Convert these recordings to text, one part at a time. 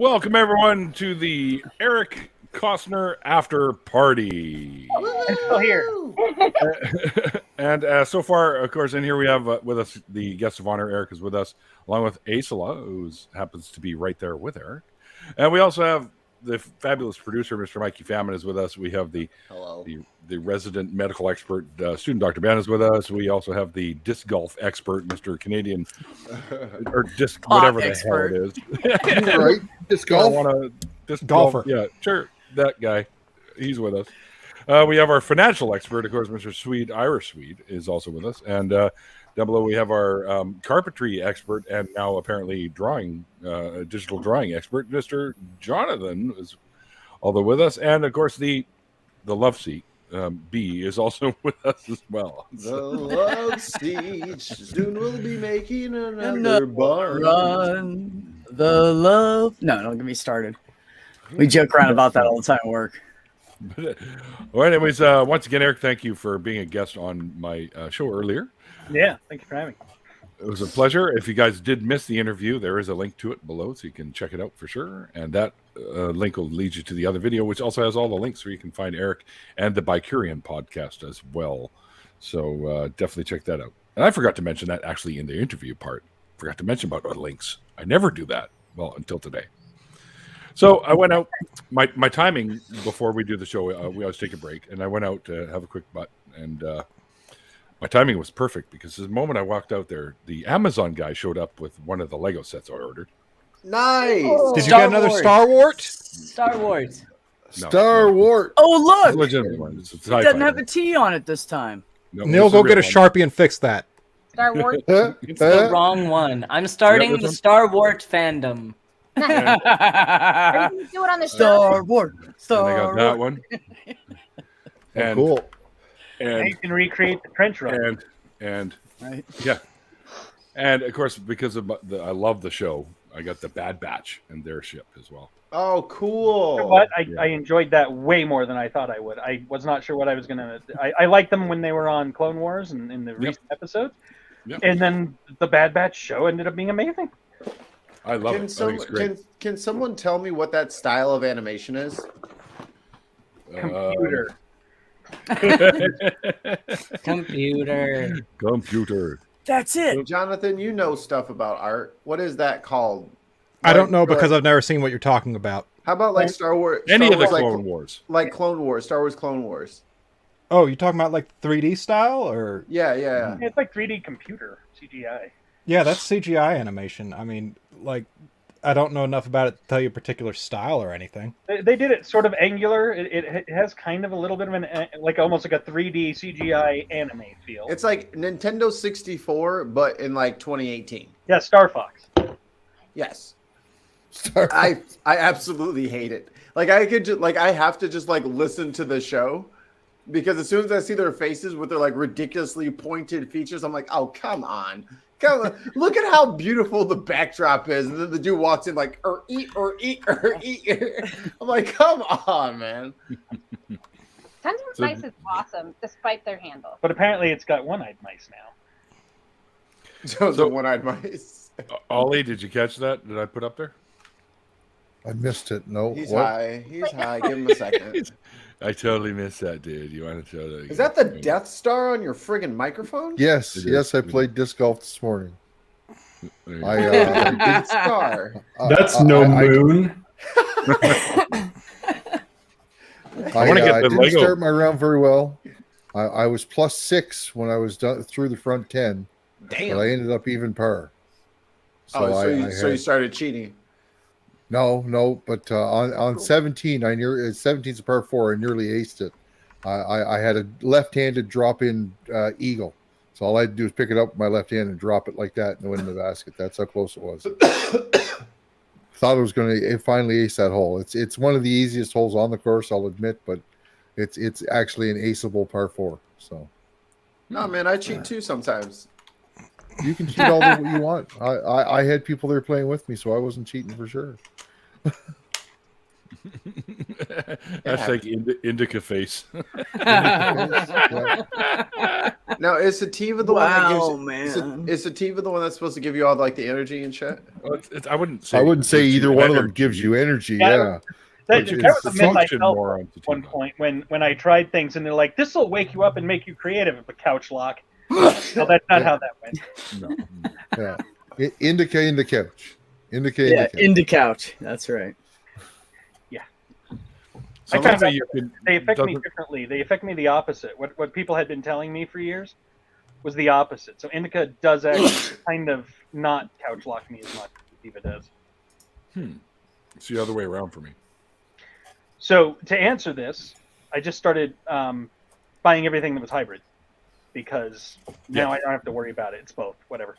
Welcome everyone to the Erik Kosnar after party. I'm still here. And so far, of course, in here we have with us the guest of honor. Erik is with us, along with Aisla, who happens to be right there with Erik. And we also have the fabulous producer, Mr. Mikey Famine, is with us. We have the resident medical expert, student Dr. Ben, is with us. We also have the disc golf expert, Mr. Canadian, or disc whatever the hell it is. Right? Disc golf? Disc golfer. Yeah, sure. That guy. He's with us. We have our financial expert, of course, Mr. Irish Swede, is also with us. And down below, we have our carpentry expert and now apparently digital drawing expert, Mr. Jonathan, is although with us. And, of course, the love seat, B, is also with us as well. The love seat soon will be making another barn. Run the love. No, don't get me started. We joke around about that all the time at work. Well, anyways, once again, Erik, thank you for being a guest on my show earlier. Yeah, thank you for having me. It was a pleasure. If you guys did miss the interview, there is a link to it below, so you can check it out for sure. And that link will lead you to the other video, which also has all the links where you can find Erik and the Bicurian podcast as well. So definitely check that out. And I forgot to mention that actually in the interview part. Forgot to mention about our links. I never do that. Well, until today. So I went out. My timing before we do the show, we always take a break, and I went out to have a quick butt, and my timing was perfect because the moment I walked out there, the Amazon guy showed up with one of the Lego sets I ordered. Nice. Did you get another Star Wars? Star Wars. No, Star Wars. Oh, look! Legitimate one. It's a It sci-fi doesn't have a one. T on it this time. No, Neil, it's go real get a one. Sharpie and fix that. Star Wars. It's the wrong one. I'm starting the Star Wars fandom. Are you gonna do it on the show? Star Wars. And I Star got that Wars. one. And, Cool. Now and you can recreate the trench run. and Right. yeah, and of course because of I love the show, I got the Bad Batch and their ship as well. Oh, cool. But I enjoyed that way more than I thought I would. I was not sure what I was gonna. I liked them when they were on Clone Wars and in the recent episodes, and then the Bad Batch show ended up being amazing. I love Can, it. I think it's great. can someone tell me what that style of animation is? Computer. Computer. That's it. Jonathan, you know stuff about art. What is that called? I don't know Like, because I've never seen what you're talking about. how about like Star Wars? Any Star of the Wars, Clone Wars. like Clone Wars, Star Wars Clone Wars. Oh, you're talking about like 3D style or? Yeah. Yeah, it's like 3D computer CGI. Yeah, that's CGI animation. I mean, like, I don't know enough about it to tell you a particular style or anything. They did it sort of angular. It has kind of a little bit of an like almost like a 3D CGI anime feel. It's like Nintendo 64, but in like 2018. Yeah, Star Fox. Yes. I absolutely hate it. Like I have to just like listen to the show because as soon as I see their faces with their like ridiculously pointed features, I'm like, oh come on. Look at how beautiful the backdrop is, and then the dude walks in like eat. I'm like, come on, man. Tons of Mice is awesome, despite their handle. But apparently it's got one-eyed mice now. So the one-eyed mice. Ollie, did you catch that? Did I put up there? I missed it. No. He's high. He's high. Give him a second. I totally missed that, dude. You want to show that? Is that the Death Star on your friggin' microphone? Yes, It yes, is. I played disc golf this morning. There you I, go. Death Star. That's no moon. I wanna get the didn't Lego. start my round very well. I was +6 when I was done through the front 10, Damn. but I ended up even par. So you started cheating. No, but on 17, 17's a par 4. I nearly aced it. I had a left-handed drop-in eagle, so all I had to do was pick it up with my left hand and drop it like that and win the basket. That's how close it was. Thought I was going to finally ace that hole. It's one of the easiest holes on the course, I'll admit, but it's actually an aceable par 4. So No, man, I cheat too sometimes. you can cheat all the way you want. I had people there playing with me, so I wasn't cheating for sure. That's like indica face. Yeah. Now, is sativa the one that Wow, gives? man. Is sativa the one that's supposed to give you all like the energy and shit? Well, I wouldn't say. I wouldn't say gives you either one of them energy. gives you energy. Yeah. Yeah. That, But you that can was a myth I function felt more on at one sativa. point when I tried things, and they're like, "This will wake you up and make you creative." But couch lock. Well, that's not how that went. No. Yeah. Indica in the couch. Indica in Yeah, the couch. into couch. That's right. So I found let's say out you can. They affect me doesn't- differently. They affect me the opposite. What people had been telling me for years was the opposite. So indica does actually kind of not couch lock me as much as sativa does. It's the other way around for me. So to answer this, I just started buying everything that was hybrid because now I don't have to worry about it. It's both, whatever.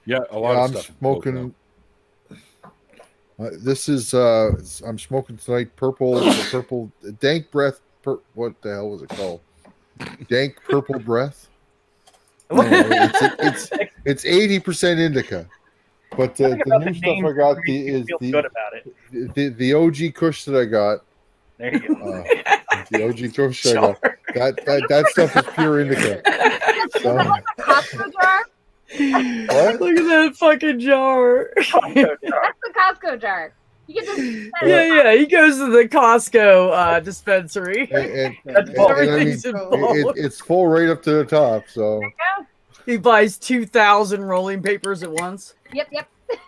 Yeah, a lot Yeah, of I'm stuff. smoking. This is I'm smoking tonight. Purple dank breath. What the hell was it called? Dank purple breath. It's 80% indica, but the new stuff I got is feel good about it. the OG Kush that I got. There you go. The OG Kush I got. That stuff is pure indica. So, Costco jar? what? Look at that fucking jar. That's the Costco jar. You can just Yeah, he goes to the Costco dispensary. And That's full. I mean, Everything's involved. it's full right up to the top. So He buys 2,000 rolling papers at once. Yep.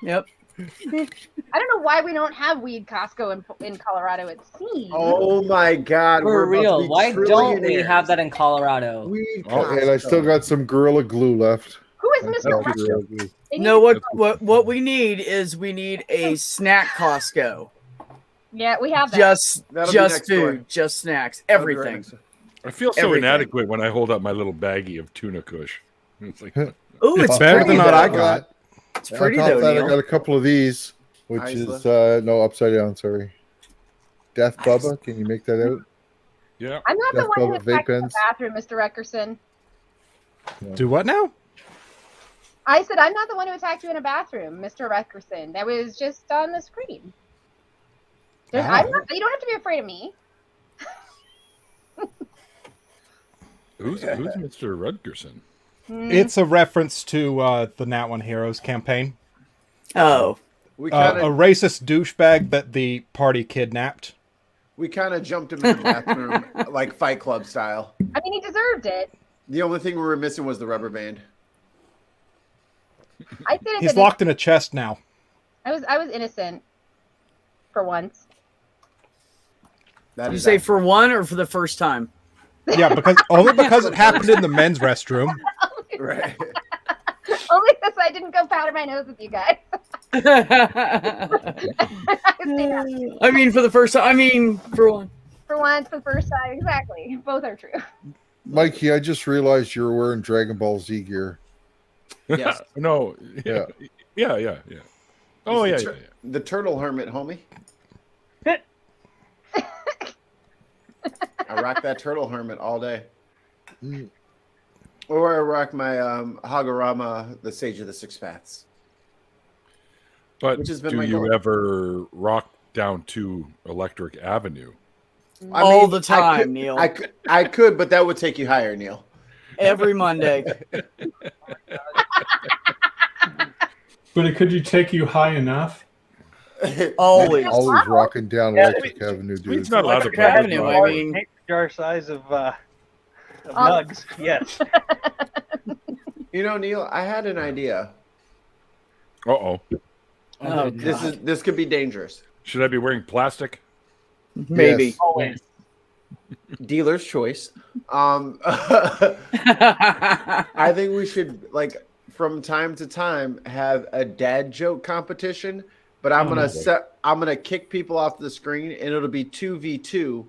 Yep. I don't know why we don't have weed Costco in Colorado. It seems. Oh my God! For we're about to real, be why don't we trillionaires. have that in Colorado? Weed and I still Costco. got some Gorilla Glue left. Who is Mr. Gorilla Restaurant? Glue. No, what we need is we need a snack Costco. Yeah, we have that. That'll be Just next door. food, just snacks, That'll be right everything. next door. I feel so Everything. inadequate when I hold up my little baggie of tuna kush. It's like, Ooh, it's Better pretty than what though. I got. It's pretty On top though, of that, I Neil. got a couple of these, which Isla. is no upside down. Sorry, Death Bubba. Can you make that out? yeah. I'm not the Death one who Bubba vape attacked you in the pens. bathroom, Mr. Eckerson. Do what now? I said I'm not the one who attacked you in a bathroom, Mr. Eckerson. That was just on the screen. You don't have to be afraid of me. Who's Mr. Rudgerson? It's a reference to the Nat One Heroes campaign. Oh, We kind A of racist douchebag that the party kidnapped. jumped him in the bathroom like Fight Club style. I mean, he deserved it. The only thing we were missing was the rubber band. I did it. He's locked in a chest now. I was innocent for once. That did you is say accurate. for one or for the first time? Yeah, because it happened in the men's restroom. Right. Only because I didn't go powder my nose with you guys. I mean, for the first time. I mean, for one. For once, for the first time, exactly. Both are true. Mikey, I just realized you were wearing Dragon Ball Z gear. Yes. No. Yeah. Yeah. Oh, It's yeah. the turtle hermit, homie. I rock that turtle hermit all day. Or I rock my Hagarama, the Sage of the Six Paths. But Which has been do my you goal. ever rock down to Electric Avenue? All the time, Neil. I could, but that would take you higher, Neil. Every Monday. But could you take you high enough? Always. Always rocking down Yeah, Electric Avenue, dude. He's not allowed to Electric play. Avenue, I mean. Jar size of nugs. Yes. You know, Neil, I had an idea. Uh-oh. Oh, This could be dangerous. Should I be wearing plastic? Maybe. Yes. Always. Dealer's choice. I think we should, like, from time to time, have a dad joke competition. But I'm gonna kick people off the screen, and it'll be 2v2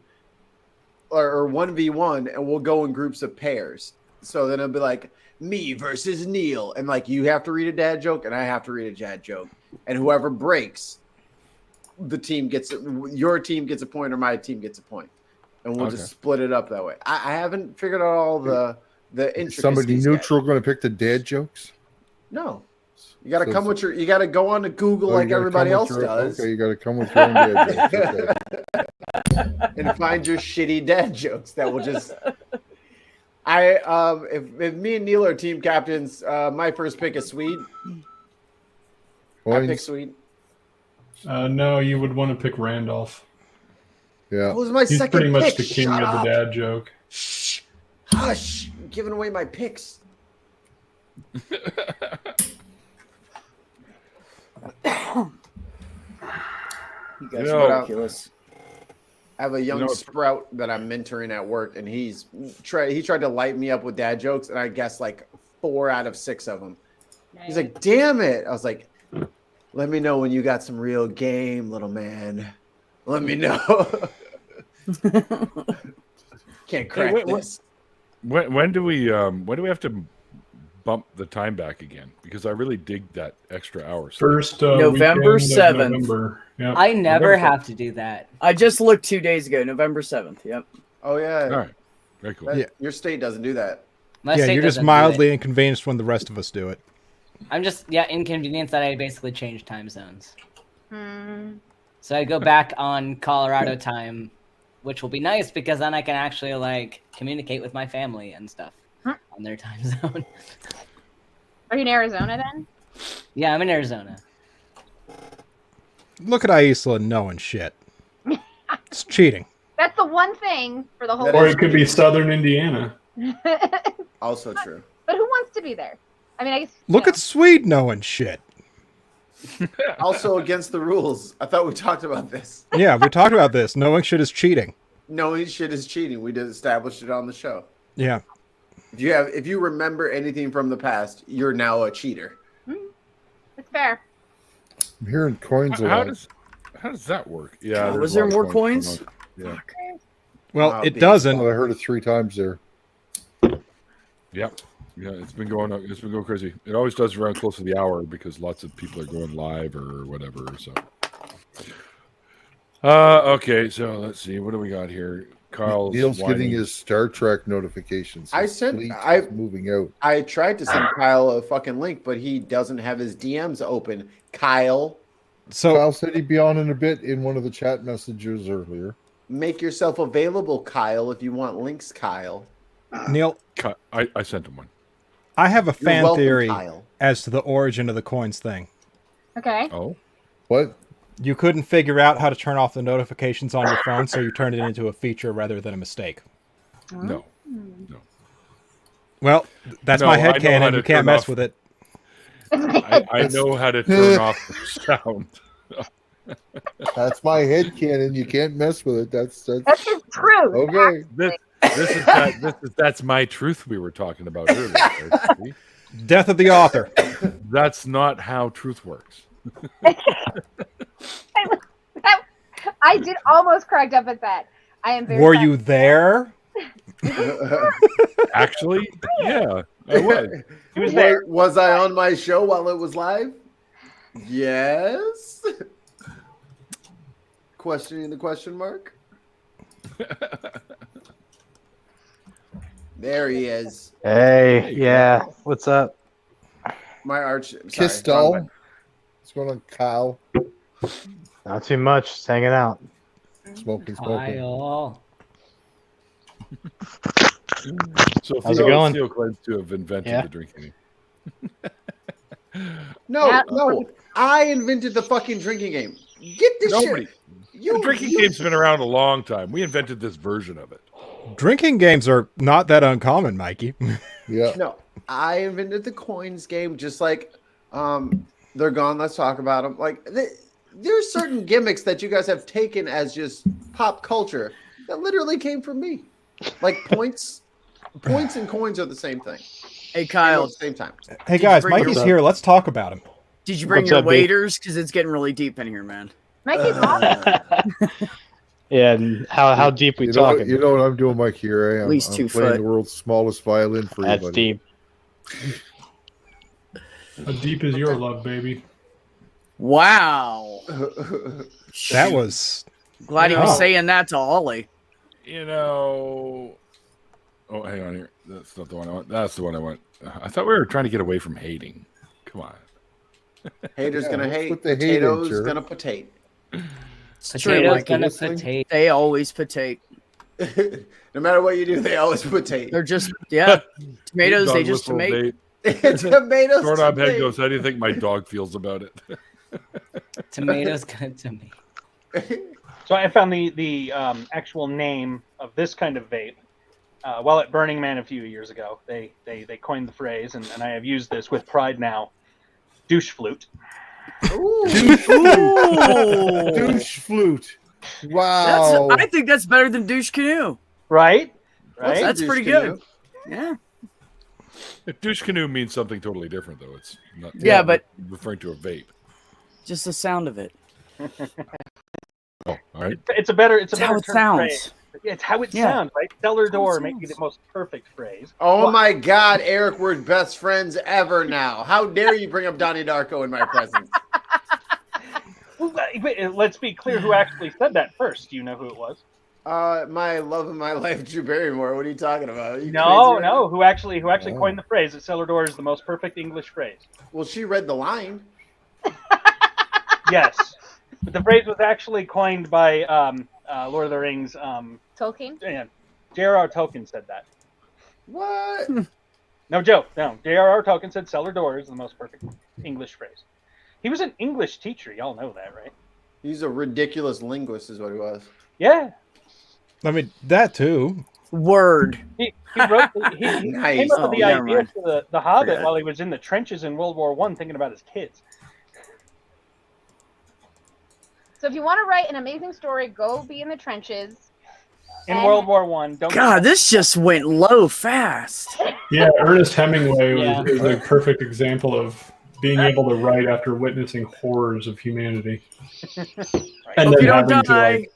or 1v1, and we'll go in groups of pairs. So then it'll be like me versus Neil, and like you have to read a dad joke, and I have to read a dad joke, and whoever breaks, your team gets a point, or my team gets a point, and we'll just split it up that way. I haven't figured out all the intricacies. Somebody yet. neutral going to pick the dad jokes? No. You got to come with you got to go on to Google like everybody else does. Okay, you got to come with your own dad jokes. Okay. And find your shitty dad jokes that will just. If me and Neil are team captains, my first pick is Swede. I pick Swede. No, you would want to pick Randolph. Yeah. What was my He's second pretty much pick? the king Shut of the up. dad joke. Shh. Hush. I'm giving away my picks. You guys are ridiculous. I have a young sprout that I'm mentoring at work, and he tried to light me up with dad jokes, and I guessed like 4 out of 6 of them. Nice. He's like, "Damn it!" I was like, "Let me know when you got some real game, little man. Let me know." Can't crack this. When do we have to bump the time back again? Because I really dig that extra hour. First November 7th. Yep. I never have to do that. I just looked 2 days ago. November 7th. Yep. Oh yeah. All right. Very cool. Your state doesn't do that. You're just mildly inconvenienced when the rest of us do it. I'm just inconvenienced that I basically changed time zones. So I go back on Colorado time, which will be nice because then I can actually like communicate with my family and stuff on their time zone. Are you in Arizona then? Yeah, I'm in Arizona. Look at Isla knowing shit. It's cheating. That's the one thing for the whole. Or it could be Southern Indiana. Also true. But who wants to be there? I mean, I guess. Look at Swede knowing shit. Also against the rules. I thought we talked about this. Yeah, we talked about this. Knowing shit is cheating. Knowing shit is cheating. We did establish it on the show. Yeah. If you remember anything from the past, you're now a cheater. It's fair. I'm hearing coins a How lot. does that work? Yeah. Was there more coins? Yeah. Well, it doesn't. I heard it 3 times there. Yep. Yeah, it's been going up. It's been going crazy. It always does around close to the hour because lots of people are going live or whatever. So, okay. So let's see. What do we got here? Carl's Neil's whining. getting his Star Trek notifications. His fleet is moving out. I tried to send Kyle a fucking link, but he doesn't have his DMs open. Kyle. So Kyle said he'd be on in a bit in one of the chat messages earlier. Make yourself available, Kyle, if you want links, Kyle. Neil, I sent him one. I have a fan welcome, theory Kyle. as to the origin of the coins thing. Okay. Oh. What? You couldn't figure out how to turn off the notifications on your phone, so you turned it into a feature rather than a mistake. No. Well, that's my headcanon. You can't mess with it. I know how to turn off the sound. That's my headcanon. You can't mess with it. That's just true. Okay. That's my truth we were talking about earlier. Death of the author. That's not how truth works. I did almost cracked up at that. I am very. Were you there? Actually, yeah, I was. He was there. Was I on my show while it was live? Yes. Questioning the question mark. There he is. Hey, yeah. What's up? My arch. Kiss doll. What's going on, Kyle? Not too much. Just hanging out. Smoking. Kyle. So how's it going? Theo claims to have invented the drinking game. No. I invented the fucking drinking game. Get this Nobody. shit. The drinking game's been around a long time. We invented this version of it. Drinking games are not that uncommon, Mikey. Yeah. No, I invented the coins game. Just like, they're gone. Let's talk about them. Like, there's certain gimmicks that you guys have taken as just pop culture that literally came from me. Like points and coins are the same thing. Hey, Kyle. At the same time. Hey, guys, Mikey's here. Let's talk about him. Did you bring your waders? Because it's getting really deep in here, man. Mikey's awesome. Yeah, and how deep we talking? You know what I'm doing, Mike? Here I am. At least I'm 2 playing foot. the world's smallest violin for That's you, buddy. deep. How deep is your love, baby? Wow. That was. Glad he was saying that to Ollie. You know. Oh, hang on here. That's not the one I want. That's the one I want. I thought we were trying to get away from hating. Come on. Haters gonna hate. put the hate in, Potatoes sure. gonna potate. It's true, Potatoes Mikey. gonna potato. They always potate. No matter what you do, they always put tape. They're just tomatoes. They just tomate. Tomatoes. Doorknob head goes, how do you think my dog feels about it? Tomatoes good to me. So I found the actual name of this kind of vape while at Burning Man a few years ago. They coined the phrase, and I have used this with pride now. Douche flute. Ooh. Douche flute. Douche flute. Wow. I think that's better than douche canoe. Right? That's pretty good. Yeah. Douche canoe means something totally different, though. It's not. Yeah, but referring to a vape. Just the sound of it. Oh, all right. It's a better. It's how it sounds. Phrase. It's how it sounds, right? Cellar door may be the most perfect phrase. Oh my God, Eric, we're best friends ever now. How dare you bring up Donnie Darko in my presence? Let's be clear who actually said that first. Do you know who it was? My love of my life, Drew Barrymore. What are you talking about? No. Who actually coined the phrase that cellar door is the most perfect English phrase? Well, she read the line. Yes. But the phrase was actually coined by Lord of the Rings. Tolkien? Yeah. J.R.R. Tolkien said that. What? No joke. No. J.R.R. Tolkien said cellar door is the most perfect English phrase. He was an English teacher. Y'all know that, right? He's a ridiculous linguist is what he was. Yeah. I mean, that too. Word. He wrote. He Nice. came up with the never idea mind. for the Hobbit Forget. while he was in the trenches in World War I, thinking about his kids. So if you want to write an amazing story, go be in the trenches. In World War I, don't. God, this just went low fast. Yeah, Ernest Hemingway Yeah. is a perfect example of being able to write after witnessing horrors of humanity. And Hope then you don't having to, die.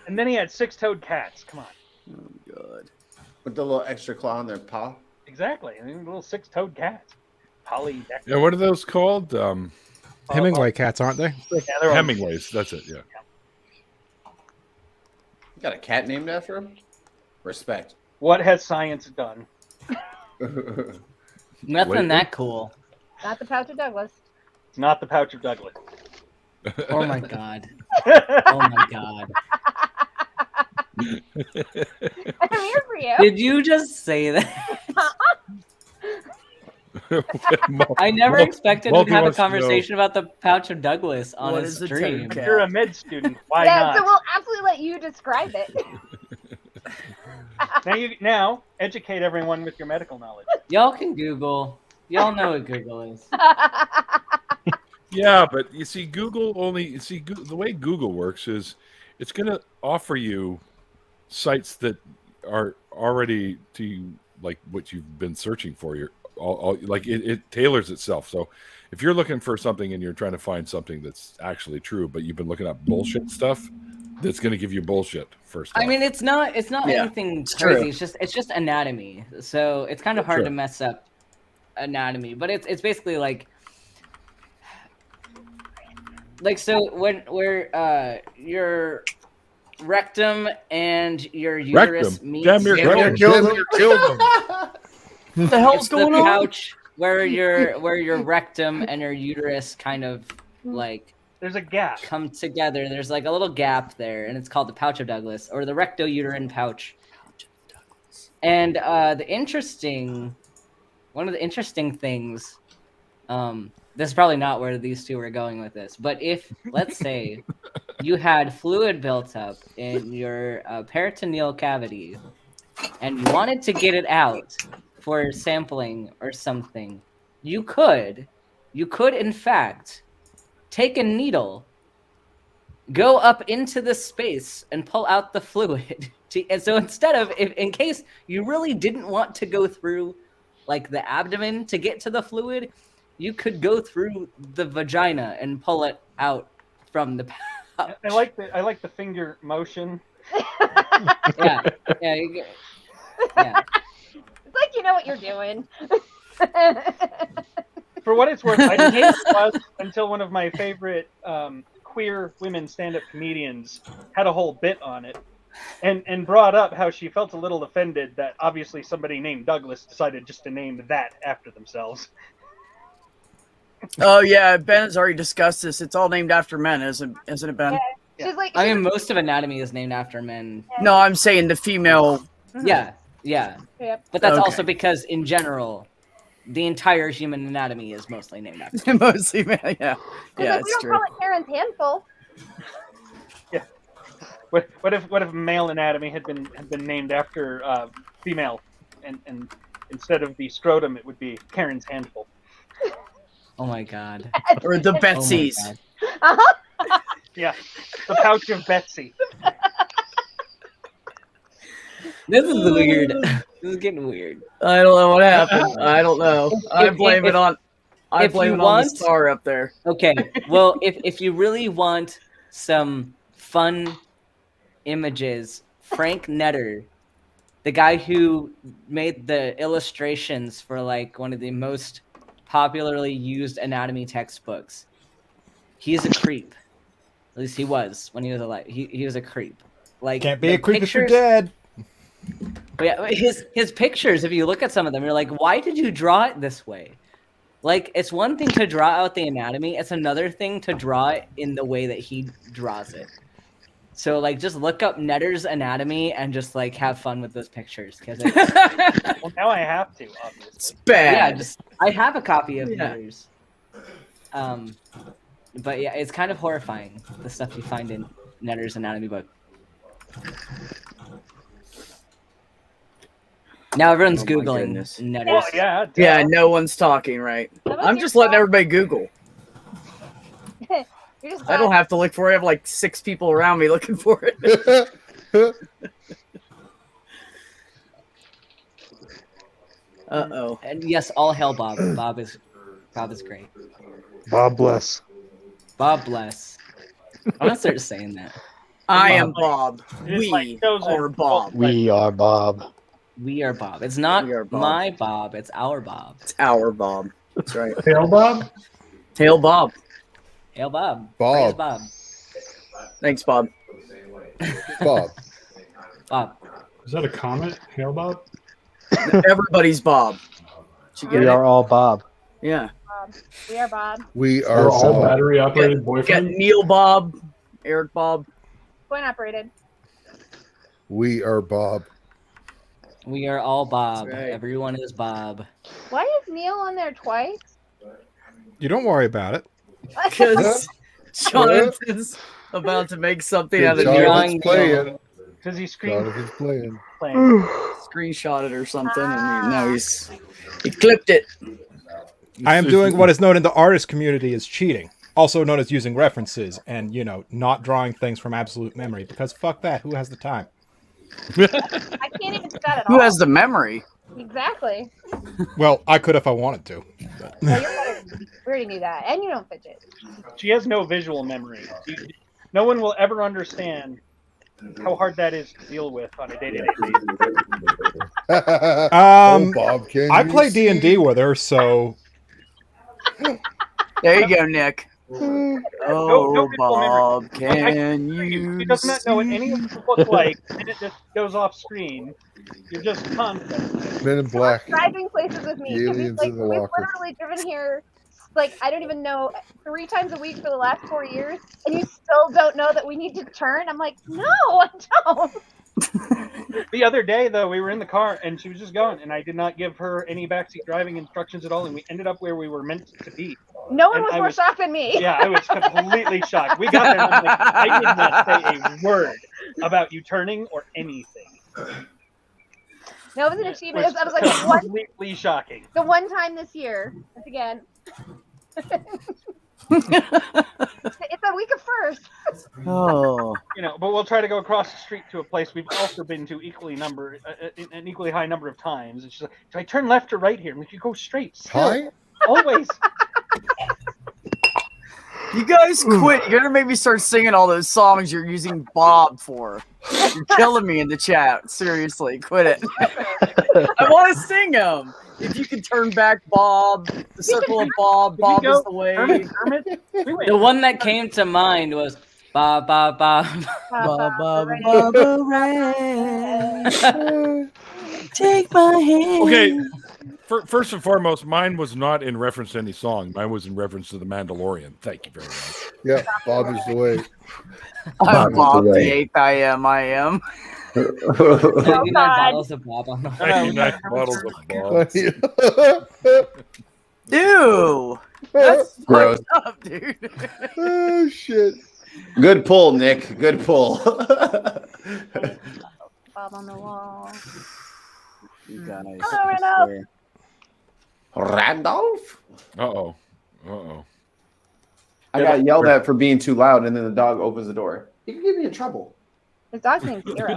And then he had six-toed cats. Come on. Oh God. With the little extra claw on their paw. Exactly. I mean, little six-toed cats. Polydactyl. Yeah, what are those called? Hemingway cats, aren't they? Yeah, they're all- Hemingways. That's it. Yeah. You got a cat named after him? Respect. What has science done? Nothing Wait. that cool. Not the Pouch of Douglas. It's not the pouch of Douglas. Oh my god. Oh my god. I'm here for you. Did you just say that? I never expected to Multi have a wants to know. conversation about the pouch of Douglas on What a is a stream. toad cat? You're a med student. Why Yeah, not? so we'll absolutely let you describe it. Now, educate everyone with your medical knowledge. Y'all can Google. Y'all know what Google is. Yeah, but you see, the way Google works is it's going to offer you sites that are already to like what you've been searching for. It tailors itself. So if you're looking for something and you're trying to find something that's actually true, but you've been looking up bullshit stuff, that's going to give you bullshit first. I mean, it's not Yeah, anything it's crazy. true. It's just anatomy. So it's kind of hard Sure. to mess up anatomy, but it's basically like so where your rectum and your uterus meet. Damn near killed him. What the hell's It's the going on? pouch where your rectum and your uterus kind of like There's a gap. come together. There's like a little gap there, and it's called the pouch of Douglas or the rectouterine pouch. And one of the interesting things, this is probably not where these two were going with this, but if, let's say, you had fluid built up in your peritoneal cavity and you wanted to get it out for sampling or something, you could in fact take a needle, go up into the space and pull out the fluid. And so instead of, in case you really didn't want to go through like the abdomen to get to the fluid, you could go through the vagina and pull it out from the pouch. I like the finger motion. Yeah. It's like you know what you're doing. For what it's worth, I didn't know it was until one of my favorite queer women stand-up comedians had a whole bit on it and brought up how she felt a little offended that obviously somebody named Douglas decided just to name that after themselves. Oh yeah, Ben has already discussed this. It's all named after men, isn't it, Ben? She's like, I mean, most of anatomy is named after men. No, I'm saying the female. Yeah. Yep. But that's Okay. also because, in general, the entire human anatomy is mostly named after. Mostly male. Yeah, Yeah, yeah, we it's don't true. call it Karen's handful. What if male anatomy had been named after female, and instead of the scrotum, it would be Karen's handful. Oh my god. Or the Oh my Betsy's. god. Uh-huh. Yeah, the pouch of Betsy. This is weird. This is getting weird. I don't know what happened. I don't know. I blame it on. I if blame you it on want- the star up there. Okay, well, if you really want some fun images, Frank Netter, the guy who made the illustrations for like one of the most popularly used anatomy textbooks, he's a creep. At least he was when he was alive. He was a creep. Like Can't be the a creep if you're pictures- dead. Yeah, his pictures, if you look at some of them, you're like, why did you draw it this way? Like, it's one thing to draw out the anatomy, it's another thing to draw it in the way that he draws it. So, like, just look up Netter's anatomy and just, like, have fun with those pictures. Because Well, now I have to, obviously. It's bad. yeah, I have a copy of Yeah. Netter's. But yeah, it's kind of horrifying, the stuff you find in Netter's anatomy book. Now everyone's Oh my Googling goodness. Netter's. Well, yeah. Yeah, no one's talking, right? That was I'm your just letting fault. everybody Google. You're just I don't have to look for it. I have like 6 people around me looking for it. Uh-oh. And yes, all hail Bob. Bob is great. Bob bless. Bob bless. I'm gonna start saying that. I am Bob. It's We like chosen- are Bob. We are Bob. We are Bob. It's not We are Bob. my Bob. It's our Bob. It's our Bob. That's right. Hail Bob? Hail Bob. Hail Bob. Bob. Praise Bob. Thanks, Bob. Bob. Bob. Is that a comment? Hail Bob? Everybody's Bob. Did you get We it? are all Bob. Yeah. Bob. We are Bob. We Are are all Bob. battery operated Got boyfriend? Neil Bob, Eric Bob. Coin operated. We are Bob. We are all Bob. That's right. Everyone is Bob. Why is Neil on there twice? You don't worry about it. Because Jonathan's about to make something out of Jonathan's Neil. playing. Because he screamed Jonathan's playing. playing. Screenshot it or something, and now he clipped it. I am doing what is known in the artist community as cheating, also known as using references and, not drawing things from absolute memory, because fuck that. Who has the time? I can't even do that at all. Who has the memory? Exactly. Well, I could if I wanted to. Well, you're better. We already knew that. And you don't fidget. She has no visual memory. No one will ever understand how hard that is to deal with on a day-to-day basis. Oh, Bob, can I you play see? D&D with her, so There you go, Nick. No Oh, visual memory. Bob, can you? He does not know what any of them look like, and it just goes off screen. You're just concept. Men in Black. Driving places with me. The 'cause aliens it's like, in the we've locker. literally driven here, like, I don't even know, 3 times a week for the last 4 years, and you still don't know that we need to turn? I'm like, no, I don't. The other day, though, we were in the car, and she was just going, and I did not give her any backseat driving instructions at all, and we ended up where we were meant to be. No one And was I more was- shocked than me. Yeah, I was completely shocked. We got there, and I'm like, I did not say a word about you turning or anything. No, it was an achievement. Which I was like, one, completely shocking. the one time this year, once again. It's a week of first. Oh, But we'll try to go across the street to a place we've also been to an equally high number of times. And she's like, "Do I turn left or right here?" I'm like, "You go straight. Still. Hi? Always." you guys quit. You're gonna make me start singing all those songs you're using Bob for. You're killing me in the chat. Seriously, quit it. I want to sing them. If you can turn back, Bob, the circle of Bob, Bob go is the way. Kermit? We went. The one that came to mind was Bob, Bob, Bob. Bob, Bob, Bob, around. Take my hand. Okay, First and foremost, mine was not in reference to any song. Mine was in reference to The Mandalorian. Thank you very much. Yeah, Bob is the way. I'm Bob, the way. 8th I am. 99 God. bottles of Bob on the 99 bottles of Bob. Ew. That's Gross. fucked up, dude. Oh shit. Good pull, Nick. Good pull. Bob on the wall. You guys. Hello, I Randolph. swear. Randolph? Uh-oh. Uh-oh. I got yelled at for being too loud, and then the dog opens the door. You can get me in trouble. His dog's name's Zero.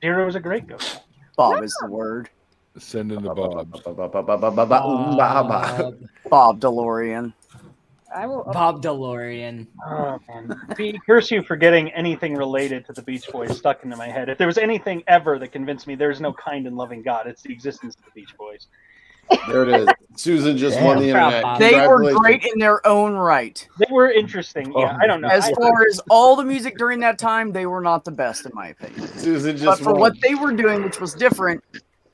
Zero is a great ghost. Bob is the word. Send in the Bobs. Bob DeLorean. I will. Bob DeLorean. Oh, man. Curse you for getting anything related to the Beach Boys stuck into my head. If there was anything ever that convinced me there's no kind and loving God, it's the existence of the Beach Boys. There it is. Susan just won the Proud internet. Bob. They were Congratulations. great in their own right. They were interesting. Yeah, I don't know. As far as all the music during that time, they were not the best in my opinion. Susan But just for won. what they were doing, which was different,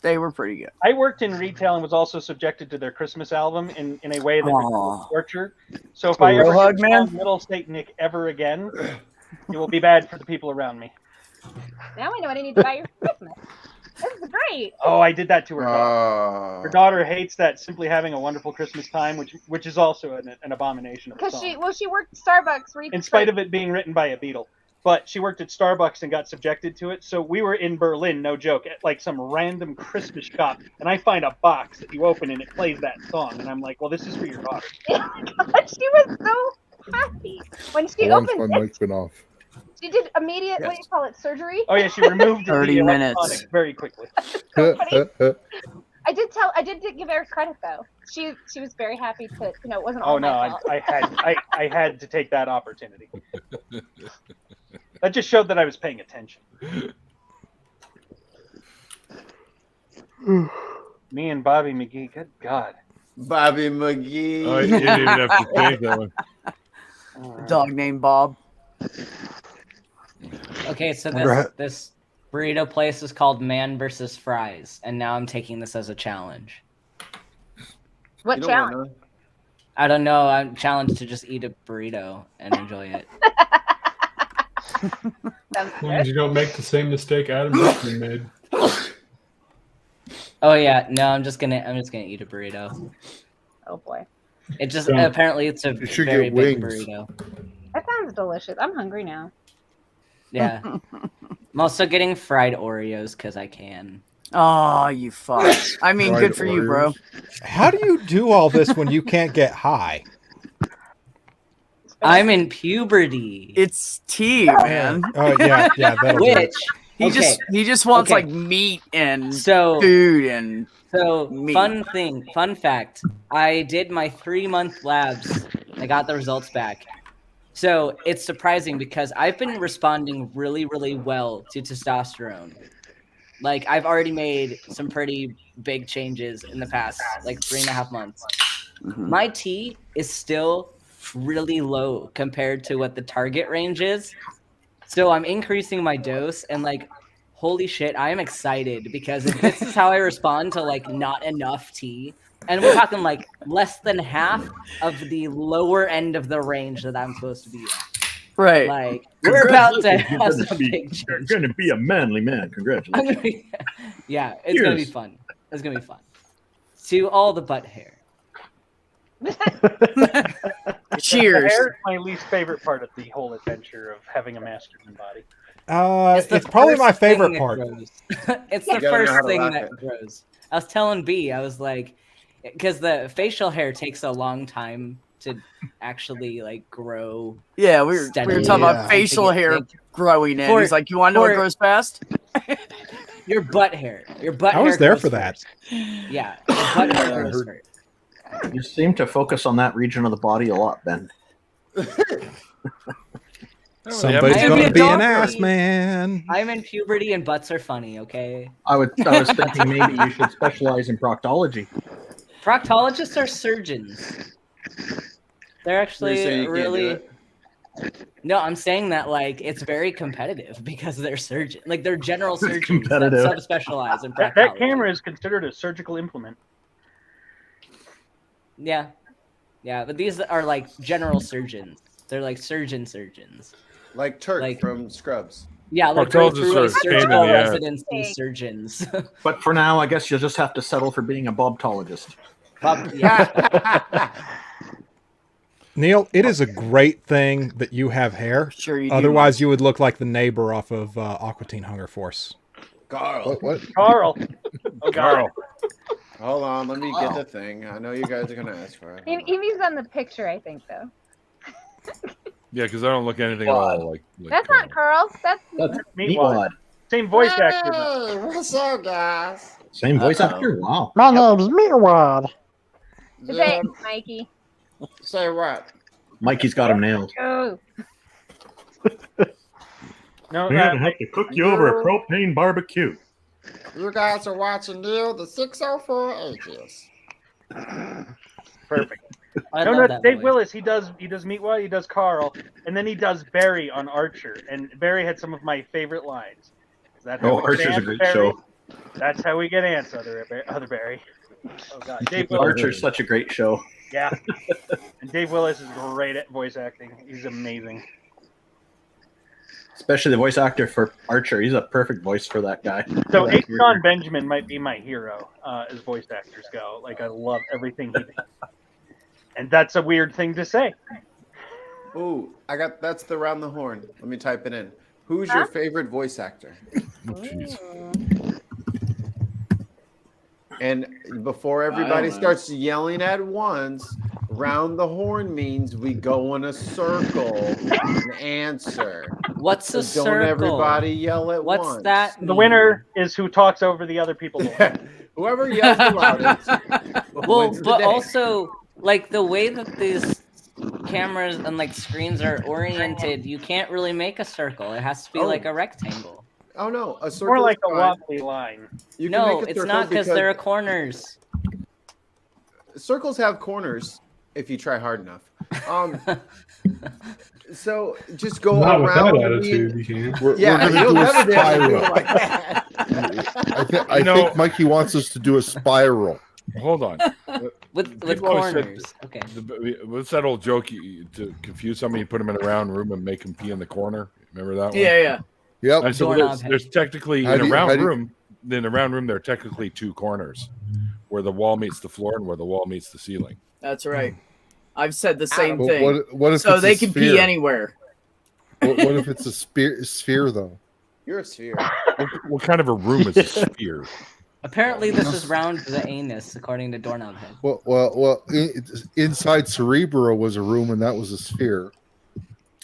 they were pretty good. I worked in retail and was also subjected to their Christmas album in a way that was Aw. torture. So if I Real ever hug, get man. called Middle State Nick ever again, it will be bad for the people around me. Now I know what I need to buy you for Christmas. This is great. Oh, I did that to her daughter. Her daughter hates that Simply Having a Wonderful Christmas Time, which is also an abomination of a Because song. she worked at Starbucks. In spite of it being written by a Beatle. But she worked at Starbucks and got subjected to it. So we were in Berlin, no joke, at like some random Christmas shop, and I find a box that you open and it plays that song, and I'm like, well, this is for your daughter. Oh my God, she was so happy when she How long's opened my it. mic's been off? She did immediate, what do you call it, surgery? Oh yeah, she removed 30 the minutes. electronics very quickly. I did give Eric credit though. She was very happy to, it wasn't Oh all no, my fault. I had to take that opportunity. That just showed that I was paying attention. Me and Bobby McGee, good God. Bobby McGee. Oh, you didn't even have to change that one. Dog named Bob. Okay, so Right. this burrito place is called Man versus Fries, and now I'm taking this as a challenge. What You don't challenge? wanna know? I don't know. I'm challenged to just eat a burrito and enjoy it. Sounds As long good. as you don't make the same mistake Adam Richardson made. Oh yeah, no, I'm just gonna eat a burrito. Oh boy, It just Yeah. apparently it's a You should very get big wings. burrito. that sounds delicious. I'm hungry now. Yeah. I'm also getting fried Oreos because I can. Oh, you fuck. I mean, Fried good for you, bro. Oreos. How do you do all this when you can't get high? I'm in puberty. It's tea, man. Oh yeah, that'll do it. Which He just wants Okay. like meat and so food and So, fun fact. I did my 3-month labs. I got the results back. So, it's surprising because I've been responding really, really well to testosterone. Like, I've already made some pretty big changes in the past, like 3.5 months. My T is still really low compared to what the target range is. So, I'm increasing my dose and, like, holy shit, I am excited because if this is how I respond to like not enough tea, and we're talking like less than half of the lower end of the range that I'm supposed to be at. right. Like we're about to You're have gonna some be- big You're change. going to be a manly man. Congratulations. Yeah, it's gonna be Cheers. fun. It's gonna be fun. To all the butt hair. Cheers. Hair is my least favorite part of the whole adventure of having a masculine body. the It's probably first my thing favorite that part. grows. It's You the gotta know first how to thing rock that it. grows. I was telling B, I was like, because the facial hair takes a long time to actually like grow. Yeah, we were steadily talking Yeah. about facial to get hair big. growing in. For- He's like, you want to know what for- grows fast? Your butt hair. Your butt I hair. was there grows for that. first. Yeah, your butt hair I grows heard- first. You seem to focus on that region of the body a lot, Ben. Somebody's I am gonna a be an doctor. ass man. I'm in puberty and butts are funny. Okay. I was thinking maybe you should specialize in proctology. Proctologists are surgeons. They're You're actually saying you can't do really. it? No, I'm saying that like it's very competitive because they're surgeon, like they're general surgeons that competitive. subspecialize in That proctology. camera is considered a surgical implement. Yeah, but these are like general surgeons. They're like surgeons. Like Turk Like- from Scrubs. Yeah, like go Proctologists through are like a pain in surgical the ass. residency surgeons. But for now, I guess you'll just have to settle for being a bobtologist. Yeah. Neil, it is a great thing that you have hair. Sure you do. Otherwise, you would look like the neighbor off of Aqua Teen Hunger Force. Carl. What? Carl. Oh, God. Hold on, let me get the thing. I know you guys are gonna ask for it. Evie's on the picture, I think, though. Yeah, because I don't look anything at all like That's not Carl. That's That's Meatwad. Meatwad. Same voice actor. though. Hey, what's up, guys? Same voice actor? Wow. My name's Meatwad. is it Mikey. Say what? Mikey's got him nailed. Oh, No, Man, I have to cook you over a propane barbecue. You guys are watching Neil, the 604 Atheist. perfect. I No, love no, that Dave voice. Willis. He does Meatwad. He does Carl, and then he does Barry on Archer. And Barry had some of my favorite lines. Is that how Oh, we get Archer's a ants, great Barry? show. That's how we get ants, other Barry. Oh God, Dave Willis. Archer's such a great show. Yeah, and Dave Willis is great at voice acting. He's amazing. Especially the voice actor for Archer. He's a perfect voice for that guy. So Aton Benjamin might be my hero as voice actors go. Like I love everything he does, and that's a weird thing to say. Ooh, that's the round the horn. Let me type it in. Who's your favorite voice actor? Oh, jeez. And before everybody starts yelling at once, round the horn means we go in a circle and answer. What's a So circle? don't everybody yell at What's once. that? The winner is who talks over the other people. Whoever yells the loudest. Well, wins the but day. also like the way that these cameras and like screens are oriented, you can't really make a circle. It has to be like a rectangle. Oh no, a circle. More like is a fine. wobbly line. You can No, make a it's circle not because there are corners. Circles have corners if you try hard enough. So just go Not with around. that attitude, you can't. We're Yeah, going to you'll do a never be able to do spiral. it like that. I think Mikey wants us to do a spiral. Hold on. With People always said corners. Okay. What's that old joke? To confuse somebody, you put them in a round room and make them pee in the corner. Remember that one? Yeah. Yep. And so Doorknob there's technically How in do a you- round how do you- room. In a round room, there are technically two corners, where the wall meets the floor and where the wall meets the ceiling. That's right. I've said the same But thing. what if So it's they a can sphere? pee anywhere. What if it's a sphere though? You're a sphere. What kind of a room is a sphere? Apparently, this is round the anus, according to Doorknob Head. Inside Cerebro was a room, and that was a sphere.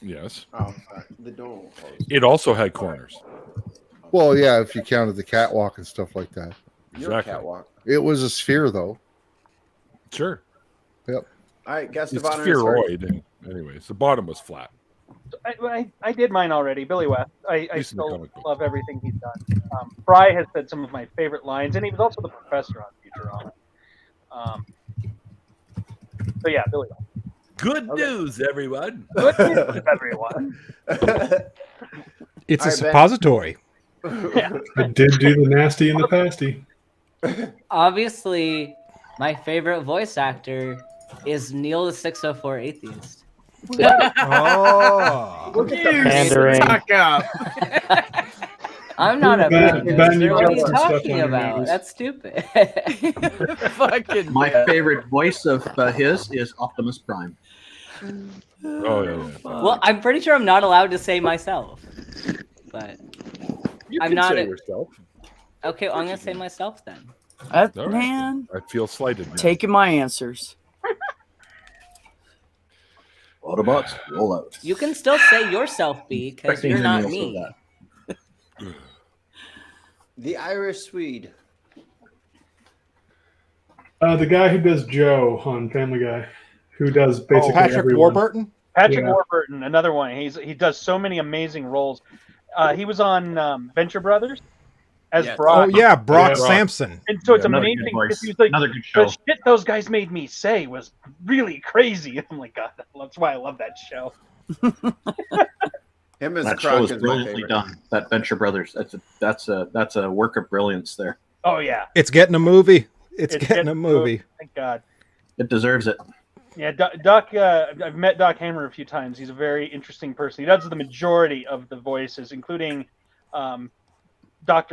Yes. Oh, the door will close. It also had corners. Well, yeah, if you counted the catwalk and stuff like that. You're a Exactly. catwalk. It was a sphere, though. Sure. Yep. All right, guest It's of honor. is first. spheroid. Anyways, the bottom was flat. I did mine already. Billy West. I least in the still comic book. love everything he's done. Fry has said some of my favorite lines, and he was also the professor on Futurama. So yeah, Billy West. Good news, everyone. Good news, everyone. It's All a right, Ben. suppository. I did do the nasty and the pasty. Obviously, my favorite voice actor is Neil the 604 Atheist. Oh. Look at Pandering. Suck up. I'm not a Ben, bad you What got are you some stuff on talking your about? nose. That's stupid. Fucking My favorite voice of his is Optimus Prime. Oh yeah. Well, I'm pretty sure I'm not allowed to say myself. But You I'm can not say a- yourself. okay, well, I'm gonna say myself then. All right. man, I feel slighted now. taking my answers. Autobots, roll out. You can still say yourself, B, because Expecting you're not Neil to say me. that. The Irish Swede. The guy who does Joe on Family Guy, who does basically Patrick everyone. Warburton? Patrick Yeah. Warburton, another one. He does so many amazing roles. He was on Venture Brothers as Yes. Oh, Brock. yeah, Brock Yeah. Sampson. And so it's Another good amazing voice. because he's like, Another good the show. shit those guys made me say was really crazy. I'm like, God, that's why I love that show. Him as That Croc show is is my brilliantly favorite. done. That Venture Brothers. That's a work of brilliance there. Oh yeah, It's getting a movie. It's getting a movie. Thank God. It deserves it. Yeah, Doc. I've met Doc Hammer a few times. He's a very interesting person. He does the majority of the voices, including Dr.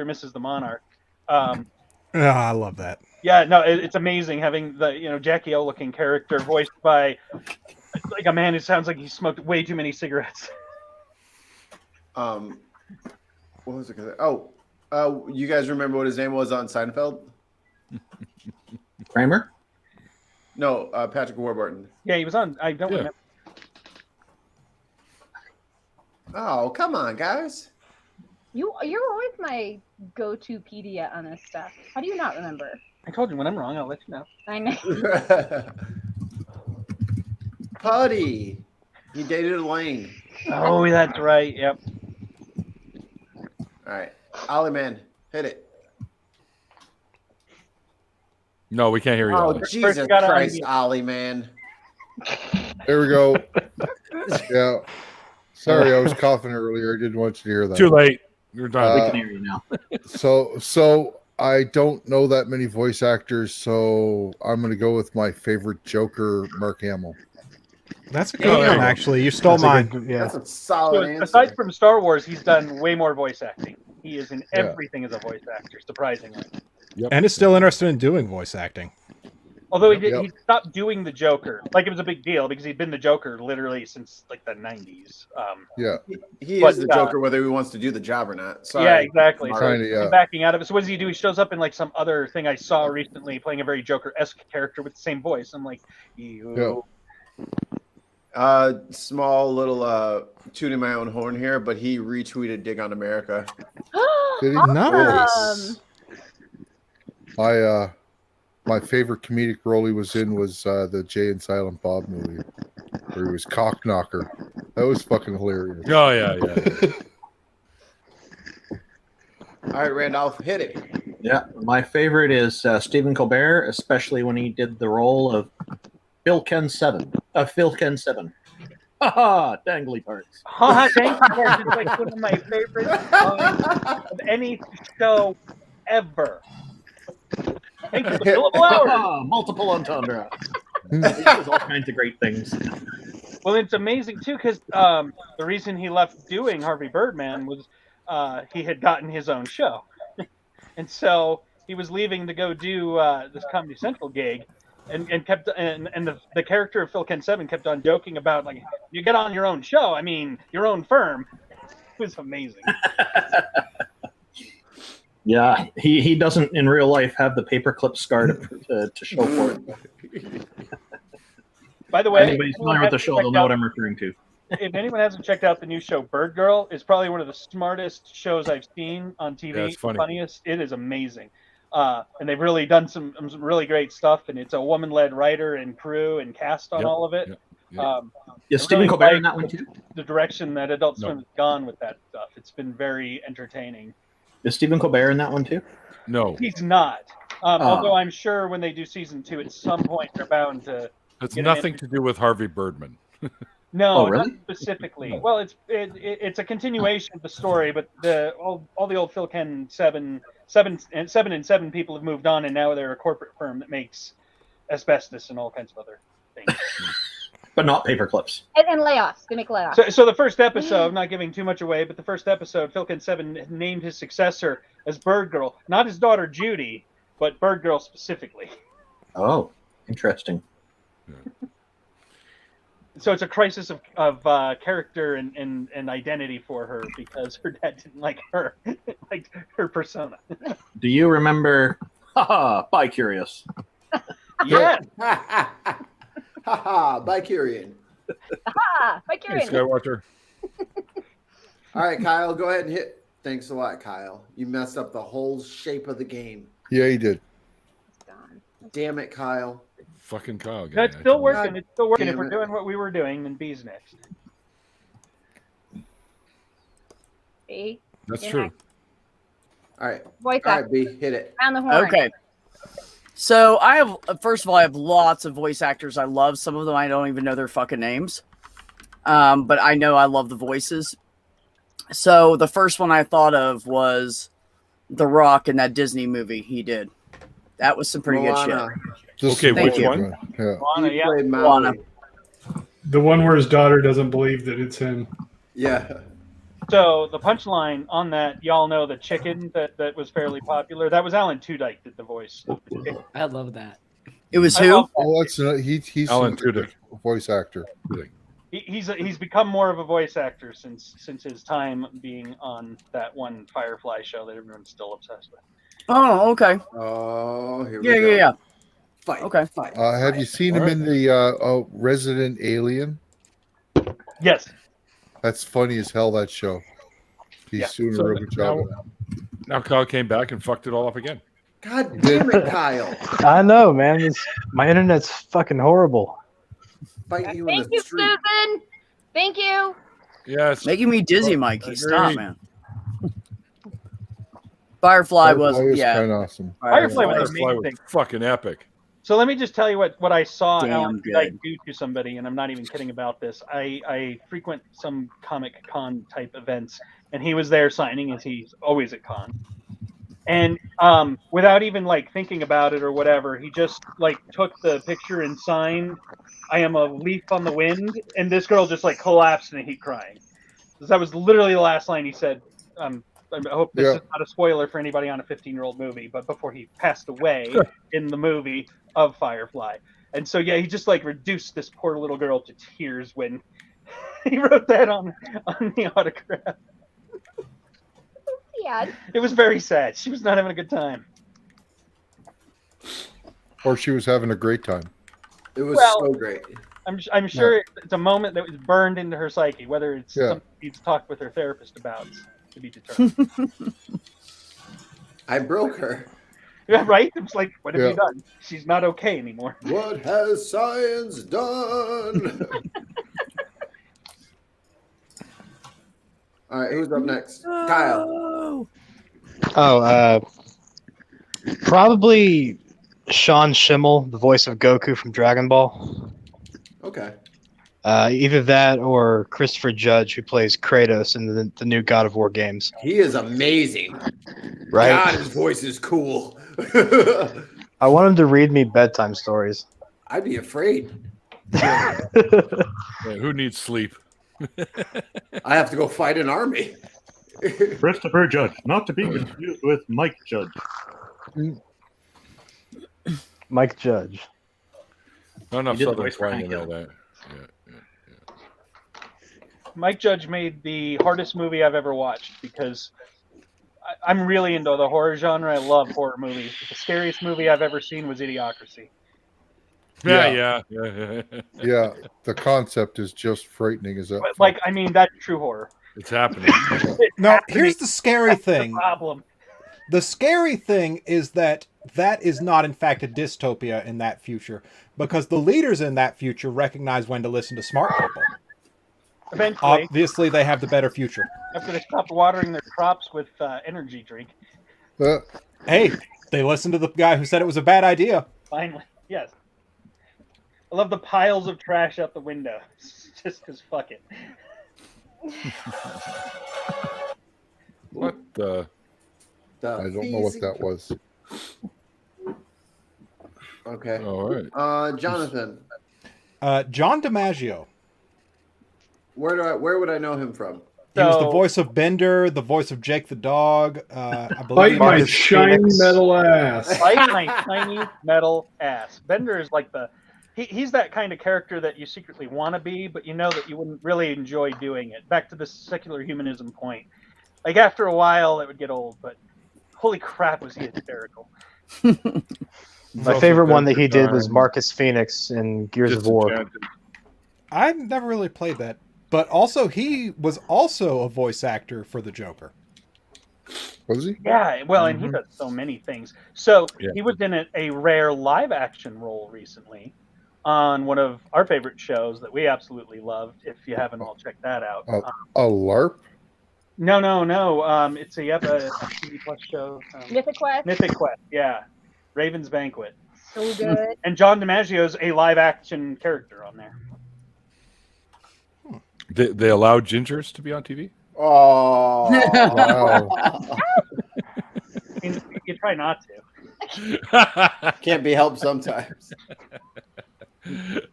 and Mrs. the Monarch. I love that. Yeah, no, it's amazing having the Jackie O looking character voiced by like a man who sounds like he smoked way too many cigarettes. What was it? You guys remember what his name was on Seinfeld? Kramer? No, Patrick Warburton. Yeah, he was on. I don't remember. Oh, come on, guys. You're always my go-to pedia on this stuff. How do you not remember? I told you when I'm wrong, I'll let you know. I know. Putty. He dated Elaine. Oh, that's right. Yep. All right. Ollie, man, hit it. No, we can't hear you. Oh, Ollie. Jesus Christ, Ollie, man. There we go. Yeah. Sorry, I was coughing earlier. I didn't want you to hear that. Too late. You're done. We can hear you now. So I don't know that many voice actors, so I'm going to go with my favorite Joker, Mark Hamill. That's a good one, actually. You stole mine. That's a solid answer. Aside from Star Wars, he's done way more voice acting. He is in everything as a voice actor, surprisingly. Yep. And is still interested in doing voice acting. Although he stopped doing the Joker. Like, it was a big deal because he'd been the Joker literally since like the 90s. He is the Joker whether he wants to do the job or not. Sorry. Yeah, exactly. Kinda, He's backing out of it. So what does he do? He shows up in like some other thing I saw recently, playing a very Joker-esque character with the same voice. I'm like, ew. Small little tooting my own horn here, but he retweeted Dig on America. Did he? Nice. My favorite comedic role he was in was the Jay and Silent Bob movie, where he was cock knocker. That was fucking hilarious. Oh yeah. All right, Randolph, hit it. Yeah, my favorite is Stephen Colbert, especially when he did the role of Phil Ken 7. Haha, dangly parts. Haha, dangly parts is like one of my favorites of any show ever. Thank you for the billable hours. Multiple entendre. He does all kinds of great things. Well, it's amazing too because the reason he left doing Harvey Birdman was he had gotten his own show, and so he was leaving to go do this Comedy Central gig, and kept the character of Phil Ken 7 kept on joking about like, you get on your own show, I mean your own firm. It was amazing. Yeah, he doesn't in real life have the paperclip scar to show for it. By the way, anybody's familiar with the show, they'll know what I'm referring to. If anyone hasn't checked out the new show Bird Girl, it's probably one of the smartest shows I've seen on TV. Yeah, it's funny. Funniest. It is amazing. And they've really done some really great stuff, and it's a woman-led writer and crew and cast on all of it. Is Stephen Colbert in that one too? The direction that Adult Swim has gone with that stuff, it's been very entertaining. Is Stephen Colbert in that one too? No, He's not. Although I'm sure when they do season 2, at some point they're bound to. it's nothing to do with Harvey Birdman. No, really? not specifically. Well, it's a continuation of the story, but all the old Phil Ken 7 people have moved on, and now they're a corporate firm that makes asbestos and all kinds of other things. But not paperclips. And layoffs. They make layoffs. So the first episode, I'm not giving too much away, but the first episode, Phil Ken 7 named his successor as Bird Girl, not his daughter Judy, but Bird Girl specifically. Oh, interesting. So it's a crisis of character and identity for her because her dad didn't like her, like her persona. Do you remember? Haha, bi-curious. Yeah. Haha, Bicurian. Aha! Hey, Vicurian. Skywatcher. All right, Kyle, go ahead and hit. Thanks a lot, Kyle. You messed up the whole shape of the game. Yeah, he did. Damn it, Kyle. Fucking Kyle. That's still working. God It's still working. If damn we're it. doing what we were doing, then B's next. B. That's You're true. next. All right. Voice All right, actor. B, hit it. Down the horn. Okay. So I have, first of all, I have lots of voice actors I love. Some of them I don't even know their fucking names. but I know I love the voices. So the first one I thought of was The Rock in that Disney movie he did. That was some pretty good shit. Okay, Thank which you. one? Yeah. Moana, He yeah. played Moana. Maui. The one where his daughter doesn't believe that it's him. Yeah. So the punchline on that, y'all know the chicken that was fairly popular. That was Alan Tudyk did the voice. I love that. It was I who? love that. Oh, that's he's Alan a Tudyk. voice actor. He's become more of a voice actor since his time being on that one Firefly show that everyone's still obsessed with. Oh, okay. Oh, here we Yeah, go. yeah. Fight. Okay. Fight. Have you seen him in the Resident Alien? Yes. That's funny as hell, that show. He's doing a real good job. Now Kyle came back and fucked it all up again. God damn it, Kyle. I know, man. My internet's fucking horrible. Fight you in Thank the you, street. Susan. Thank you. Yes. Making me dizzy, Mikey. Agreed. Stop, man. Firefly was is yeah. kind of awesome. Firefly was Firefly was amazing. fucking epic. So let me just tell you what I saw Damn Alan good. Tudyk do to somebody, and I'm not even kidding about this. I frequent some Comic Con type events, and he was there signing, as he's always at con. And without even like thinking about it or whatever, he just like took the picture and signed, "I am a leaf on the wind," and this girl just like collapsed in a heap crying. That was literally the last line he said. I hope this is not a spoiler for anybody on a 15-year-old movie, but before he passed away in the movie of Firefly. And so, yeah, he just like reduced this poor little girl to tears when he wrote that on the autograph. Yeah. It was very sad. She was not having a good time. Or she was having a great time. It was so great. I'm sure it's a moment that was burned into her psyche, whether it's something she needs to talk with her therapist about to be determined. I broke her. Yeah, right? It's like, what have you done? She's not okay anymore. What has science done? All right, who's up next? Kyle. Oh, probably Sean Schimmel, the voice of Goku from Dragon Ball. Okay. Either that or Christopher Judge, who plays Kratos in the new God of War games. He is amazing. Right? God, his voice is cool. I want him to read me bedtime stories. I'd be afraid. Yeah, who needs sleep? I have to go fight an army. Christopher Judge, not to be confused with Mike Judge. Mike Judge. Not enough He did the Southern voice for slang and Hank all that. Mike Judge made the hardest movie I've ever watched because I'm really into the horror genre. I love horror movies. The scariest movie I've ever seen was Idiocracy. Yeah. Yeah, the concept is just frightening as that. But, like, I mean, that's true horror. It's happening. No, here's the scary thing. The problem. The scary thing is that is not, in fact, a dystopia in that future, because the leaders in that future recognize when to listen to smart people. Eventually, Obviously, they have the better future. after they stopped watering their crops with energy drink. Hey, they listened to the guy who said it was a bad idea. Finally, yes. I love the piles of trash out the window. Just because fuck it. What the? I don't know what that was. Okay. All right. Jonathan. John DiMaggio. Where would I know him from? He was the voice of Bender, the voice of Jake the dog. I Bite believe my shiny metal ass. Bite my tiny metal ass. Bender is like he's that kind of character that you secretly want to be, but you know that you wouldn't really enjoy doing it. Back to the secular humanism point. Like, after a while, it would get old, but holy crap, was he hysterical. My favorite one that he did was Marcus Phoenix in Gears of War. I've never really played that. But also, he was also a voice actor for the Joker. Was he? Yeah, well, and he does so many things. So he was in a rare live-action role recently on one of our favorite shows that we absolutely loved. If you haven't all checked that out, A LARP? No. It's a TV Plus show. Mythic Quest. Mythic Quest, yeah. Raven's Banquet. So good. And John DiMaggio's a live-action character on there. They allowed gingers to be on TV. Oh, Wow. I mean, you try not to. Can't be helped sometimes.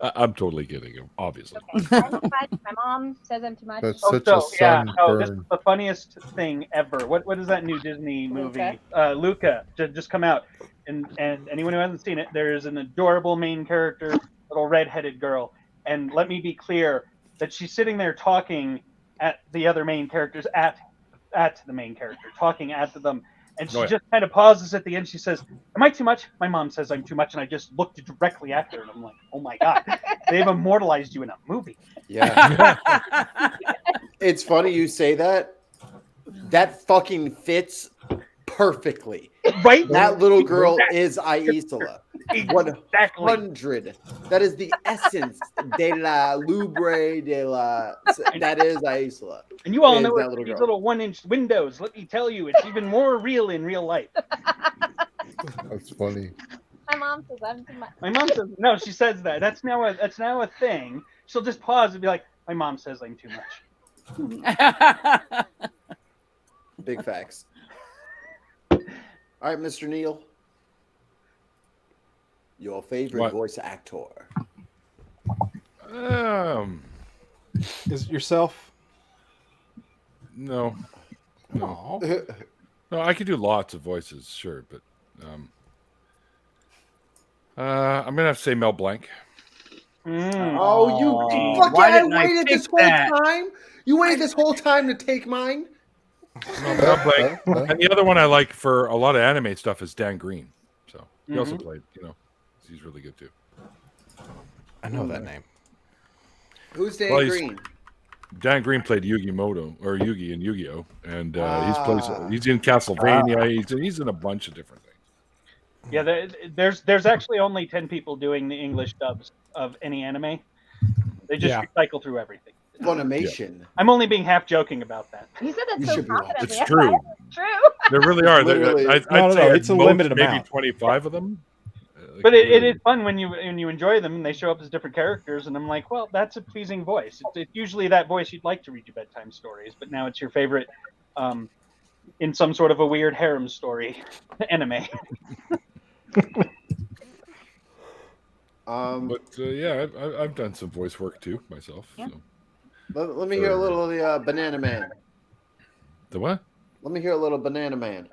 I'm totally kidding him, obviously. Okay. My mom says I'm too much. That's Oh, such so, a yeah, sunburn. this is the funniest thing ever. What is that new Disney movie? Luca just come out, and anyone who hasn't seen it, there is an adorable main character, little redheaded girl, and let me be clear that she's sitting there talking at the other main characters, at the main character, talking at them. And she just kind of pauses at the end. She says, "Am I too much?" My mom says I'm too much, and I just looked directly at her, and I'm like, "Oh my god, they've immortalized you in a movie." Yeah. It's funny you say that. That fucking fits perfectly. Right? That little girl is Aisla. Exactly. 100. That is the essence de la Lubre de la. That is Aisla. And you all Is know that it's little these girl. little 1-inch windows. Let me tell you, it's even more real in real life. That's funny. My mom says I'm too much. My mom says no. She says that. That's now a thing. She'll just pause and be like, "My mom says I'm too much." Big facts. All right, Mr. Neal. Your favorite What? voice actor. Is it yourself? No. No. No, I could do lots of voices, sure, but I'm gonna have to say Mel Blanc. Oh, you fucking! why I didn't I waited this pick whole that? time. You waited this whole time to take mine. No, Mel Blanc. And the other one I like for a lot of anime stuff is Dan Green. So he also played, he's really good too. I know that name. Who's Dan Well, Green? Dan Green played Yugi in Yu-Gi-Oh, and he's in Castlevania. He's in a bunch of different things. Yeah, there's actually only 10 people doing the English dubs of any anime. They just recycle through everything. Funimation. I'm only being half joking about that. You said that You so should be wrong. confidently. It's true. True. There really are. Literally. I'd No, say it's a most, limited maybe amount. 25 of them. But it is fun when you enjoy them and they show up as different characters, and I'm like, well, that's a pleasing voice. It's usually that voice you'd like to read your bedtime stories, but now it's your favorite in some sort of a weird harem story anime. But yeah, I've done some voice work too myself. Yeah. So. Let me hear a little of the Banana Man. The what? Let me hear a little Banana Man.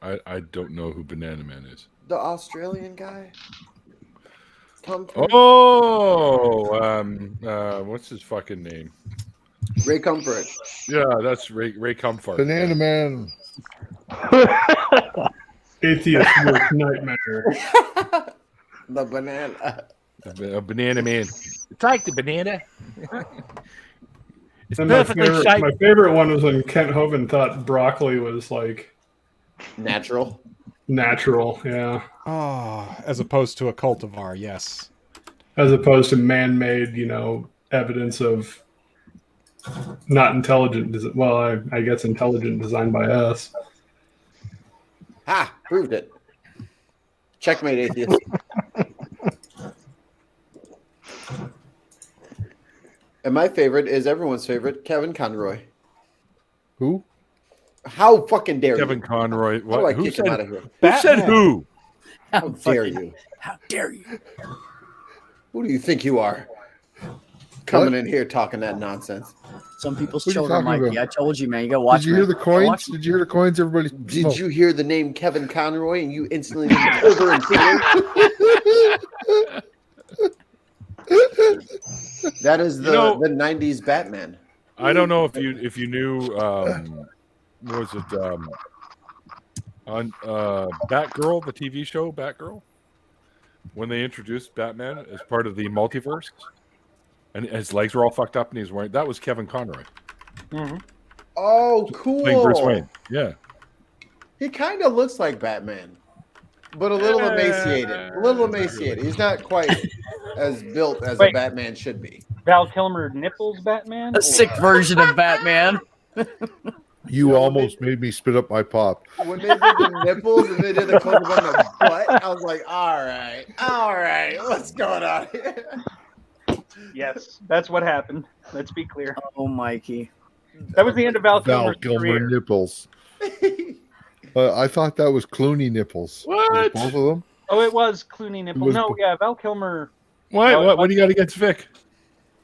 I don't know who Banana Man is. The Australian guy. What's his fucking name? Ray Comfort. Yeah, that's Ray Comfort. Banana Man. Atheist worst nightmare. The banana. A banana man. It's like the banana. It's And perfectly shaped. my favorite one was when Kent Hovind thought broccoli was like Natural. natural, yeah, Oh, as opposed to a cultivar, yes. as opposed to man-made, evidence of not intelligent. Well, I guess intelligent designed by us. Ha! Proved it. Checkmate, atheist. And my favorite is everyone's favorite, Kevin Conroy. Who? How fucking dare Kevin you? Conroy. How do I Who kick him out of here? Who said who? How dare you? How dare you? Who do you think you are? Coming in here talking that nonsense. Some people's What are you children talking might be. about? I told you, man. You gotta watch. Did you hear the man. coins? Watch- Did you hear the coins? Everybody. Did you hear the name Kevin Conroy and you instantly went over and fear? That is the 90s Batman. I don't know if you knew what was it on Batgirl, the TV show Batgirl, when they introduced Batman as part of the multiverse, and his legs were all fucked up, and he's wearing that was Kevin Conroy. Mm-hmm. Oh, cool. Playing Bruce Wayne. Yeah. He kind of looks like Batman, but a little emaciated. A little emaciated. He's not quite as built as a Batman should be. Val Kilmer nipples Batman? A sick version of Batman. You almost made me spit up my pop. When they did the nipples and they did the close up on the butt, I was like, all right, what's going on here? Yes, that's what happened. Let's be clear. Oh, Mikey. That was the end of Val Val Kilmer's Kilmer career. nipples. I thought that was Clooney nipples. What? Both of them? Oh, it was Clooney nipple. was No, bo- yeah, Val Kilmer. What? No, What do you got against Vic?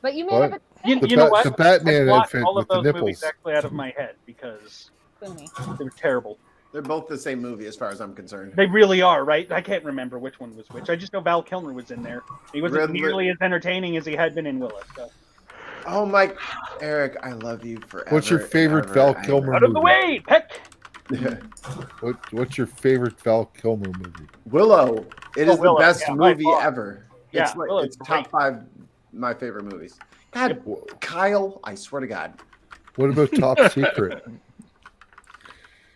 But you What? made up You know what? The Batman I blocked outfit all of with the those movies nipples. actually out of my head because a Clooney. they were terrible. They're both the same movie, as far as I'm concerned. They really are, right? I can't remember which one was which. I just know Val Kilmer was in there. He wasn't Red- nearly as entertaining as he had been in Willis. So. Oh my, Eric, I love you forever. What's your favorite and Val ever. Kilmer Out of the movie? way, Peck! What's your favorite Val Kilmer movie? Willow. It is Willow, the best yeah, by movie far. ever. Yeah, it's like, Willow's it's top 5 my favorite movies. God, Kyle, I swear to God. What about Top Secret?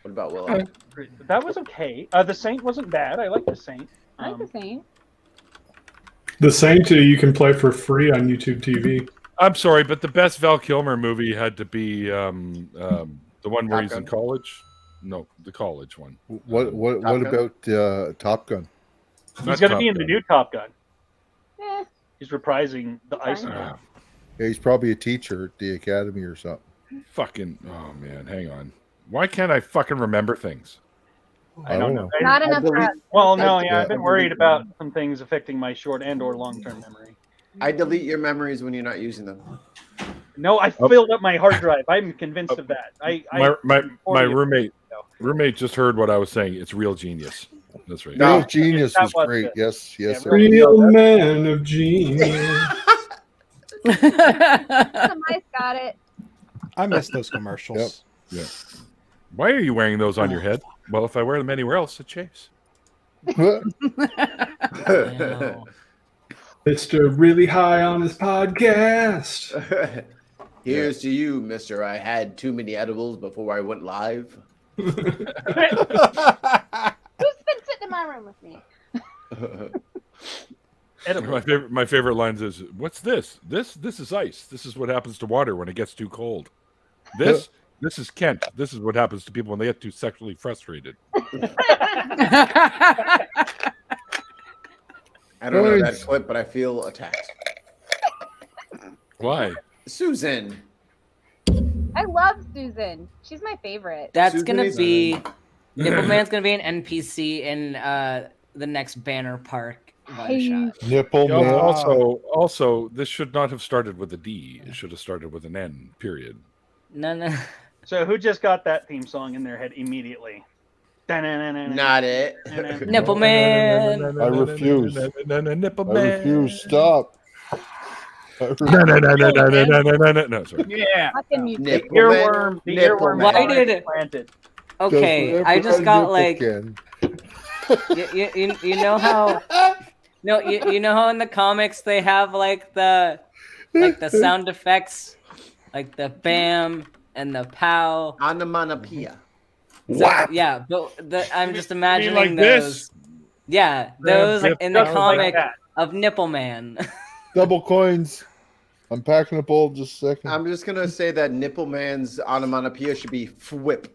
What about Willow? That was okay. The Saint wasn't bad. I like The Saint. I like the same. The Saint you can play for free on YouTube TV. I'm sorry, but the best Val Kilmer movie had to be the one where he's in college. No, the college one. What about Top Gun? He's going to be in the Gun. new Top Gun. Eh, He's reprising the Ice fine. Man. Yeah, he's probably a teacher at the academy or something. Fucking. Oh man, hang on. Why can't I fucking remember things? I don't know. Not enough for us. Well, no, yeah, Yeah. I've been worried about some things affecting my short and or long-term memory. I delete your memories when you're not using them. No, I filled up my hard drive. I'm convinced of that. My roommate just heard what I was saying. It's real genius. That's right. Real Genius that was was great. it. Yes, yes. Yeah, it was. Real man of genius. The mice got it. I miss those commercials. Yeah. Why are you wearing those on your head? Well, if I wear them anywhere else, it chafes. Mr. Really High on his podcast. Here's to you, mister. I had too many edibles before I went live. Who's been sitting in my room with me? My favorite lines is, "What's this? This is ice. This is what happens to water when it gets too cold. This is Kent. This is what happens to people when they get too sexually frustrated." I don't know that clip, but I feel attacked. Why? Susan. I love Susan. She's my favorite. That's Susan gonna is- be Nippleman's gonna be an NPC in the next Banner Park one shot. Nipple Yeah, man. also, this should not have started with a D. It should have started with an N. Period. No. So who just got that theme song in their head immediately? Not it. Nippleman. I refuse. Nipple I man. refuse. Stop. No, sorry. Yeah. Fucking music. The Nipple earworm. The Nipple earworm. man. Why did it- planted? Okay, I just got like you know how you know how in the comics they have like the sound effects, like the bam and the pow. Onomatopoeia. So, yeah, but I'm just imagining like those. this? Yeah, those in the Just like comic that. of Nipple Man. Double coins. I'm packing a bowl just a second. I'm just gonna say that Nipple Man's onomatopoeia should be FWIP.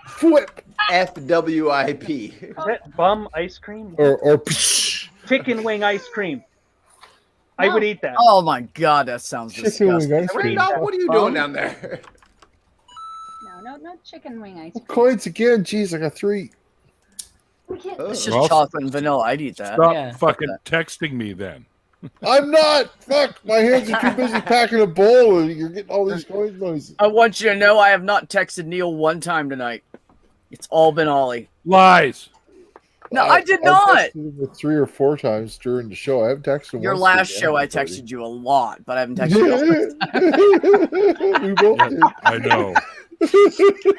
Flip. FWIP. Is that bum ice cream? Or Chicken wing ice cream. I would eat that. Oh my god, that sounds chicken wing disgusting. ice cream. Randolph, what are you doing down there? No chicken wing ice cream. Coins again. Jeez, I got 3. We can't. It's Well, just chocolate and vanilla. I'd eat that. Stop Yeah. fucking texting me then. I'm not. Fuck. My hands are too busy packing a bowl, and you're getting all these coin noises. I want you to know I have not texted Neil one time tonight. It's all been Ollie. Lies. No, I did I've not. texted him 3 or 4 times during the show. I haven't texted him. Your once last during show, I the after texted you a lot, but I haven't texted you. party. We both did. I know.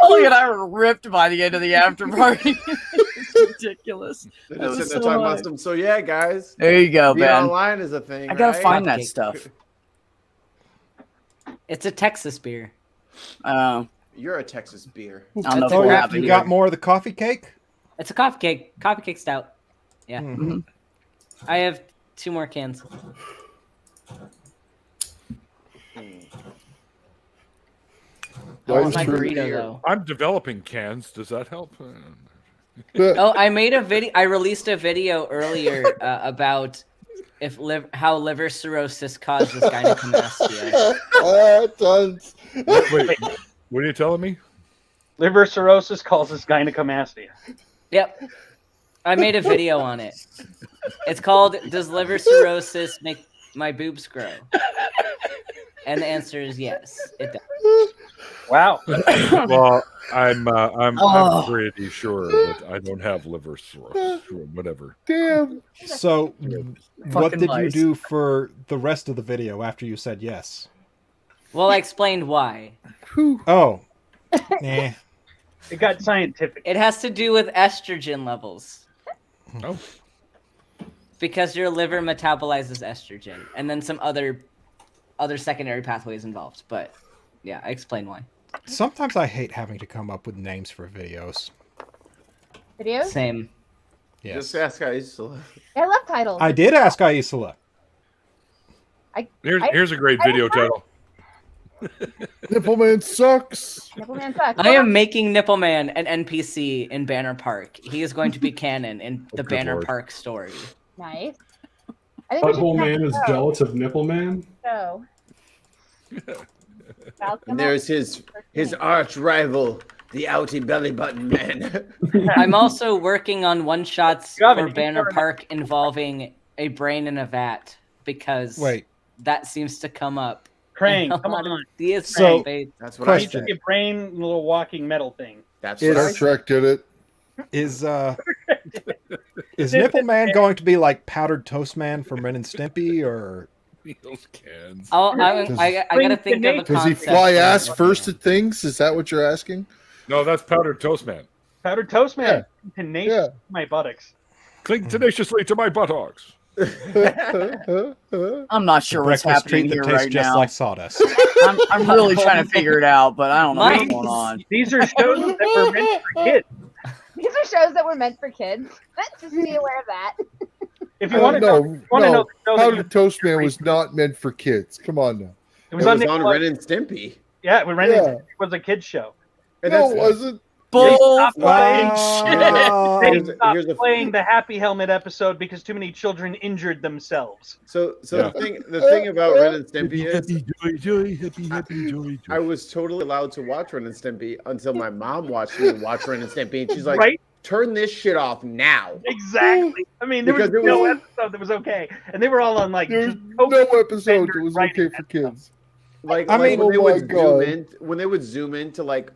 Ollie and I were ripped by the end of the after party. It's ridiculous. They're That just was sitting there so talking about hard. stuff. So yeah, guys. There you go, Being Ben. online is a thing. I gotta right? find that stuff. It's a Texas beer. You're a Texas beer. I don't know if Oh, we'll yeah, have You it got here. more of the coffee cake? It's a coffee cake stout. Yeah. Mhm. I have 2 more cans. I want my burrito though. I'm developing cans. Does that help? Oh, I made a video. I released a video earlier about how liver cirrhosis causes gynecomastia. Tons. Wait, what are you telling me? Liver cirrhosis causes gynecomastia. Yep. I made a video on it. It's called "Does liver cirrhosis make my boobs grow?" And the answer is yes, it does. Wow. Well, I'm pretty sure that I don't have liver cirrhosis or whatever. Damn. So, what Fucking did you lice. do for the rest of the video after you said yes? Well, I explained why. Oh. Nah. It got scientific. It has to do with estrogen levels. Oh. Because your liver metabolizes estrogen, and then some other secondary pathways involved. But yeah, I explain why. Sometimes I hate having to come up with names for videos. Videos? Same. Yes. Just ask Isla. I love titles. I did ask Isla. Here's a great video title. Nippleman sucks. Nippleman sucks. I am making Nippleman an NPC in Banner Park. He is going to be canon in the good Banner Lord. Park story. Nice. I think we should Butthole have Man a is show. jealous of Nipple Man. So. And there's his arch rival, the outie belly button man. I'm also working on one-shots Gavin, for you Banner started- Park involving a brain in a vat, because Wait. that seems to come up. Krang, in a come lot of on. DS So- debates. That's what Question. I said. Your brain, little walking metal thing. That's Is- what I Star said. Trek did it. Is Nipple Man going to be like Powdered Toast Man from Ren and Stimpy, or Those cans. I gotta think of a Does he concept. fly for ass it. first at things? Is that what you're asking? No, that's Powdered Toast Man. Powdered Toast Man. Tenacious Yeah. my buttocks. Cling tenaciously to my buttocks. I'm not sure what's breakfast happening treat that here tastes right just now. like sawdust? I'm really trying to figure it out, but I don't know what's Mike. going on. These are shows that were meant for kids. These are shows that were meant for kids. Just be aware of that. If you want to know, no, know the show that Powdered Toast Man was not meant for kids. Come on now. it It was was on on Nickelodeon. Ren and Stimpy. Yeah, when Ren and Stimpy was a kids show. And No, that's- it wasn't. Bull stopped playing They Here's stopped the- playing the Happy Helmet episode because too many children injured themselves. So Yeah. the thing about Ren and Stimpy is Happy joy. I was totally allowed to watch Ren and Stimpy until my mom watched me watch Ren and Stimpy, and she's like, Right? "Turn this shit off now." Exactly. I mean, there was Because it no was- episode that was okay, and they were all on like There's just no total episode that was writing okay for kids. Like, I like mean- when they Oh my would God. when they would zoom into like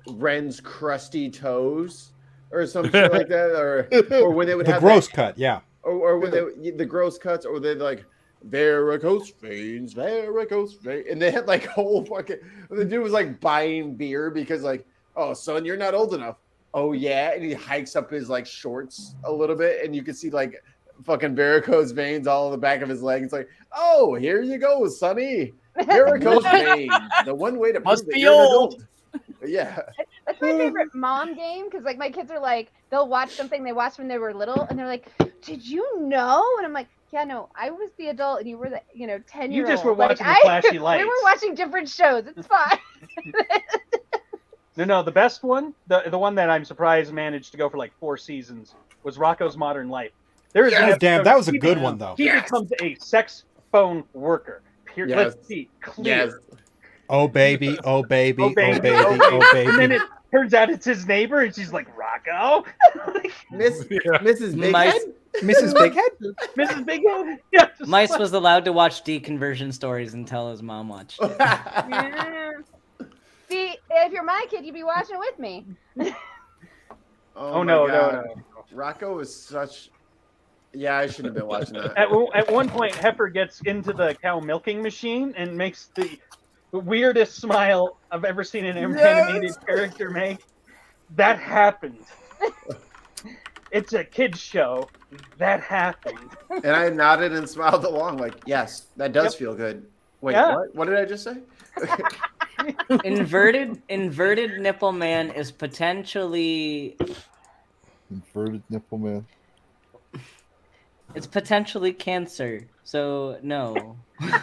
Ren's crusty toes or some shit like that, or when they would The have gross that, cut, yeah. or when they the gross cuts, or they'd like varicose veins, and they had like whole fucking. The dude was like buying beer because like, oh son, you're not old enough. Oh yeah, and he hikes up his like shorts a little bit, and you can see like fucking varicose veins all in the back of his leg. It's like, oh, here you go, sonny. Varicose veins. The one way to Must prove that be you're an old. adult. Yeah. That's my favorite mom game because like my kids are like they'll watch something they watched when they were little and they're like, "Did you know?" And I'm like, "Yeah, no, I was the adult and you were the 10-year-old." You just were Like, watching the flashy We lights. were watching different shows. It's fine. No, the best one, the one that I'm surprised managed to go for like 4 seasons was Rocco's Modern Life. There is an God damn, episode that was a he good be- one, though. He becomes a sex phone worker. Here, Yes. let's see, clear. Yes. Oh baby, oh baby, Oh, oh baby, baby, oh, oh baby. And then baby. it turns out it's his neighbor, and she's like, Rocco? Mrs. Big Mice, Head? Mrs. Bighead? Mrs. Big Head? Yeah, just Mice like- was allowed to watch deconversion stories until his mom watched it. Yeah. See, if you're my kid, you'd be watching it with me. Oh, my no, God. no. Rocco is such. Yeah, I shouldn't have been watching that. At one point, Heifer gets into the cow milking machine and makes the weirdest smile I've ever seen an animated character make. That happened. It's a kid's show. That happened. And I nodded and smiled along, like, yes, that does feel good. Wait, Yeah. what? What did I just say? Inverted nipple man is potentially Inverted nipple man. it's potentially cancer. So no. I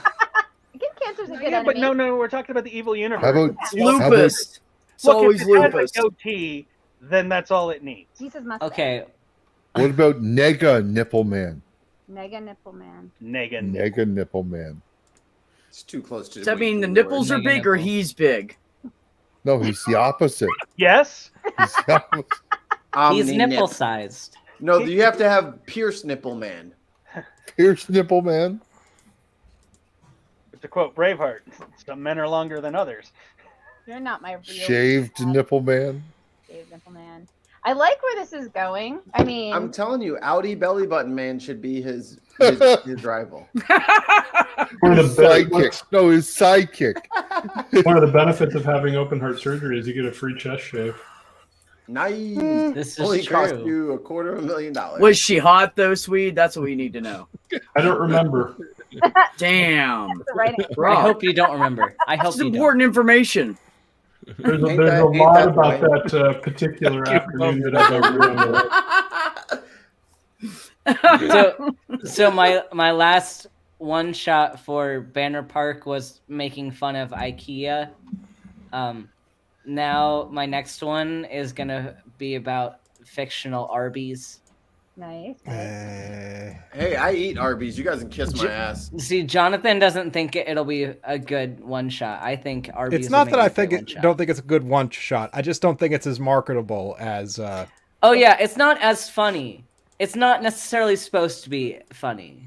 think cancer's a good Yeah, but enemy. no, we're talking about the evil universe. How about Lupus. It's Look, always if it has lupus. a goatee, then that's all it needs. Jesus mustache. Okay. what about nega nipple man? Nega nipple man. Nega nipple man. It's too close to. Does that mean the nipples are big or he's big? No, he's the opposite. Yes. He's the opposite. He's nipple sized. No, you have to have Pierce nipple man. Pierce nipple man. To quote Braveheart, some men are longer than others. You're not my real Shaved nipple man. Shaved nipple man. I like where this is going. I mean, I'm telling you, Audi belly button man should be his rival. One of the Sidekick. No, his sidekick. One of the benefits of having open heart surgery is you get a free chest shave. Nice. This is Only cost true. you $250,000. Was she hot though, Swede? That's what we need to know. I don't remember. Damn. right I hope you don't remember. I hope This is you don't. important information. There's a lot about that particular afternoon that I don't remember. So my last one shot for Banner Park was making fun of IKEA. Now my next one is gonna be about fictional Arby's. Nice. Hey, I eat Arby's. You guys can kiss my ass. See, Jonathan doesn't think it'll be a good one shot. I think Arby's. It's not will that make I a think good one shot. don't think it's a good one shot. I just don't think it's as marketable as. Oh yeah, it's not as funny. It's not necessarily supposed to be funny.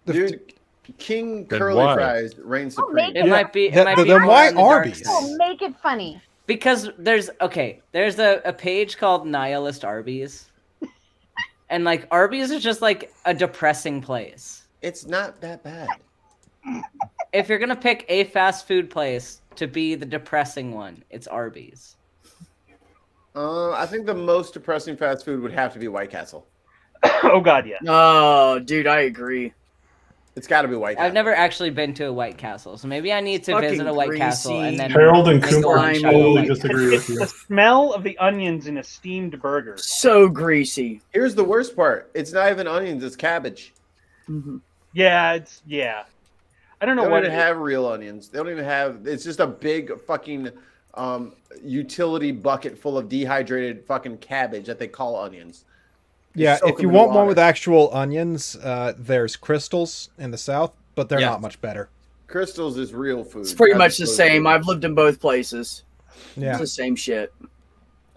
Dude, King Then Curly why? Fries reigns supreme. It might be. It Then- might be then more why on the dark Arby's? side. Oh, make it funny. Because there's a page called Nihilist Arby's. And like Arby's is just like a depressing place. It's not that bad. If you're gonna pick a fast food place to be the depressing one, it's Arby's. I think the most depressing fast food would have to be White Castle. Oh God, yeah. Oh, dude, I agree. It's got to be White Castle. I've never actually been to a White Castle, so maybe I need to Fucking visit a White Castle and then Harold and make a Cooper one shot of totally White Castle. disagree It's with you. the smell of the onions in a steamed burger. So greasy. Here's the worst part. It's not even onions. It's cabbage. Yeah, I don't They know don't what even have real onions. They don't even have. It's just a big fucking utility bucket full of dehydrated fucking cabbage that they call onions. Yeah, soak if you them in want one water. with actual onions, there's Crystals in the South, but they're Yeah. not much better. Crystals is real food. It's pretty as much the opposed same. to- I've lived in both places. Yeah. It's the same shit.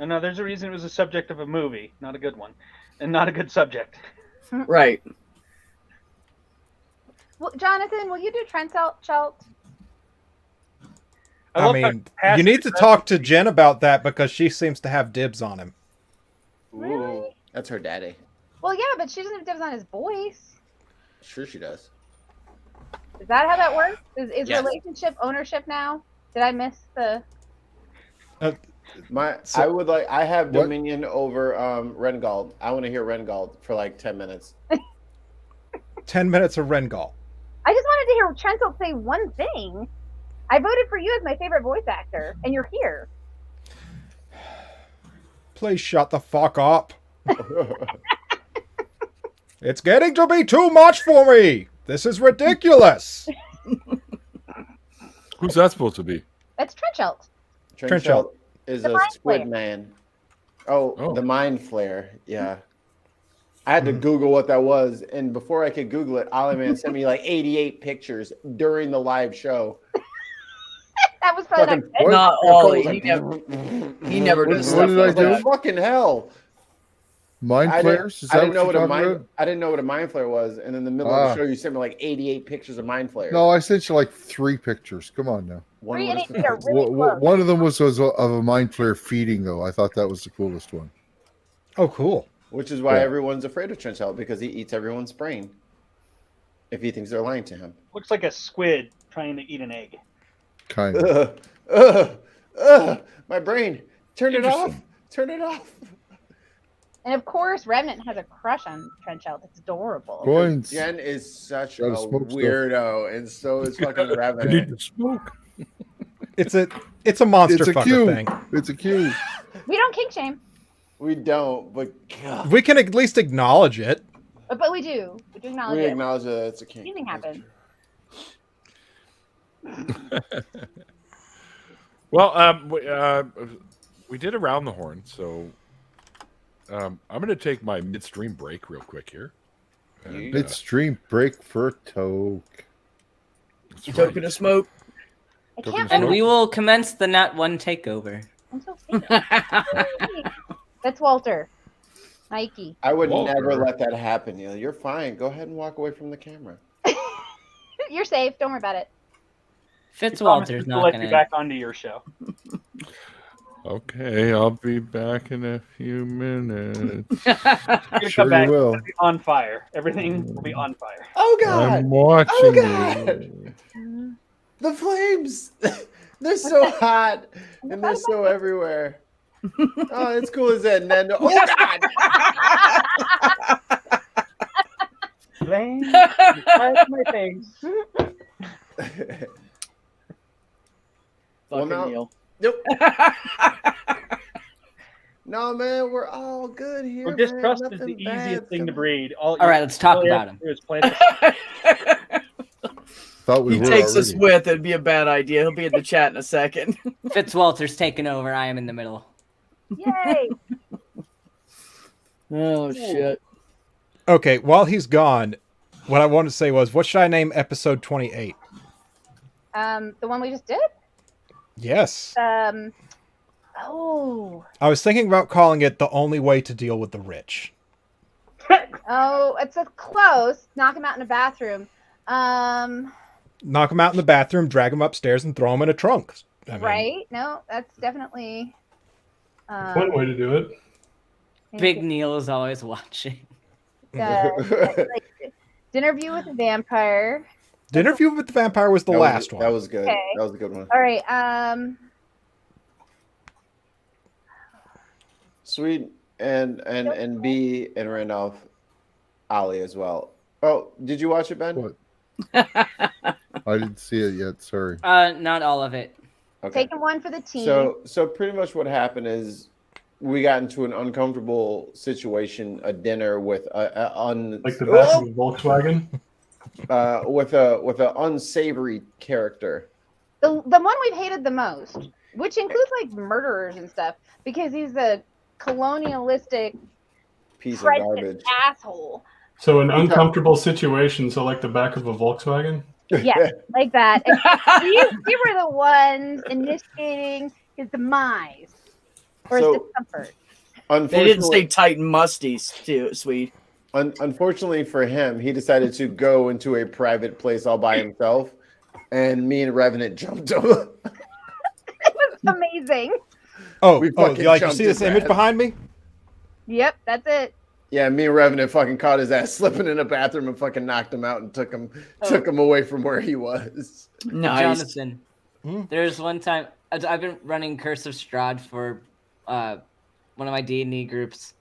No, there's a reason it was a subject of a movie, not a good one, and not a good subject. Right. Well, Jonathan, will you do Trent Chelt? I I love mean, how you need to talk to Jen about that because she seems to have dibs on him. Really? That's her daddy. Well, yeah, but she doesn't have dibs on his voice. Sure, she does. Is that how that works? Is Yes. relationship ownership now? Did I miss the? I would like. I have dominion over Rengald. I want to hear Rengald for like 10 minutes. 10 minutes of Rengal. I just wanted to hear Trent say one thing. I voted for you as my favorite voice actor, and you're here. Please shut the fuck up. It's getting to be too much for me. This is ridiculous. Who's that supposed to be? That's Trent Chelt. Trenchelt is The a mind squid flare. man. Oh, the mind flare. Yeah. I had to Mm-hmm. Google what that was, and before I could Google it, Ollie Man sent me like 88 pictures during the live show. That was probably Fucking not good. Not Nicole Ollie. was He never does What stuff did I like do? that. Fucking hell! Mind I flares? Is didn't, I that didn't know what what you're a talking mind. about? I didn't know what a mind flare was, and in the middle of Ah. the show, you sent me like 88 pictures of mind flares. No, I sent you like 3 pictures. Come on now. One Three was- and 8 are really close. One of them was of a mind flare feeding, though. I thought that was the coolest one. Oh, cool. Which is why Yeah. everyone's afraid of Trenchelt, because he eats everyone's brain. If he thinks they're lying to him. Looks like a squid trying to eat an egg. Kind of. My brain. Turn it off. Turn it off. And of course, Remnant has a crush on Trent Chelt. It's adorable. Coins. Jen is such Gotta a smoke stuff. weirdo, and so is fucking I need Revenant. to smoke. It's a monster It's a fucker cue. thing. It's a cue. We don't kink shame, We don't, but God, We can at least acknowledge it. but we do. We do acknowledge we it. acknowledge that it's a king. Anything happens. Well, we did around the horn, so I'm going to take my midstream break real quick here. And, Midstream break for Toke. Token of smoke. I Token can't. of And we will commence the Nat 1 takeover. I'm so That's Walter. Mikey. I would Walter. never let that happen, Neil. You're fine. Go ahead and walk away from the camera. You're safe. Don't worry about it. Fitzwalter's to not let gonna. you back onto your show. Okay, I'll be back in a few minutes. You're gonna Sure come back you will. it'll be on fire. Everything will be on fire. Oh God! I'm watching Oh God! you. The flames! They're so hot and they're so everywhere. Oh, it's cool as that, Nando. Oh God! Flames, that's my face. Well, Fucking now- Neil. Nope. No, man, we're all good here. Well, man. distrust is the Nothing easiest bad's thing to gonna- breed. All right, let's talk all you about have him. to do is plant the Thought we He were takes us already. with. It'd be a bad idea. He'll be in the chat in a second. Fitzwalter's taking over. I am in the middle. Yay! Oh shit. Okay, while he's gone, what I wanted to say was, what should I name episode 28? The one we just did. Yes. Oh, I was thinking about calling it The Only Way to Deal with the Rich. it's a close. Knock him out in a bathroom. Knock him out in the bathroom, drag him upstairs, and throw him in a trunk. I mean, Right? No, that's definitely. One way to do it. Big Neil is always watching. Like, Dinner View with a Vampire. The Interview with the Vampire was the last one. That was good. Okay. That was a good one. All right. Sweet and B and Randolph, Ollie as well. Oh, did you watch it, Ben? What? I didn't see it yet. Sorry. Not all of it. Okay. Taking one for the team. So pretty much what happened is we got into an uncomfortable situation, a dinner with Like the back of a Volkswagen. with a unsavory character. the one we've hated the most, which includes like murderers and stuff, because he's a colonialistic Piece of pregnant garbage. asshole. So an uncomfortable situation. So like the back of a Volkswagen. Yeah, like that. And we were the ones initiating his demise or his So, discomfort. They didn't say tight and musty, sweet. Unfortunately for him, he decided to go into a private place all by himself, and me and Revenant jumped him. It was amazing. Oh, We oh, fucking you jumped see this his image ass. behind me? Yep, that's it. Yeah, me and Revenant fucking caught his ass slipping in a bathroom and fucking knocked him out and took him away from where he was. Nice. Jonathan, there's one time I've been running Curse of Strahd for one of my D&D groups,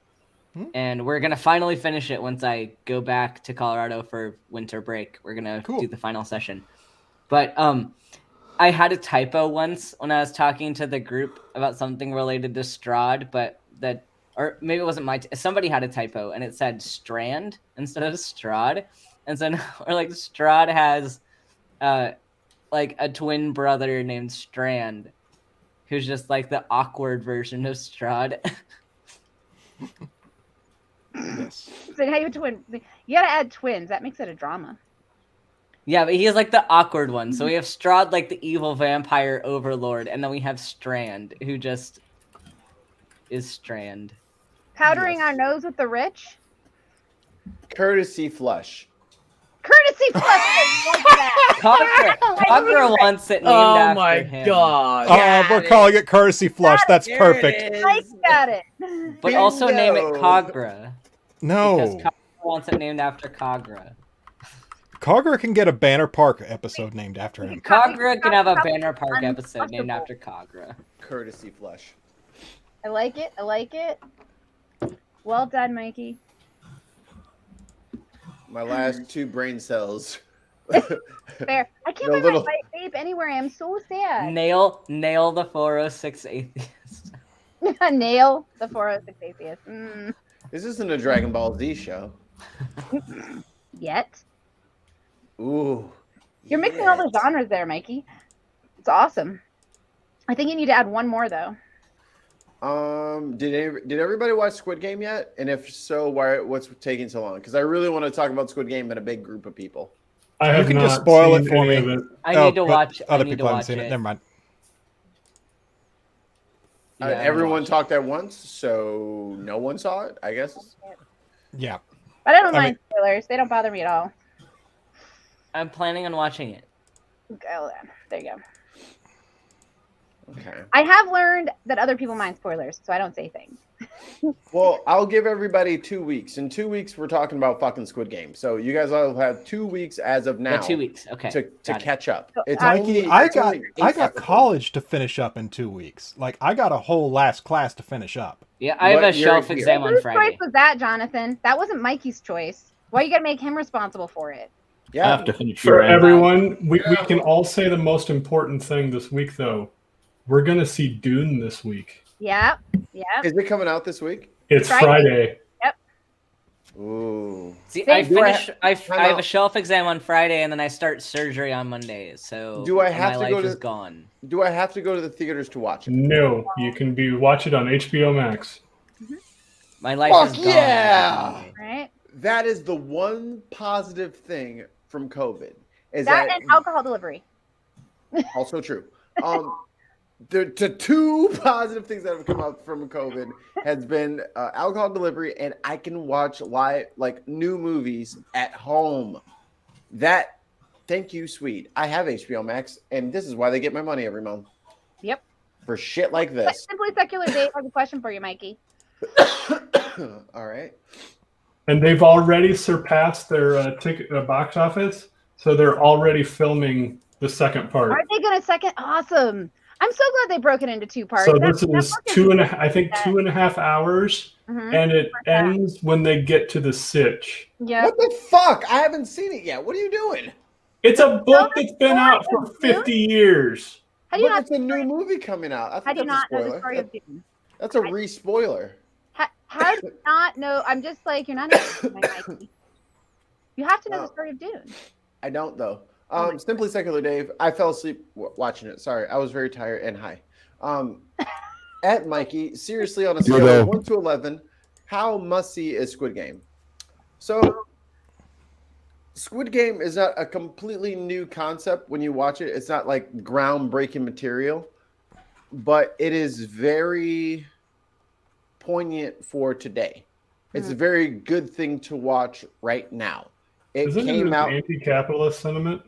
and we're gonna finally finish it once I go back to Colorado for winter break. We're gonna do the final session, but I had a typo once when I was talking to the group about something related to Strahd, but that. Or maybe it wasn't somebody had a typo and it said Strand instead of Strahd. And so now we're like, Strahd has like a twin brother named Strand, who's just like the awkward version of Strahd. Yes. So now you have twin. You gotta add twins. That makes it a drama. Yeah, but he's like the awkward one. So we have Strahd, like the evil vampire overlord, and then we have Strand, who just is Strand. Powdering our nose with the rich. Courtesy flush. Courtesy flush. Like that. Cogra wants it named Oh after my him. god. Oh, we're calling it Courtesy Flush. That's perfect. Mike got it. But also name it Bingo. Cogra. Because No. Cogra wants it named after Cogra. Cogra can get a Banner Park episode named after him. Cogra can have a Banner Park episode named after Cogra. Courtesy flush. I like it. I like it. Well done, Mikey. My last 2 brain cells. Fair. I can't The find little- my vape anywhere. I'm so sad. Nail the 406 atheist. Nail the 406 atheist. This isn't a Dragon Ball Z show. Yet. Ooh. You're mixing all the genres there, Mikey. It's awesome. I think you need to add one more though. Did everybody watch Squid Game yet? And if so, what's taking so long? Because I really want to talk about Squid Game in a big group of people. I have You can not just spoil it seen for any me. of it. I need to but watch. Other I need people to haven't watch seen it. Never mind. Yeah, I wanna Everyone watch it. talked at once, so no one saw it, I guess. Yeah. But I don't I mind spoilers. They don't bother me at all. I'm planning on watching it. Oh, there you go. Okay. I have learned that other people mind spoilers, so I don't say things. Well, I'll give everybody 2 weeks. In 2 weeks, we're talking about fucking Squid Game. So you guys all have 2 weeks as of now. Yeah, 2 weeks. Okay. To got it. catch up. It's Mikey, only, I it's got only 8 college episodes. to finish up in 2 weeks. Like I got a whole last class to finish up. Yeah, I have What a year- shelf year? exam on Whose Friday. choice was that, Jonathan? That wasn't Mikey's choice. Why you gotta make him responsible for it? I Yeah. have to finish For your end. everyone, we can all say the most important thing this week, though. We're going to see Dune this week. Yep. Yep. Is it coming out this week? It's Friday. Friday. Ooh. See, They- I Do I finish. I time have a out. shelf exam on Friday, and then I start surgery on Monday. So Do I have my to go life to- is gone. Do I have to go to the theaters to watch it? No, you can watch it on HBO Max. My life Fuck is gone. yeah! Right. That is the one positive thing from COVID. Is That that and alcohol delivery. also true? The two positive things that have come out from COVID has been alcohol delivery, and I can watch new movies at home. Thank you, sweet. I have HBO Max, and this is why they get my money every month. Yep. For shit like this. Simply Secular Dave has a question for you, Mikey. All right. And they've already surpassed their box office, so they're already filming the second part. Are they gonna second? Awesome. I'm so glad they broke it into 2 parts. So That's- this is that's 2.5 hours, Mhm. and it ends when they get to the sitch. Yeah. What the fuck? I haven't seen it yet. What are you doing? It's a book that's been out for 50 years. How do you But not? it's a new movie coming out. I How think do you that's not a know the spoiler. story of Dune? That's a re-spoiler. How do you not know? I'm just like you're not. Mikey. You have to know the story of Dune. I don't though. Oh my Simply Secular Dave. I fell asleep watching it. Sorry, I was very tired and high. At Mikey, seriously, on a scale Ditto. of 1 to 11, how must-see is Squid Game? So, Squid Game is not a completely new concept when you watch it. It's not like groundbreaking material, but it is very poignant for today. It's a very good thing to watch right now. It Isn't it came an out. anti-capitalist sentiment?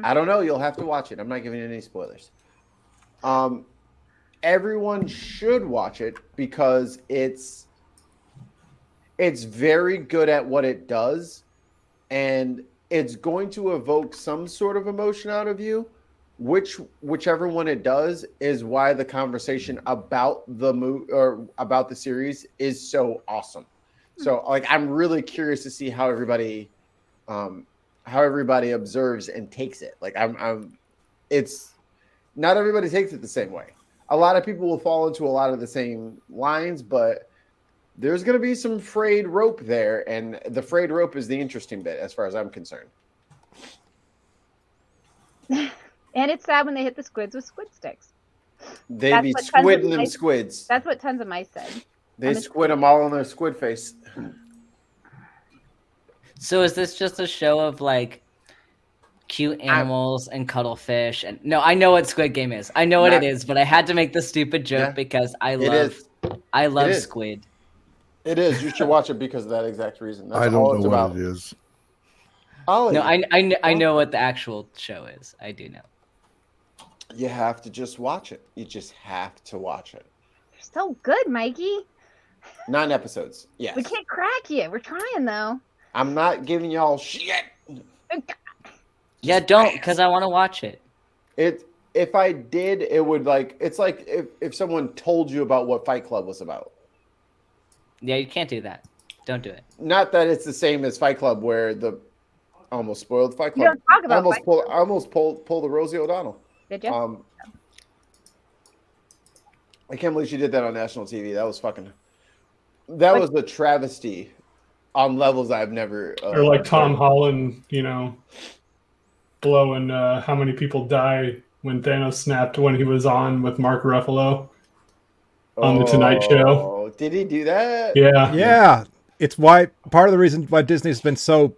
I don't know. You'll have to watch it. I'm not giving you any spoilers. Everyone should watch it because it's very good at what it does, and it's going to evoke some sort of emotion out of you. Whichever one it does is why the conversation about the or about the series is so awesome. So, I'm really curious to see how everybody observes and takes it. It's not everybody takes it the same way. A lot of people will fall into a lot of the same lines, but there's going to be some frayed rope there, and the frayed rope is the interesting bit as far as I'm concerned. And it's sad when they hit the squids with squid sticks. They That's be what tons of squidding them mice- squids. That's what tons of mice said. They squid them all on their squid face. So is this just a show of cute animals and cuttlefish? And no, I know what Squid Game is. I know what it is, but I had to make the stupid joke because I love is. squid. It is. You should watch it because of that exact reason. That's I don't all know it's what about. it is. No, I know what the actual show is. I do know. You have to just watch it. You just have to watch it. You're so good, Mikey. 9 episodes. Yes. We can't crack you. We're trying though. I'm not giving y'all shit. Yeah, don't, because I want to watch it. If I did, it would it's like if someone told you about what Fight Club was about. Yeah, you can't do that. Don't do it. Not that it's the same as Fight Club, where I almost spoiled Fight You Club. don't talk about Fight I almost pulled the Rosie O'Donnell. Did you? I can't believe she did that on national TV. That was That was a travesty on levels I've never. Or like Tom Holland, blowing how many people die when Thanos snapped when he was on with Mark Ruffalo. on the Tonight Show. Oh, did he do that? Yeah. Yeah. It's why part of the reason why Disney's been so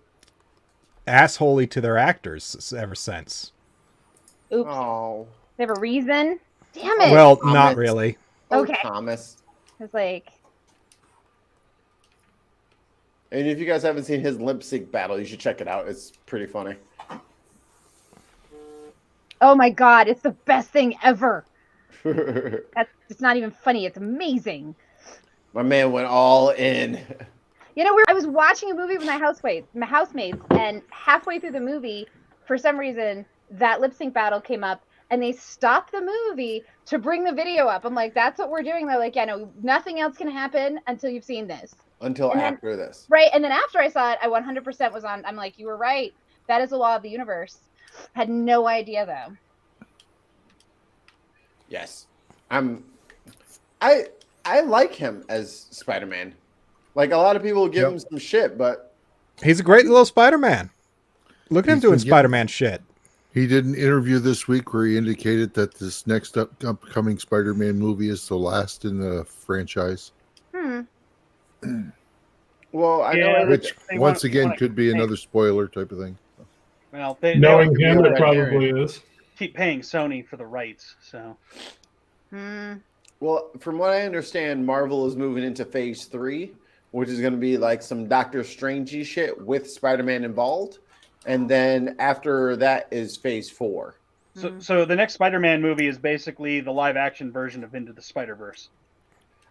assholey to their actors ever since. Oops. Oh. They have a reason. Damn it. Well, Thomas. not really. Okay. Thomas. It's like, And if you guys haven't seen his lip sync battle, you should check it out. It's pretty funny. oh my god, it's the best thing ever. It's not even funny. It's amazing. My man went all in. You know, I was watching a movie with my housemates, and halfway through the movie, for some reason, that lip sync battle came up, and they stopped the movie to bring the video up. I'm like, that's what we're doing. They're like, yeah, no, nothing else can happen until you've seen this. Until And then- after this. Right, and then after I saw it, I 100% was on. I'm like, you were right. That is the law of the universe. Had no idea though. Yes. I like him as Spider-Man. Like, a lot of people give him some shit, but He's a great little Spider-Man. Look at him He's doing been getting- Spider-Man shit. He did an interview this week where he indicated that this next upcoming Spider-Man movie is the last in the franchise, well, I know Yeah, everything. which They once want- again want- could be another spoiler type of thing. Well, they Knowing also him, it Red probably is. keep paying Sony for the rights. So Well, from what I understand, Marvel is moving into phase 3, which is going to be like some Doctor Strangey shit with Spider-Man involved. And then after that is phase 4. So the next Spider-Man movie is basically the live-action version of Into the Spider-Verse.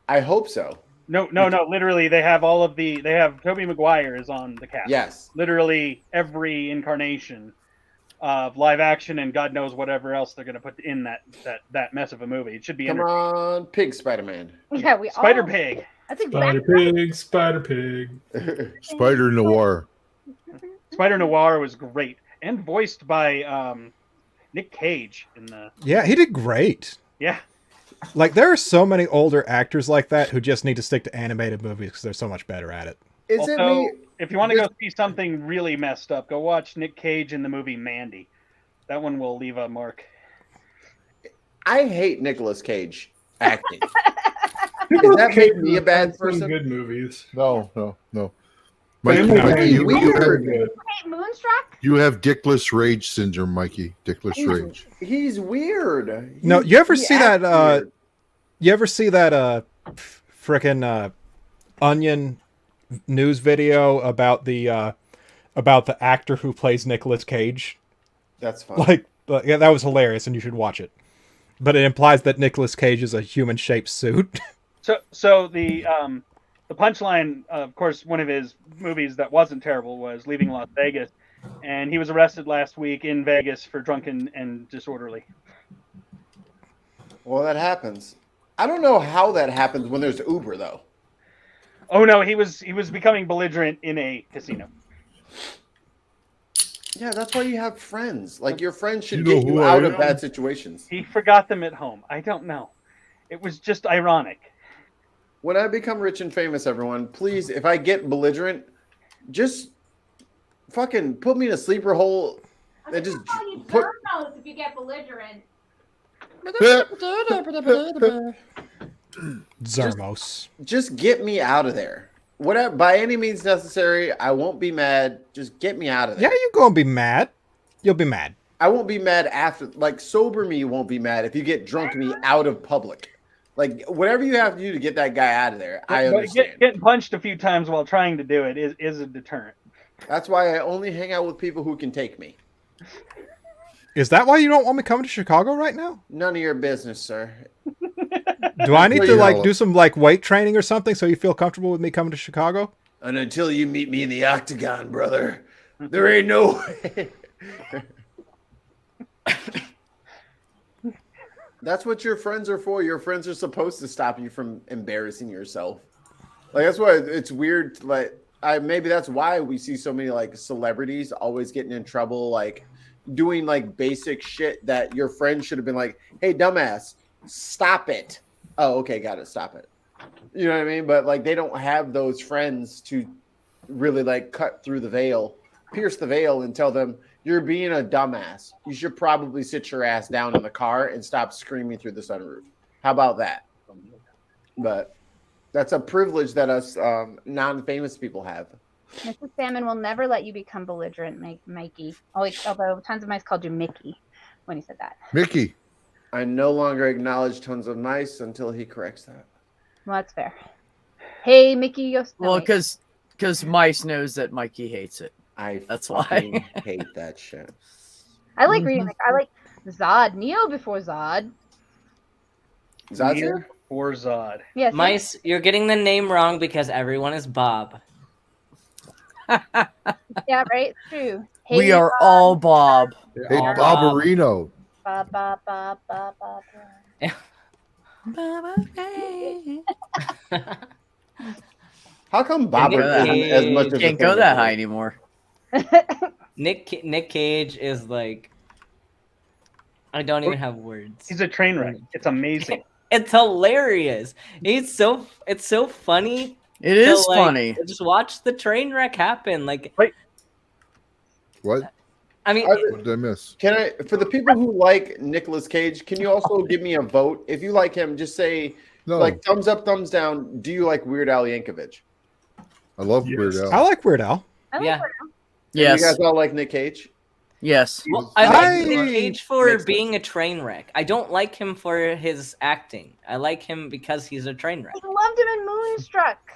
I hope so. No. Literally, they have Tobey Maguire is on the cast. Yes. Literally every incarnation of live action and God knows whatever else they're going to put in that mess of a movie. It should be Come on, Pig Spider-Man. Yeah, we Spider all. Pig. That's exactly. Spider Pig. Spider Noir. Spider Noir was great and voiced by Nick Cage in the. Yeah, he did great. Yeah. Like, there are so many older actors like that who just need to stick to animated movies because they're so much better at it. Is it Also, me? if you want to go see something really messed up, go watch Nick Cage in the movie Mandy. That one will leave a mark. I hate Nicolas Cage acting. Does that make me a bad Some person? good movies. No. Family Mikey, Guy you, was you, very have, good. Hey, Moonstruck. you have Dickless Rage syndrome, Mikey. Dickless Rage. He's weird. No, you ever He see acts that? weird. You ever see that? Frickin' Onion news video about the actor who plays Nicolas Cage? That's fine. Like, yeah, that was hilarious, and you should watch it. But it implies that Nicolas Cage is a human-shaped suit. So the punchline, of course, one of his movies that wasn't terrible was Leaving Las Vegas, and he was arrested last week in Vegas for drunken and disorderly. Well, that happens. I don't know how that happens when there's Uber, though. Oh no, he was becoming belligerent in a casino. Yeah, that's why you have friends. Like, your friends should You know get you who I out of am? bad situations. He forgot them at home. I don't know. It was just ironic. When I become rich and famous, everyone, please, if I get belligerent, just fucking put me in a sleeper hole and just put. If you get belligerent. Zermos. Just get me out of there. Whatever, by any means necessary. I won't be mad. Just get me out of Yeah, there. you're gonna be mad. You'll be mad. I won't be mad after. Like, sober me won't be mad if you get drunk me out of public. Like, whatever you have to do to get that guy out of there, I But understand. getting punched a few times while trying to do it is a deterrent. That's why I only hang out with people who can take me. Is that why you don't want me coming to Chicago right now? None of your business, sir. Do I need to Well, like do some like weight training or something so you feel comfortable with me coming to Chicago? And until you meet me in the octagon, brother, there ain't no way. That's what your friends are for. Your friends are supposed to stop you from embarrassing yourself. Like, that's why it's weird. Like, maybe that's why we see so many like celebrities always getting in trouble, like doing like basic shit that your friend should have been like, "Hey, dumbass, stop it." Oh, okay, got it. Stop it. You know what I mean? But like, they don't have those friends to really like cut through the veil, pierce the veil, and tell them, "You're being a dumbass. You should probably sit your ass down in the car and stop screaming through the sunroof." How about that? but that's a privilege that us non-famous people have. Mrs. Salmon will never let you become belligerent, Mikey. Although tons of mice called you Mickey when he said that. Mickey. I no longer acknowledge tons of mice until he corrects that. Well, that's fair. Hey, Mickey, you're Well, because Mice knows that Mikey hates it. That's why. Hate that shit. I like reading. I like Zod. Neo before Zod. Zod's Neo here? Or Zod. Yes. Mice, you're getting the name wrong because everyone is Bob. Yeah, right. It's true. Hey, We are all Bob. Hey, Bobberino. Bob, Bob, Bob, Bob, Bob. How come Bob isn't as much of a Can't thing go that anymore? high anymore. Nick Cage is like, I don't even have words. He's a train wreck. It's amazing. It's hilarious. It's so funny. It is funny. Just watch the train wreck happen. Like, What? I mean, What did I miss? Can I, for the people who like Nicolas Cage, can you also give me a vote? If you like him, just say like thumbs up, thumbs down. Do you like Weird Al Yankovic? I love Weird Al. I like Weird Al. yeah. Yes. You guys all like Nick Cage? Yes. Well, I like Nick Cage for being a train wreck. I don't like him for his acting. I like him because he's a train wreck. I loved him in Moonstruck.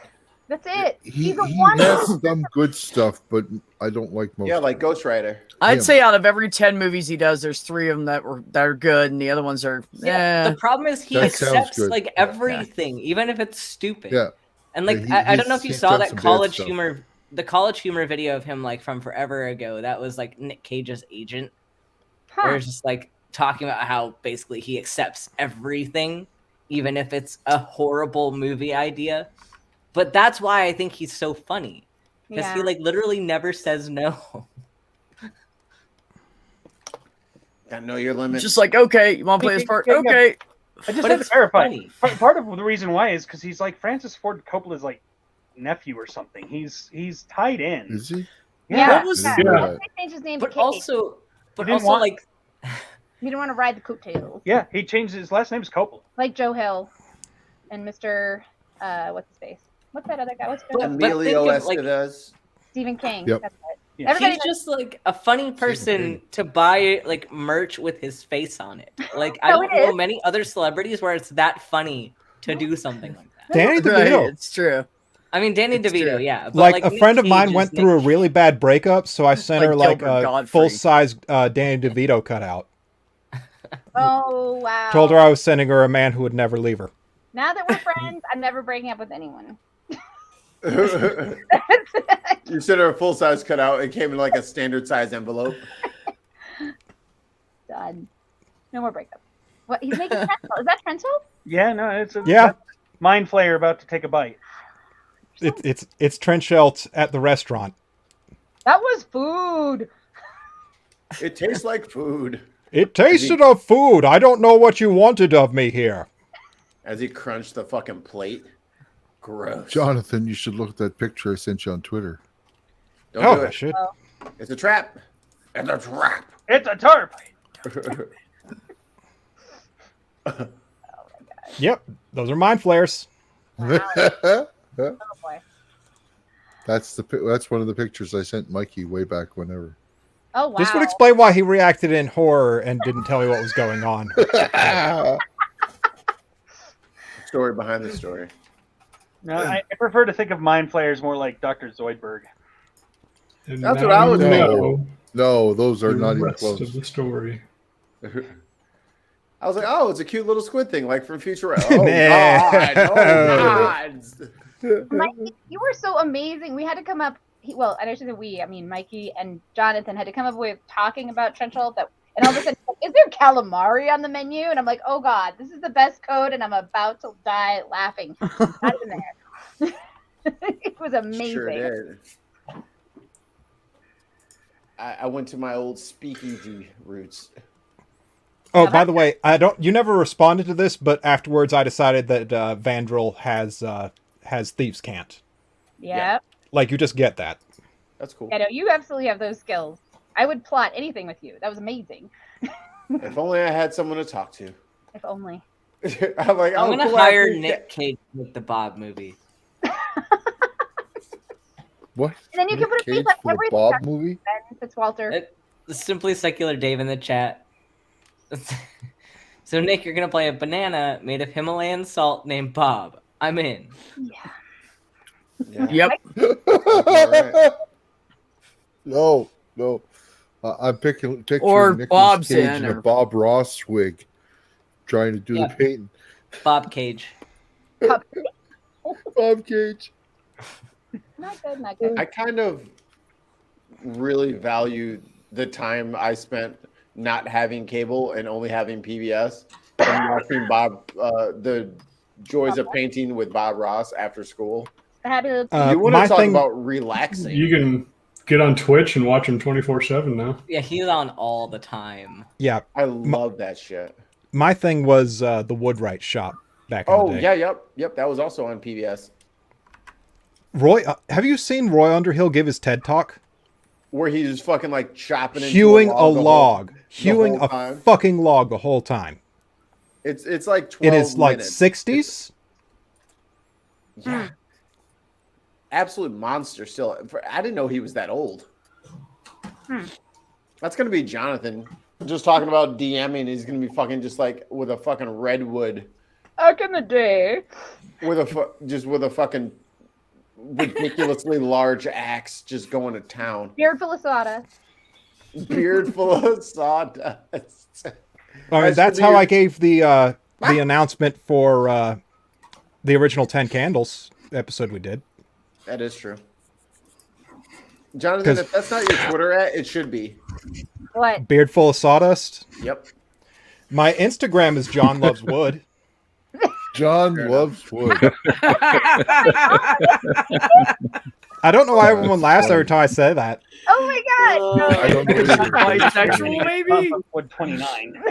That's it. He He's a has wonder. some good stuff, but I don't like most. Yeah, like Ghost Rider. I'd Him. say out of every 10 movies he does, there's 3 of them that are good, and the other ones are. Yeah, the problem is he That sounds accepts good. like everything, even if it's stupid. Yeah. And like Yeah, I don't know if you he saw accepts that some bad college stuff. humor, the college humor video of him like from forever ago. That was like Nick Cage's agent, where it's just like talking about how basically he accepts everything, even if it's a horrible movie idea. But that's why I think he's so funny, because he Yeah. like literally never says no. Gotta know your limits. Just like, okay, you want to play this part? Yeah. Okay. I just But had it's to verify. funny. Part of the reason why is because he's like Francis Ford Coppola's like nephew or something. He's tied in. Is he? Yeah. That was- I didn't know that. He changed his name But to Cage. also didn't want- like He didn't want to ride the coattails. Yeah, he changed his last name is Coppola. Like Joe Hill and Mr. What's his face? What's that other guy? What's his name? But Emilio think of, like- Estevez. Stephen King. Yep. That's it. Yeah. Everybody he's just like a funny person to buy like merch with his face on it. Like I No, don't it know is. many other celebrities where it's that funny to do something like that. Danny Right, DeVito. it's true. I mean, Danny It's DeVito, true. yeah. But Like a Nick friend of Cage mine is went Nick through a Cage. really bad breakup, so I sent Like her like Gilbert a Gottfried. full-size Danny DeVito cutout. Oh wow. Told her I was sending her a man who would never leave her. Now that we're friends, I'm never breaking up with anyone. You sent her a full size cutout. It came in like a standard size envelope. Done. No more breakup. What? He's making Trentel. Is that Trentel? Yeah, no, it's a Yeah. mind flayer about to take a bite. It's Trenchelt at the restaurant. That was food. It tastes like food. It tasted of food. I don't know what you wanted of me here. As he crunched the fucking plate. Gross. Jonathan, you should look at that picture I sent you on Twitter. Don't Oh, do I it. should. It's a trap. It's a trap. It's a tarp. Yep, those are mind flares. Oh boy. That's one of the pictures I sent Mikey way back whenever. Oh wow. This would explain why he reacted in horror and didn't tell me what was going on. Story behind the story. No, I prefer to think of mind flayers more like Dr. Zoidberg. And That's now what I was you thinking. know No, those are the not even rest close. of the story. I was like, oh, it's a cute little squid thing, like from Futurama. Oh, Nah. God. Oh, God. Mikey, you were so amazing. We had to come up. Well, and I should say we. I mean, Mikey and Jonathan had to come up with talking about Trenchel. And all of a sudden, is there calamari on the menu? And I'm like, oh God, this is the best code, and I'm about to die laughing. Not in there. It was amazing. Sure did. I went to my old speakeasy roots. Oh, by the way, you never responded to this, but afterwards I decided that Vandrel has Thieves' Cant. Yep. Like, you just get that. That's cool. Yeah, no, you absolutely have those skills. I would plot anything with you. That was amazing. If only I had someone to talk to. If only. I'm like, I'm oh, gonna cool, hire I Nick Cage to make the Bob movie. What? And then you can Nick put a face Cage on for the everything. Bob movie? Ben Fitzwalter. Simply Secular Dave in the chat. So Nick, you're gonna play a banana made of Himalayan salt named Bob. I'm in. Yeah. Yep. Alright. No. I'm picturing Or Nicolas Bob's Cage in, in a or- Bob Ross wig, trying to do Yeah. the painting. Bob Cage. Bob Cage. Not good, not good. I kind of really value the time I spent not having cable and only having PBS and watching the joys of painting with Bob Ross after school. Happy little You want my to talk thing- about relaxing? You can get on Twitch and watch him 24/7 now. Yeah, he's on all the time. Yeah, I love that shit. my thing was the Woodwright shop back in the Oh day. yeah, yep. That was also on PBS. Roy, have you seen Roy Underhill give his TED talk? Where he's just fucking like chopping into Hewing a the whole- log, the hewing whole a time. fucking log the whole time. It's like 12 It is like minutes. 60s. Yeah. Absolute monster still. I didn't know he was that old. That's going to be Jonathan. Just talking about DMing, he's going to be fucking just like with a fucking redwood. Back in the day. With a fucking ridiculously large axe just going to town. Beard full of soda. Beard full of sawdust. I mean, that's how I gave the announcement for the original 10 Candles episode we did. That is true. Jonathan, if that's not your Twitter it should be. What? Beard full of sawdust. Yep. My Instagram is John Loves Wood. John loves wood. I don't know why everyone laughs every time I say that. Oh my god! I don't know either. Bisexual, maybe? Wood 29.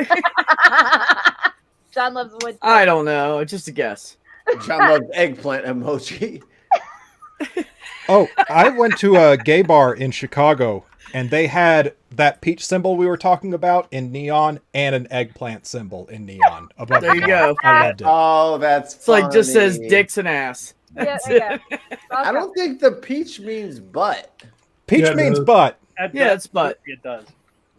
John loves wood. I don't know. Just a guess. John loves eggplant emoji. Oh, I went to a gay bar in Chicago, and they had that peach symbol we were talking about in neon and an eggplant symbol in neon. Above There the you bar. go. I loved it. Oh, that's It's like just says funny. dicks and ass. Yeah, That's yeah. it. I don't think the peach means butt. Peach Yeah, means no. butt. Yeah, it's butt. It does.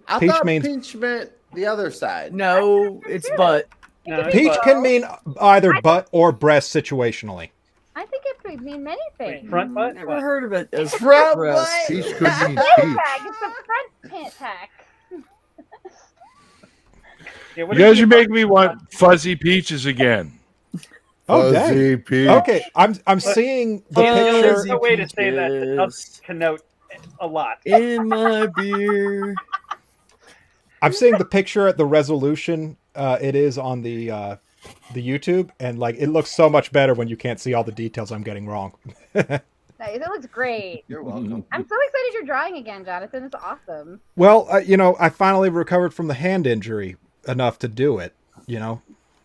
I Peach thought means- peach meant the other side. No, it's butt. No, Peach but- can mean either butt or breast situationally. I think it could mean many things. Wait, front butt? Never What? heard of it as Front breast. butt? Peach could mean Pant peach. tag. It's the front pant tag. Yeah, what You is guys, you your- make me want fuzzy peaches again. Oh, dang. Fuzzy peach. Okay, I'm seeing the There's picture. no way to say that that does Peaches. connote a lot. In my beer. I'm seeing the picture at the resolution it is on the YouTube, and like it looks so much better when you can't see all the details I'm getting wrong. Nice. It looks great. You're welcome. I'm so excited you're drawing again, Jonathan. It's awesome. Well, I finally recovered from the hand injury enough to do it.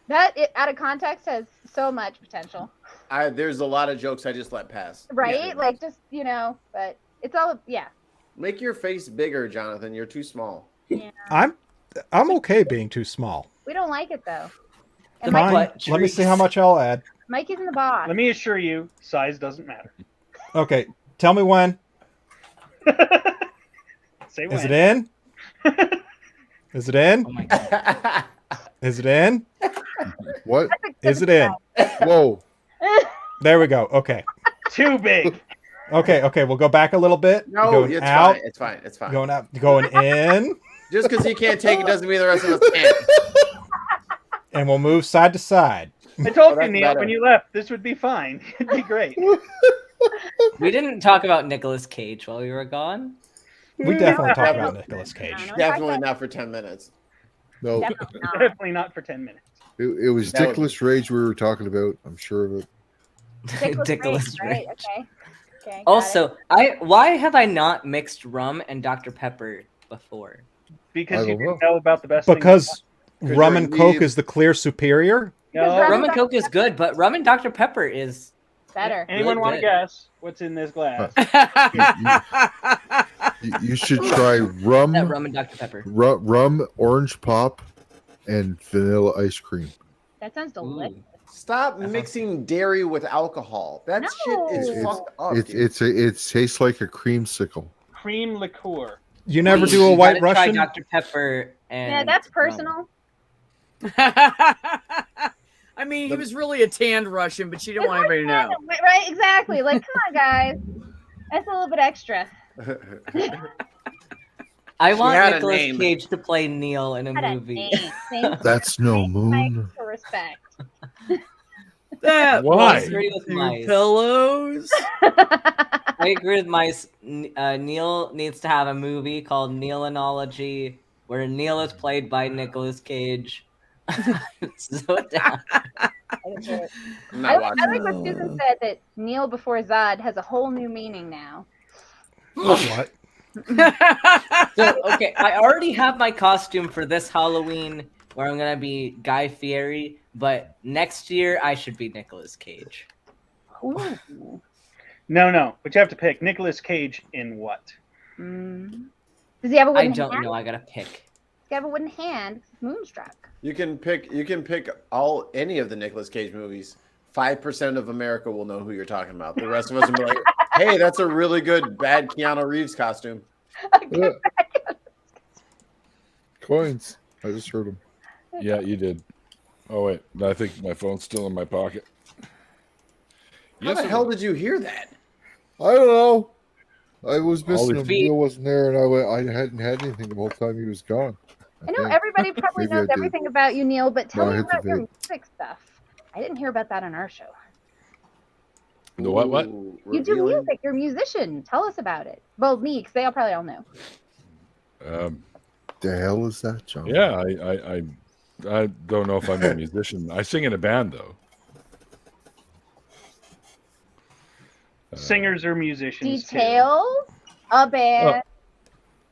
That out of context has so much potential, There's a lot of jokes I just let pass. right? Yeah. Like just but it's all Make your face bigger, Jonathan. You're too small. I'm okay being too small. We don't like it though. And The Fine. butt Let me see how treats. much I'll add. Mikey's in the box. Let me assure you, size doesn't matter. Okay, tell me when. Say Is when. it in? Is it in? Oh my god. Is it in? What? Is it in? Whoa. There we go. Okay. Too big. Okay. We'll go back a little bit. No, Going it's out. fine. It's fine. It's fine. Going out. Going in. Just because he can't take it doesn't mean the rest of us can't. And we'll move side to side. I told you, that's Neil, better. when you left, this would be fine. It'd be great. We didn't talk about Nicolas Cage while we were gone. We definitely talked about Nicolas Cage. No, Definitely not for 10 minutes. No, Definitely not. Definitely not for 10 minutes. it was That was- Dickless Rage we were talking about. I'm sure of it. Nicolas Right? Cage. Okay. Okay. got it. Also, why have I not mixed rum and Dr. Pepper before? Because I you don't didn't know about the best Because rum you're and Coke weeb. is the clear superior. thing. Because No, Rum and Coke is good, but rum and Dr. Pepper is better. anyone Really want to good. guess what's in this glass? You should try that rum, rum and Dr. Pepper. rum, orange pop, and vanilla ice cream. That sounds delicious. Stop mixing dairy with alcohol. That shit is fucked up. It tastes like a creamsicle. Cream liqueur. You never do a White Try Russian? Dr. Pepper and Yeah, that's personal. I mean, he was really a tanned Russian, but she didn't want anybody to know. Right? Exactly. Like, come on, guys. That's a little bit extra. I want had a Nicolas name. Cage to play Neil in a Had a movie. name. Thank That's no you. moon. For respect. That I was agree with two Mice. pillows. I agree with Mice. Neil needs to have a movie called Neilinology, where Neil is played by Nicolas Cage. So down. I like what Susan said, that Neil before Zod has a whole new meaning now. What? So, okay, I already have my costume for this Halloween, where I'm gonna be Guy Fieri, but next year I should be Nicolas Cage. Ooh. No, but you have to pick Nicolas Cage in what? Does he have a I wooden don't hand? know. I gotta pick. Does he have a wooden hand? Moonstruck. You can pick any of the Nicolas Cage movies. 5% of America will know who you're talking about. The rest of us will be like, hey, that's a really good bad Keanu Reeves costume. Coins. I just heard them. Yeah, you did. Oh wait, I think my phone's still in my pocket. How the hell did you hear that? I don't know. I was missing him. feet. Neil wasn't there, and I hadn't had anything the whole time he was gone. I know think. everybody probably Maybe I knows did. everything about you, Neil, but tell No, I me hit the about your vape. music stuff. I didn't hear about that on our show. The what? Ooh, You do revealing? music. You're a musician. Tell us about it. Well, me, because they all probably all know. The hell is that, John? Yeah, I don't know if I'm a musician. I sing in a band though. Singers or musicians? too. Details? A band.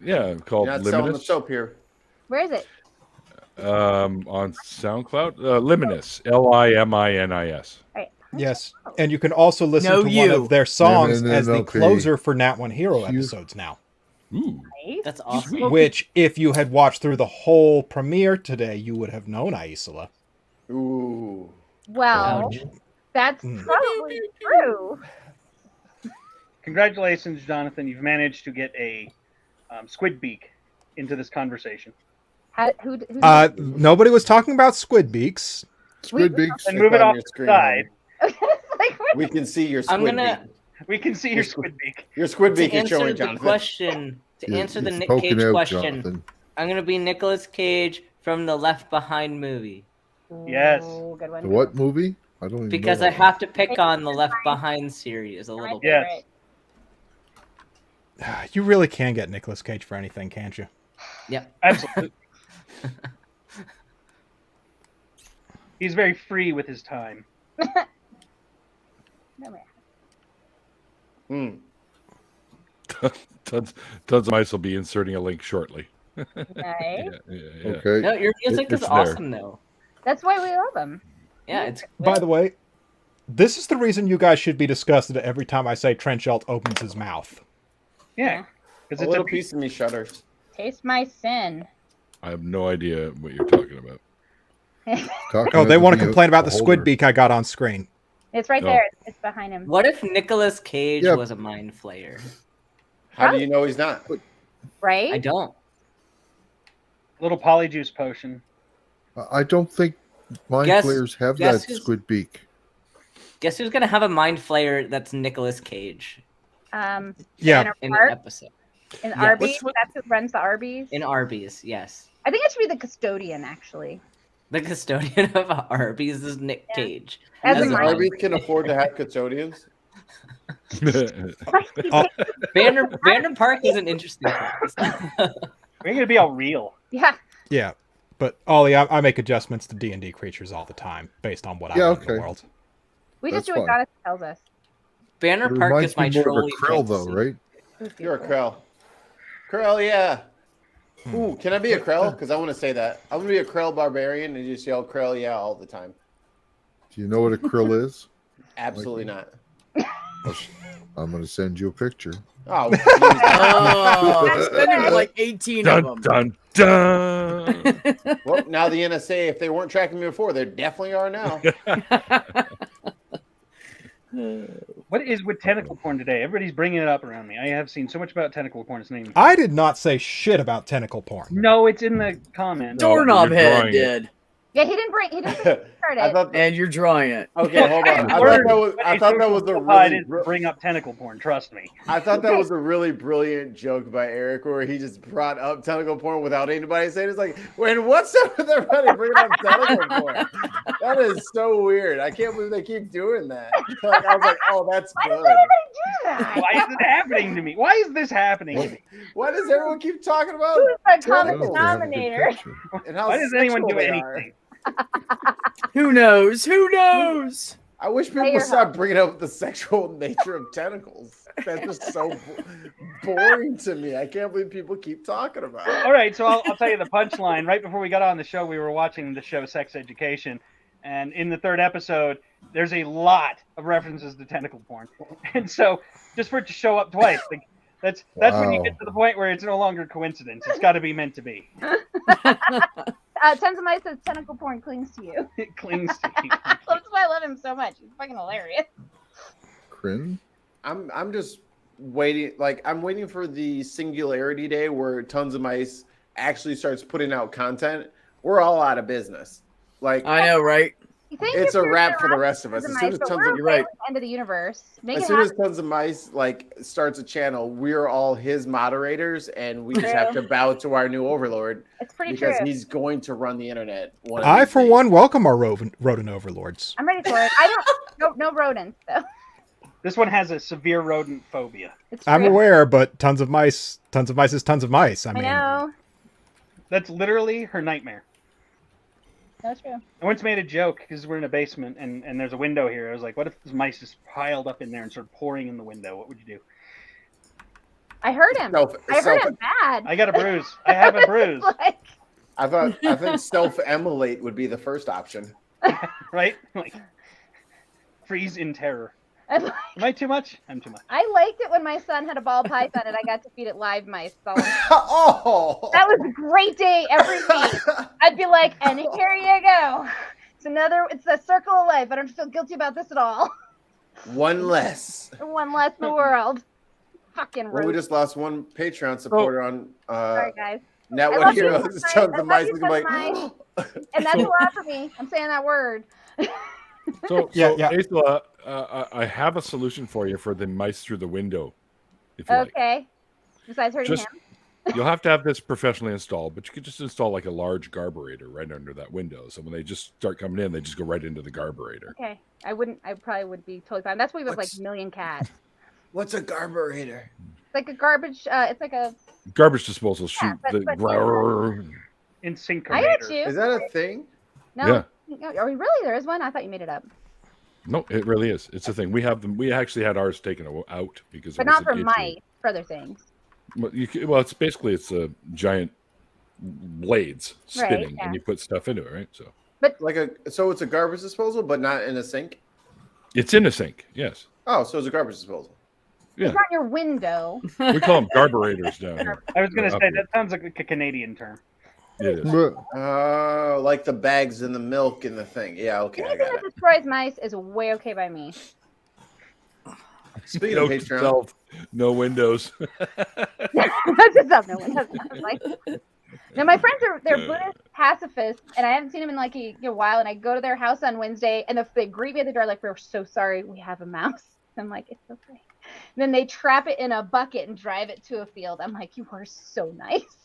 Yeah, called You're not selling the Liminus. soap here. Where is it? On SoundCloud. Liminus. Liminus. Right. Yes. And you can also listen No, to one you. of their songs No, as the okay. closer for Nat One Hero You- episodes now. Ooh. Right? That's awesome. Which, if you had watched through the whole premiere today, you would have known Aisla. Ooh. Well, Ouch. that's probably true. Congratulations, Jonathan. You've managed to get a squid beak into this conversation. Who Nobody was talking about squid beaks. Squid beaks. And move it on off your the screen, side. like, We can see your squid I'm gonna beak. We can see your squid beak. Your squid to beak is answer showing, the Jonathan. question. To answer the It's Nick poking Cage out, question, Jonathan. I'm gonna be Nicolas Cage from the Left Behind movie Yes. Ooh, good one. The what movie? I don't even because know I that have to pick on the Left Behind series a little bit. Yes. You really can get Nicolas Cage for anything, can't you? Yep. Absolutely. He's very free with his time. Hmm. Tons of mice will be inserting a link shortly. Nice. Yeah. Okay. No, your music It's is there. awesome though. That's why we love him. Yeah, it's By the way, this is the reason you guys should be disgusted every time I say Trenchelt opens his mouth. Yeah. Because A it's little a piece of me shudders. Taste my sin. I have no idea what you're talking about. Talking Oh, they about want to the complain about the holder. squid beak I got on screen. It's right Oh. there. It's behind him. What if Nicolas Cage Yeah. was a mind flayer? How do you know he's not? Right? I don't. little polyjuice potion. I don't think mind Guess- flayers have guess that who's- squid beak. Guess who's gonna have a mind flayer that's Nicolas Cage Yeah. In in a an park, episode? in Yeah. Arby's. That's who runs the Arby's. In Arby's, yes. I think it should be the custodian, actually. The custodian of Arby's is Nick Yeah. Cage. As As a a mind- Arby's can afford to have custodians. Oh, Vander Park is an interesting place. We're gonna be all real. Yeah. yeah. But Ollie, I make adjustments to D&D creatures all the time based on what I Yeah, want in okay. the world. We just That's do what fine. Jonathan tells us. Banner It Park reminds is my me more of a trolley krill, though, fantasy. right? You're a Krell. Krell, yeah. Ooh, can I be a Krell? Because I want to say that. I want to be a Krell barbarian and just yell Krell, yeah, all the time. Do you know what a krill is? Absolutely not. I'm going to send you a picture. Oh, Send him like 18 of them. Dun dun. well, now the NSA, if they weren't tracking me before, they definitely are now. What is with tentacle porn today? Everybody's bringing it up around me. I have seen so much about tentacle porn. It's named. I did not say shit about tentacle porn. No, it's in the comments. Doorknob head did. Yeah, he didn't start it. And you're drawing it. Okay, hold on. I thought that was a really bring up tentacle porn. Trust me. I thought that was a really brilliant joke by Eric, where he just brought up tentacle porn without anybody saying. It's like, when what's up with everybody bringing up tentacle porn? That is so weird. I can't believe they keep doing that. Like, I was like, oh, that's good. Why does everybody do that? Why is it happening to me? Why is this happening to me? Why does everyone keep talking about? Who's the common denominator? And how Why does anyone do sexual they anything? are? Who knows? Who knows? I wish people would stop bringing up the sexual nature of tentacles. That's just so boring to me. I can't believe people keep talking about it. All right, so I'll tell you the punchline. Right before we got on the show, we were watching the show Sex Education. And in the third episode, there's a lot of references to tentacle porn. And so just for it to show up twice, like, that's when you get to the point where it's no longer coincidence. It's got to be meant to be. Tons of Mice says tentacle porn clings to you. It clings to you. That's why I love him so much. He's fucking hilarious. Crin? I'm just waiting. Like, I'm waiting for the singularity day where Tons of Mice actually starts putting out content. We're all out of business. Like, I know, right? It's a wrap for the rest of us. As soon as Tons of You're end of the universe. As soon as Tons of Mice like starts a channel, we're all his moderators, and we just have to bow to our new overlord. It's pretty because true. he's going to run the internet. I, for one, welcome our rodent overlords. I'm ready for it. I don't. No rodents though. This one has a severe rodent phobia. I'm aware, but Tons of Mice is Tons of Mice. I mean, know. That's literally her nightmare. That's true. I once made a joke because we're in a basement and there's a window here. I was like, what if this mice just piled up in there and started pouring in the window? What would you do? I heard him. I heard him bad. I got a bruise. I have a bruise. I think self-immolate would be the first option. Right? Like, freeze in terror. Am I too much? I'm too much. I liked it when my son had a ball python and I got to feed it live mice. Oh, that was a great day every week. I'd be like, and here you go. It's a circle of life. I don't feel guilty about this at all. One less. One less in the world. Fucking rude. Well, we just lost one Patreon supporter on sorry, guys. Network Heroes. Tons of Mice. Like, and that's a lot for me. I'm saying that word. So Aisla, I have a solution for you for the mice through the window. If you okay. Besides hurting him. You'll have to have this professionally installed, but you could just install like a large garburator right under that window. So when they just start coming in, they just go right into the garburator. Okay. I probably would be totally fine. That's why we have like a million cats. What's a garburator? It's like a garbage, it's like a garbage disposal chute. Incinerator. I got you. Is that a thing? No. Yeah. Are we really? There is one? I thought you made it up. No, it really is. It's a thing. We have them. We actually had ours taken out because. But not for mice, for other things. Well, it's a giant blades spinning, and you put stuff into it, right? So. But so it's a garbage disposal, but not in a sink. It's in a sink. Yes. Oh, so it's a garbage disposal. Yeah. It's not your window. We call them garburators down here. I was going to say that sounds like a Canadian term. It is. Like the bags and the milk and the thing. Yeah, okay. Anything that destroys mice is way okay by me. Speaking of Patreon, no windows. That's just no windows. Now my friends they're Buddhist pacifists, and I haven't seen them in like a while. And I go to their house on Wednesday, and they greet me at the door like, "We're so sorry, we have a mouse." I'm like, "It's okay." And then they trap it in a bucket and drive it to a field. I'm like, "You are so nice."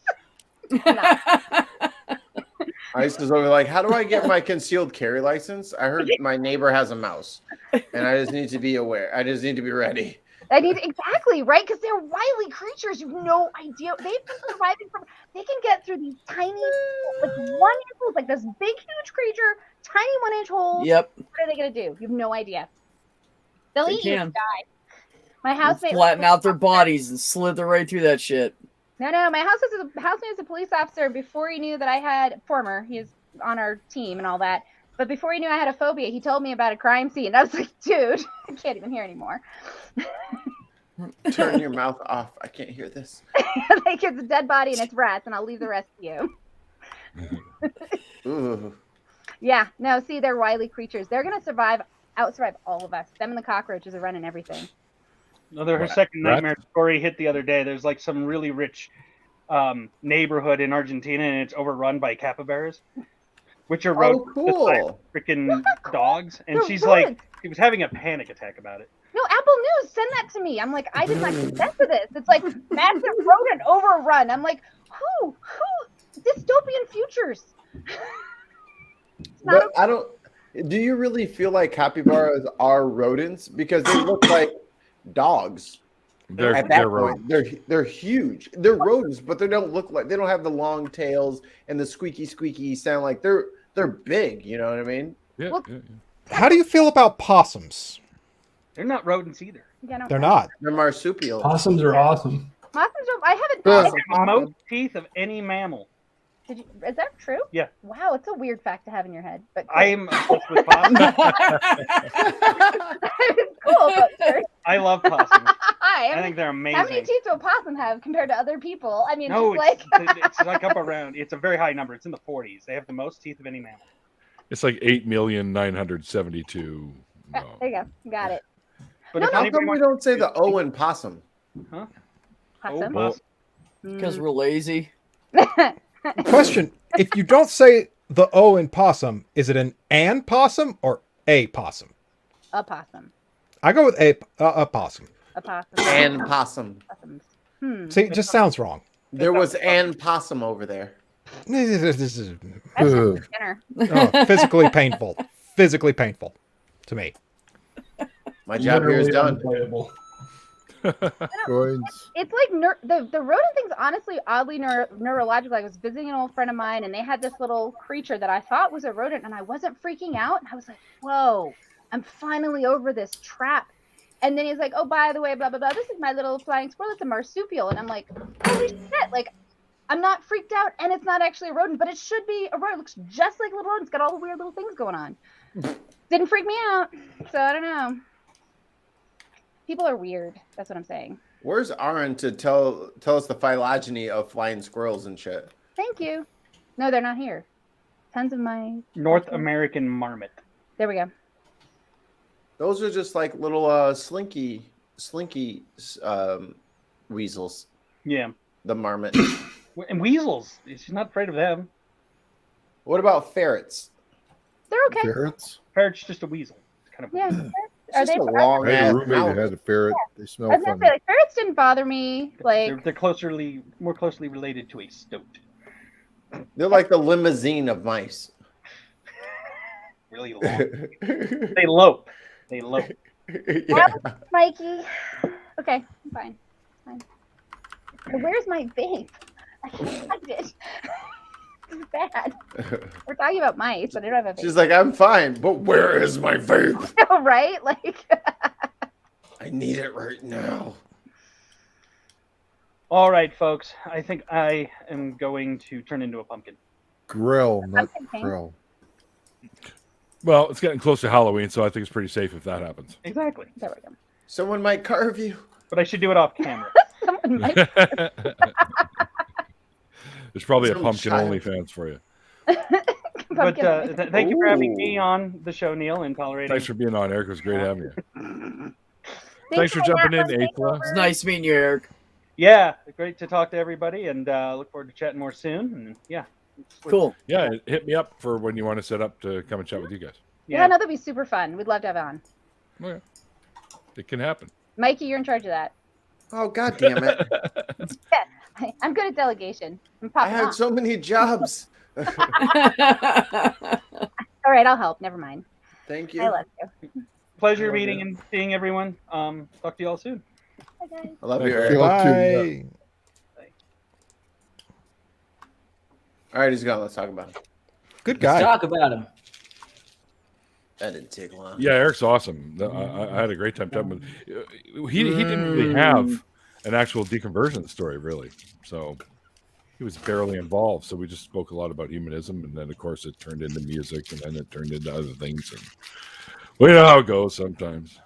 Ice is over like, how do I get my concealed carry license? I heard my neighbor has a mouse, and I just need to be aware. I just need to be ready. Exactly right, because they're wily creatures. You have no idea. They've been surviving from. They can get through these tiny, like 1 inch holes, like this big, huge creature, tiny 1 inch holes. Yep. What are they gonna do? You have no idea. They'll eat you and die. My They housemate flatten out their bodies and slither right through that shit. No. My housemate was a police officer before he knew that I had he's on our team and all that. But before he knew I had a phobia, he told me about a crime scene. I was like, dude, I can't even hear anymore. Turn your mouth off. I can't hear this. Like it's a dead body and it's rats, and I'll leave the rest to you. Ooh. Yeah, no, see, they're wily creatures. They're gonna outsurvive all of us. Them and the cockroaches are running everything. Her second nightmare story hit the other day. There's like some really rich neighborhood in Argentina, and it's overrun by capybaras, which are cool. freaking dogs. And They're she's rodents. like, she was having a panic attack about it. No, Apple News, send that to me. I'm like, I did not consent to this. It's like massive rodent overrun. I'm like, who dystopian futures? But I don't. Do you really feel like capybaras are rodents because they look like dogs? At that point, they're huge. They're rodents, but they don't have the long tails and the squeaky sound. Like they're big. You know what I mean? Yeah. How do you feel about possums? They're not rodents either. Yeah, They're not. They're marsupials. Possums are awesome. Possums are, I haven't. They have the most teeth of any mammal. Is that true? Yeah. Wow, it's a weird fact to have in your head. But I am obsessed with possums. It's cool. But I love possums. I think they're amazing. How many teeth do a possum have compared to other people? I mean, No, just like it's like up around. It's a very high number. It's in the 40s. They have the most teeth of any mammal. It's like 8,972,000. There you go. Got it. But How come we don't say the O in possum? Huh? Possum. Because we're lazy. Question: if you don't say the O in possum, is it an possum or a possum? A possum. I go with a possum. A possum. And possum. See, it just sounds wrong. There was an possum over there. This is Dinner. physically painful. Physically painful to me. My job here is done. Coins. It's like the rodent thing's honestly oddly neurological. I was visiting an old friend of mine, and they had this little creature that I thought was a rodent, and I wasn't freaking out. And I was like, "Whoa, I'm finally over this trap." And then he's like, "Oh, by the way, blah blah blah. This is my little flying squirrel. It's a marsupial." And I'm like, "Holy shit!" Like, I'm not freaked out, and it's not actually a rodent, but it should be a rodent. It looks just like a little rodent. It's got all the weird little things going on. Didn't freak me out, so I don't know. People are weird. That's what I'm saying. Where's Aaron to tell us the phylogeny of flying squirrels and shit? Thank you. No, they're not here. Tons of my North American marmot. There we go. Those are just like little slinky weasels. Yeah. The marmot. And weasels. She's not afraid of them. What about ferrets? They're okay. Ferrets? Ferret's just a weasel. It's kind of Yeah. It's just a long I had a ass roommate mouth. that had a ferret. They smell I was gonna funny. say, like, ferrets didn't bother me. Like, they're more closely related to a stoat. They're like the limousine of mice. Really long. They lope. Yeah. Mikey. Okay, I'm fine. Where's my vape? I can't find it. This is bad. We're talking about mice, but I don't have a vape. She's like, I'm fine, but where is my vape? Right? Like, I need it right now. All right, folks. I think I am going to turn into a pumpkin. Grill, not Pumpkin king. grill. Well, it's getting close to Halloween, so I think it's pretty safe if that happens. Exactly. There we go. Someone might carve you. But I should do it off camera. Someone might. There's probably a Some pumpkin child. OnlyFans for you. But thank you for having me on the show, Neil, and tolerating. Thanks for being on, Eric. It was great having you. Thanks for jumping in, taking Athla. over. It's nice meeting you, Eric. Yeah, great to talk to everybody, and look forward to chatting more soon. And yeah, Cool. Yeah, hit me up for when you want to set up to come and chat with you guys. Yeah, no, that'd be super fun. We'd love to have it on. Okay. It can happen. Mikey, you're in charge of that. Oh, God damn it. Yeah, I'm good at delegation. I'm I popping had off. so many jobs. All right, I'll help. Never mind. Thank you. I love you. Pleasure meeting and seeing everyone. Talk to you all soon. Bye, guys. I love Thanks, you, Eric. Eric. Bye. All right, he's gone. Let's talk about him. Good Let's guy. talk about him. That didn't take long. Yeah, Eric's awesome. I had a great time talking with him. He didn't really have an actual deconversion story, really. So he was barely involved. So we just spoke a lot about humanism. And then, of course, it turned into music. And then it turned into other things. And we know how it goes sometimes.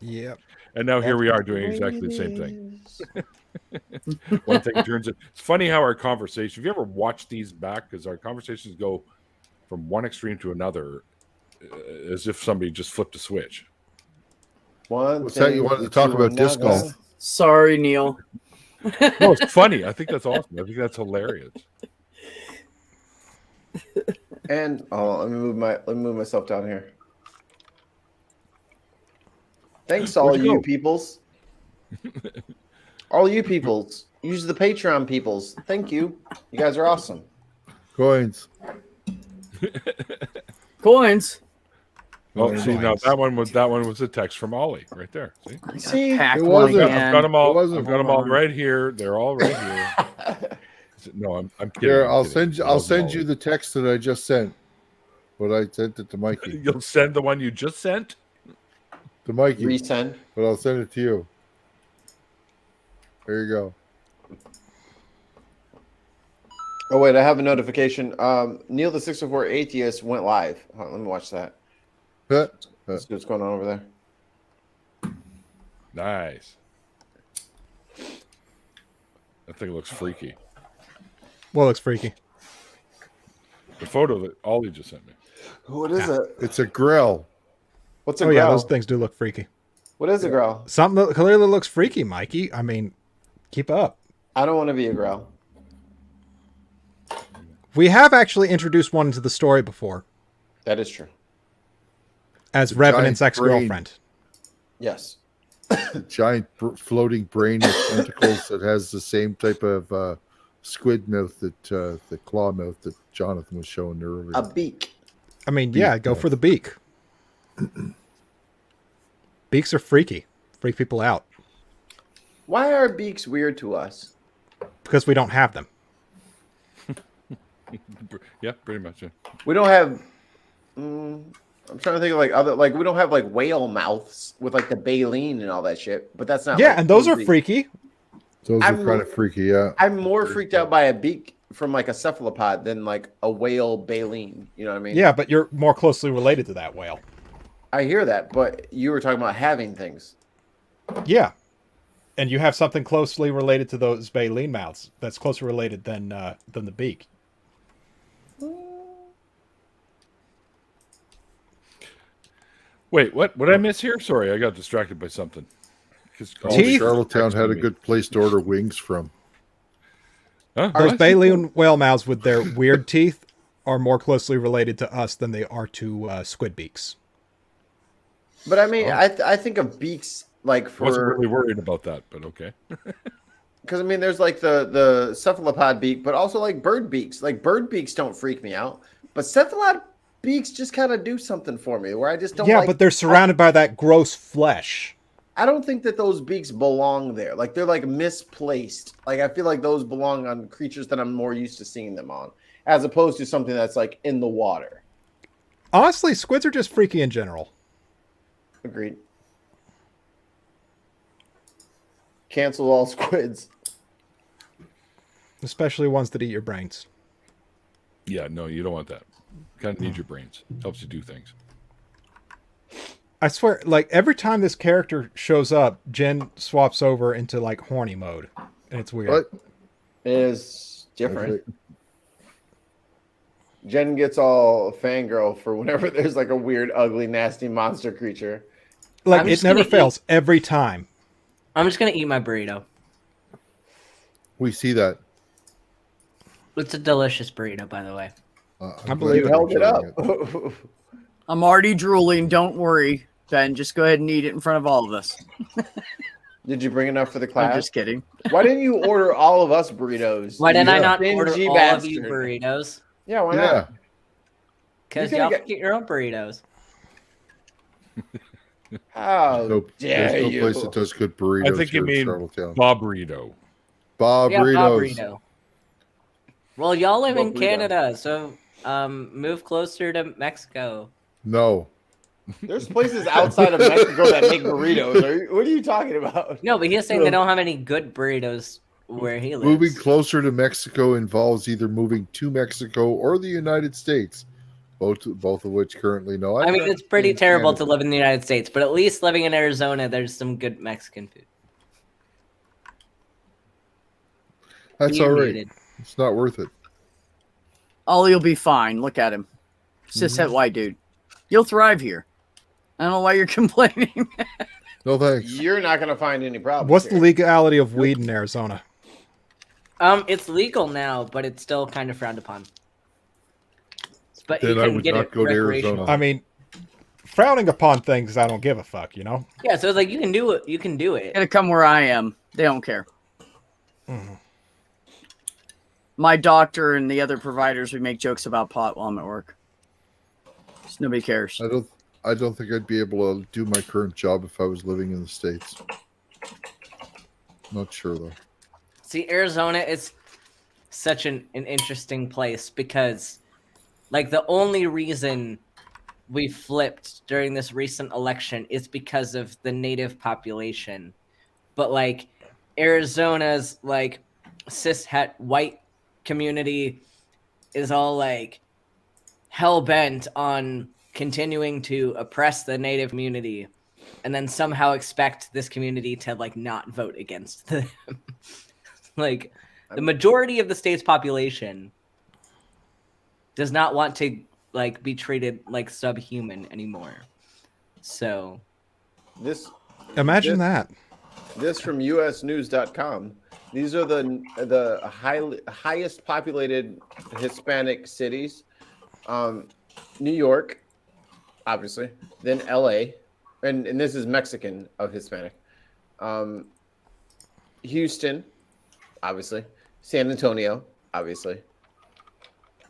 Yep. And now here we are doing exactly the same thing. One thing turns it. It's funny how our conversation. Have you ever watched these back? Because our conversations go from one extreme to another, as if somebody just flipped a switch. What's that? You wanted to talk about disc golf? Sorry, Neil. No, it's funny. I think that's awesome. I think that's hilarious. And let me move myself down here. Thanks, all you peoples. All you peoples. Use the Patreon peoples. Thank you. You guys are awesome. Coins. Coins. Oh, see, now that one was a text from Ollie right there. See, it wasn't. I've got them all. It I've got them all right here. They're all right here. No, I'm kidding. Here, I'm I'll kidding. send you the text that I just sent. But I sent it to Mikey. You'll send the one you just sent to Mikey. Resend. But I'll send it to you. There you go. Oh wait, I have a notification. Neil the 604 Atheist went live. Hold on, let me watch that. Let's see what's going on over there. Nice. That thing looks freaky. What looks freaky? The photo that Ollie just sent me. What is it? It's a grill. What's a Oh growl? yeah, those things do look freaky. What is a growl? Something that clearly looks freaky, Mikey. I mean, keep up. I don't want to be a growl. We have actually introduced one into the story before. That is true. As Revenant's ex-girlfriend. Yes. A giant floating brain with tentacles that has the same type of squid mouth that the claw mouth that Jonathan was showing earlier. A beak. I mean, yeah, go for the beak. Beaks are freaky. Freak people out. Why are beaks weird to us? Because we don't have them. Yeah, pretty much. Yeah. We don't have. I'm trying to think of we don't have like whale mouths with like the baleen and all that shit. But that's not. Yeah, like and those are beaks. freaky. Those are kind of freaky, yeah. I'm more freaked out by a beak from like a cephalopod than like a whale baleen. You know what I mean? Yeah, but you're more closely related to that whale. I hear that, but you were talking about having things. Yeah. And you have something closely related to those baleen mouths that's closer related than the beak. Wait, what did I miss here? Sorry, I got distracted by something. Charlottetown had a good place to order wings from. Huh? Those baleen whale mouths with their weird teeth are more closely related to us than they are to squid beaks. But I mean, I think of beaks like for. I wasn't really worried about that, but okay. Because I mean, there's like the cephalopod beak, but also like bird beaks. Like bird beaks don't freak me out, but cephalopod beaks just kind of do something for me where I just don't. Yeah, like, but they're surrounded by that gross flesh. I don't think that those beaks belong there. Like they're like misplaced. Like I feel like those belong on creatures that I'm more used to seeing them on, as opposed to something that's like in the water. Honestly, squids are just freaky in general. Agreed. Cancel all squids. Especially ones that eat your brains. Yeah, no, you don't want that. You kind of need your brains. Helps you do things. I swear, like, every time this character shows up, Jen swaps over into, like, horny mode. And it's weird. What? It is different. Jen gets all fangirl for whenever there's, like, a weird, ugly, nasty monster creature. Like, it never fails. Every time. I'm just going to eat my burrito. We see that. It's a delicious burrito, by the way. I believe You held it up. I'm already drooling. Don't worry, Ben. Just go ahead and eat it in front of all of us. Did you bring enough for the class? I'm just kidding. Why didn't you order all of us burritos? Why didn't I not Stingy order all bastard. of you burritos? Yeah, why not? Because You y'all could've get your own burritos. How dare there's no you? place that does good burritos. I think you here in mean Charlottetown. Bob Burrito. Bob Yeah, Bob burritos. burrito. Well, y'all live in Bob burrito. Canada, so move closer to Mexico. No. There's places outside of Mexico that make burritos. What are you talking about? No, but he's saying they don't have any good burritos where he lives. Moving closer to Mexico involves either moving to Mexico or the United States. both of which currently no. I mean, it's pretty in terrible Canada. to live in the United States, but at least living in Arizona, there's some good Mexican food. That's all right. It's not worth it. Ollie will be fine. Look at him. Cishet white dude. You'll thrive here. I don't know why you're complaining. No thanks. You're not going to find any problems. What's here. the legality of weed in Arizona? It's legal now, but it's still kind of frowned upon. But Then you I can would get not it go to recreational. Arizona. I mean, frowning upon things I don't give a fuck, you know? Yeah, so it's like you can do it. You can do it. Gotta come where I am. They don't care. Mm-hmm. My doctor and the other providers, we make jokes about pot while I'm at work. Just nobody cares. I don't think I'd be able to do my current job if I was living in the States. Not sure though. See, Arizona is such an interesting place because, like, the only reason we flipped during this recent election is because of the native population. But, like, Arizona's, like, cishet white community is all, like, hell-bent on continuing to oppress the native community and then somehow expect this community to, like, not vote against them. Like, the majority of the state's population does not want to, like, be treated like subhuman anymore. So Imagine that. This from usnews.com. These are the highest populated Hispanic cities. New York, obviously, then LA, and this is Mexican of Hispanic. Houston, obviously. San Antonio, obviously.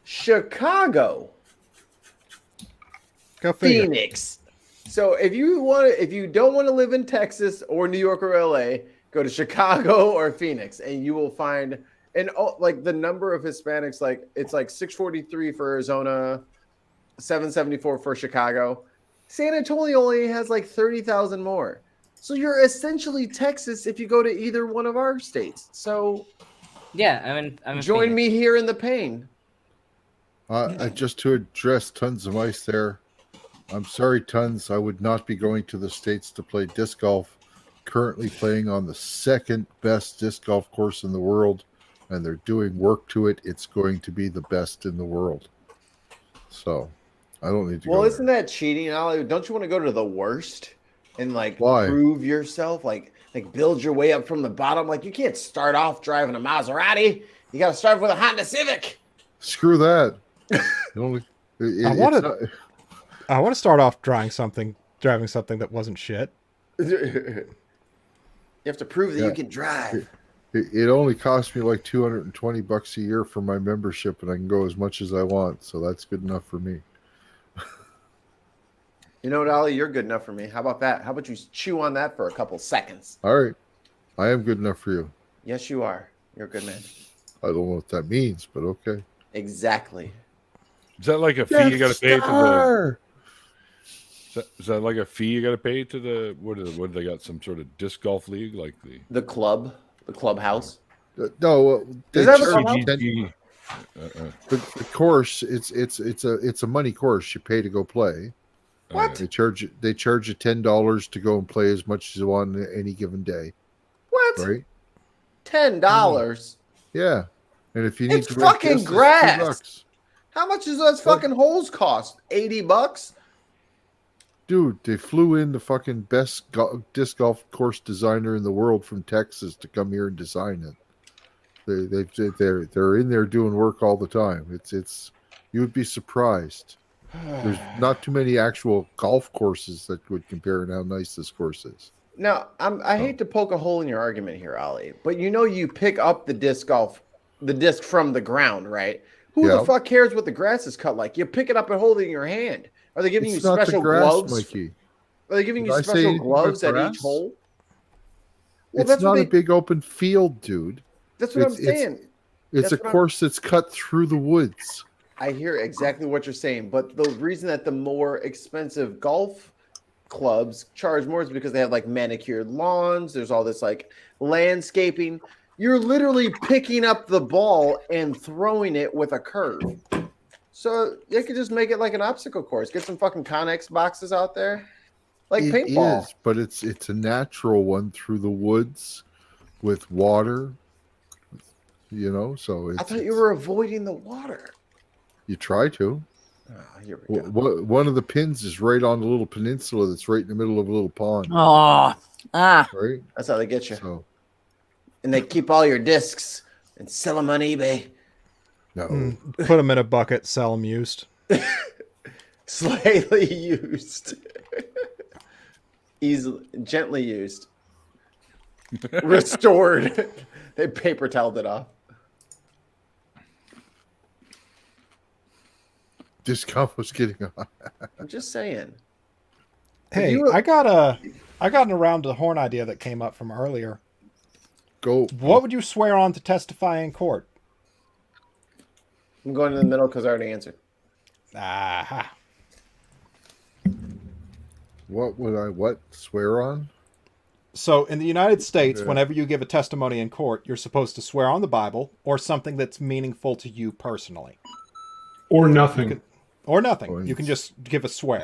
Chicago. Go figure. Phoenix. So if you don't want to live in Texas or New York or LA, go to Chicago or Phoenix, and you will find like the number of Hispanics. Like it's like 643 for Arizona, 774 for Chicago. San Antonio only has like 30,000 more. So you're essentially Texas if you go to either one of our states. So yeah, I'm join me here in the pain. Just to address Tons of Ice there. I'm sorry, Tons. I would not be going to the States to play disc golf. Currently playing on the second best disc golf course in the world, and they're doing work to it. It's going to be the best in the world. So I don't need to go. Well, isn't that cheating, Ollie? Don't you want to go to the worst and like prove yourself? Like build your way up from the bottom. Like you can't start off driving a Maserati. You got to start with a Honda Civic. Screw that. I want to start off driving something that wasn't shit. You have to prove that you can drive. It only cost me like $220 a year for my membership, and I can go as much as I want. So that's good enough for me. You know what, Ollie? You're good enough for me. How about that? How about you chew on that for a couple seconds? All right. I am good enough for you. Yes, you are. You're a good man. I don't know what that means, but okay. Exactly. Is that like a fee you got to pay to the? Is that like a fee you got to pay to the? What do they got? Some sort of disc golf league, like the clubhouse. No, does that have the course? It's a money course. You pay to go play. What? They charge you $10 to go and play as much as you want on any given day. What? Right? $10. Yeah, and if you need it's to fucking grass. $2. How much does those fucking holes cost? $80? Dude, they flew in the fucking best disc golf course designer in the world from Texas to come here and design it. They're in there doing work all the time. It's you would be surprised. There's not too many actual golf courses that would compare in how nice this course is. Now, I hate to poke a hole in your argument here, Ollie, but you pick up the disc from the ground, right? Who the fuck cares what the grass is cut like? You pick it up and hold it in your hand. Are they giving you special gloves? Mikey. Are they giving you special gloves at each hole? Well, it's not a big open field, dude. That's what I'm saying. It's a course that's cut through the woods. I hear exactly what you're saying, but the reason that the more expensive golf clubs charge more is because they have like manicured lawns. There's all this like landscaping. You're literally picking up the ball and throwing it with a curve. So you could just make it like an obstacle course. Get some fucking Connex boxes out there, like It paintball. is, but it's a natural one through the woods with water. So I thought you were avoiding the water. You try to. Oh, here we go. One of the pins is right on the little peninsula that's right in the middle of a little pond. Oh, Right? That's how they get you. So, And they keep all your discs and sell them on eBay. no. Put them in a bucket, sell them used. Slightly used. Gently used. Restored. They paper toweled it off. Discount was getting on. I'm just saying. Hey, I got an around the horn idea that came up from earlier. Go. What would you swear on to testify in court? I'm going in the middle because I already answered. Aha. What would I swear on? So in the United States, whenever you give a testimony in court, you're supposed to swear on the Bible or something that's meaningful to you personally. Or nothing. Or nothing. You can just give a swear.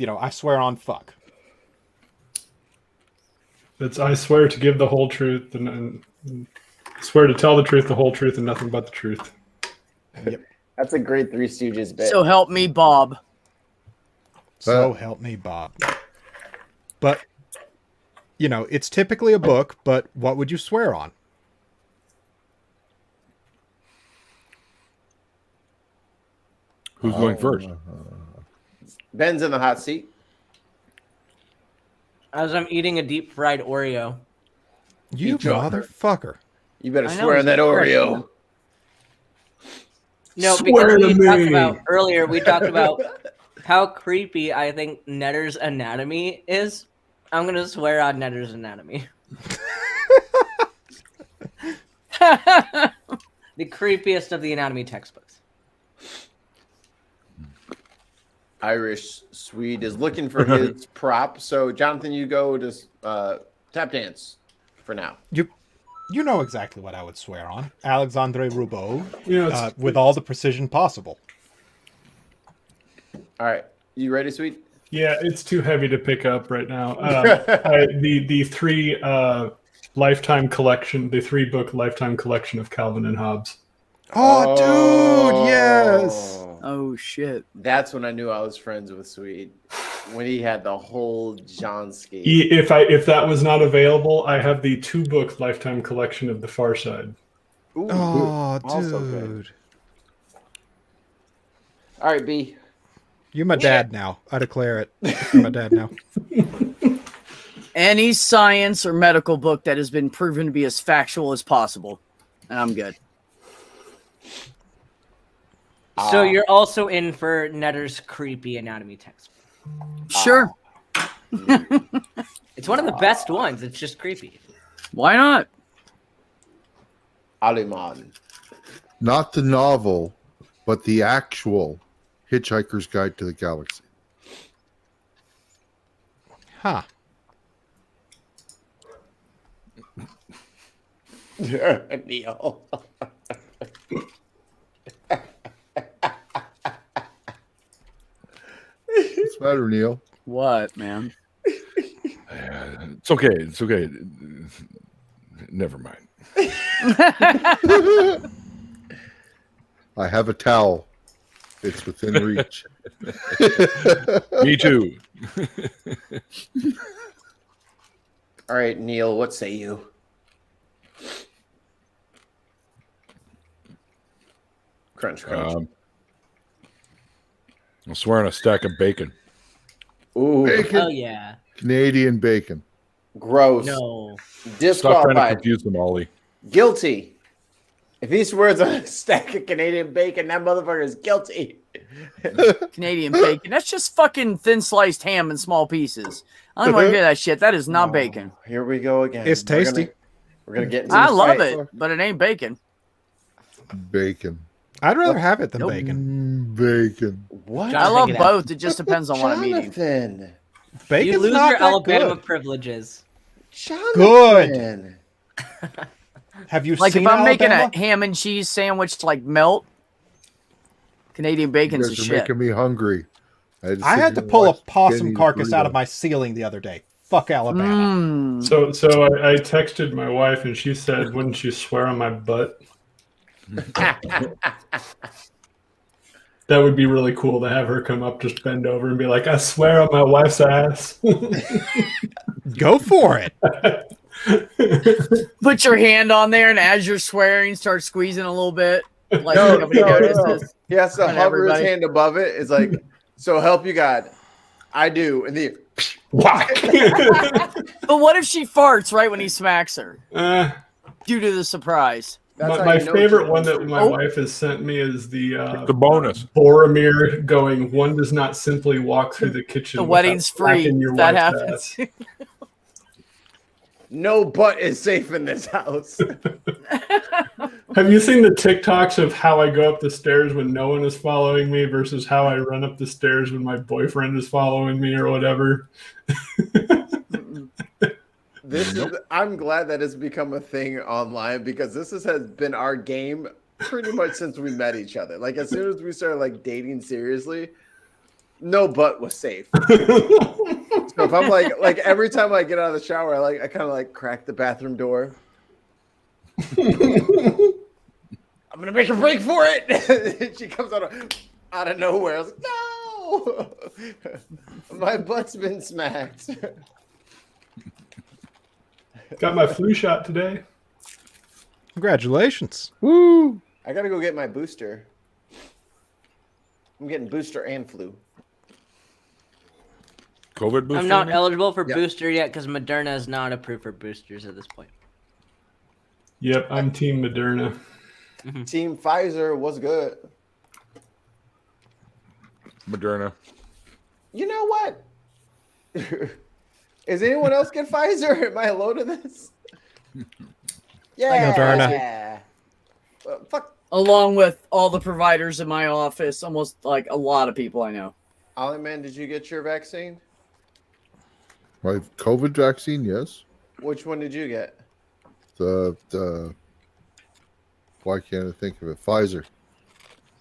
I swear on fuck. It's I swear to give the whole truth and swear to tell the truth, the whole truth, and nothing but the truth. Yep. That's a great Three Stooges bit. so help me, Bob. So help me, Bob. But, it's typically a book, but what would you swear on? Who's going first? Ben's in the hot seat. As I'm eating a deep fried Oreo. You motherfucker. You better I know, swear on that Oreo. No, Swear because to we talked me. about earlier, we talked about how creepy I think Netter's anatomy is. I'm gonna swear on Netter's anatomy. The creepiest of the anatomy textbooks. Irish Swede is looking for his prop. So, Jonathan, you go to tap dance for now. You know exactly what I would swear on. Alexandre Roubaud, with it's- all the precision possible. All right. You ready, Swede? Yeah, it's too heavy to pick up right now. The three lifetime collection, the 3-book lifetime collection of Calvin and Hobbes. Oh, dude, yes. Oh shit. That's when I knew I was friends with Swede. When he had the whole Johnsky. If that was not available, I have the 2-book lifetime collection of The Far Side. Ooh, Oh, also dude. good. All right, B. You're my dad now. I declare it. You're my dad now. Any science or medical book that has been proven to be as factual as possible. And I'm good. So you're also in for Netter's creepy anatomy textbook. Sure. It's one of the best ones. It's just creepy. Why not? Aliman. Not the novel, but the actual Hitchhiker's Guide to the Galaxy. Huh. Neil. What's the matter, Neil? What, man? It's okay. It's okay. Never mind. I have a towel. It's within reach. Me too. All right, Neil, what say you? Crunch, crunch. I'll swear on a stack of bacon. Ooh, Bacon. Oh yeah. Canadian bacon. gross. No. Stop trying to Disqualified. confuse them, Ollie. Guilty. If he swears on a stack of Canadian bacon, that motherfucker is guilty. Canadian bacon. That's just fucking thin sliced ham in small pieces. I don't want to hear that shit. That is not bacon. Here we go again. It's tasty. We're gonna get into I this love fight. it, but it ain't bacon. Bacon. I'd rather have it than Nope. bacon. Bacon. What? John- I love Take it out. both. It just depends on what I'm eating. Jonathan. Bacon's You lose not your that Alabama good. privileges. Jonathan. Have you Like seen if I'm making Alabama? a ham and cheese sandwich to like melt, Canadian bacon's You a guys are shit. making me hungry. I had to pull a possum carcass out of my ceiling the other day. Fuck Alabama. So I texted my wife and she said, "Wouldn't you swear on my butt?" That would be really cool to have her come up, just bend over and be like, "I swear on my wife's ass." Go for it. Put your hand on there, and as you're swearing, start squeezing a little bit. Like No, nobody no. notices. He has to And hover his everybody- hand above it. It's like, so help you God. I do. And then Whack. But what if she farts right when he smacks her? Uh, Due to the surprise. my favorite one that my wife has sent me is the bonus. Boromir going, "One does not simply walk through the kitchen. The wedding's without free. smacking your That wife's happens. ass." no butt is safe in this house. Have you seen the TikToks of how I go up the stairs when no one is following me versus how I run up the stairs when my boyfriend is following me or whatever? I'm glad that it's become a thing online because this has been our game pretty much since we met each other. Like as soon as we started like dating seriously, no butt was safe. So if I'm like every time I get out of the shower, I kind of like crack the bathroom door. I'm gonna make a break for it. She comes out of nowhere. I was like, no, my butt's been smacked. Got my flu shot today. Congratulations. Woo! I gotta go get my booster. I'm getting booster and flu. COVID booster? I'm not eligible for Yep. booster yet because Moderna is not approved for boosters at this point. Yep, I'm Team Moderna. Team Pfizer was good. Moderna. You know what? Is anyone else get Pfizer? Am I alone to this? Yeah. Moderna. Fuck. Along with all the providers in my office, almost like a lot of people I know. Ollie Man, did you get your vaccine? My COVID vaccine, yes. Which one did you get? The why can't I think of it? Pfizer.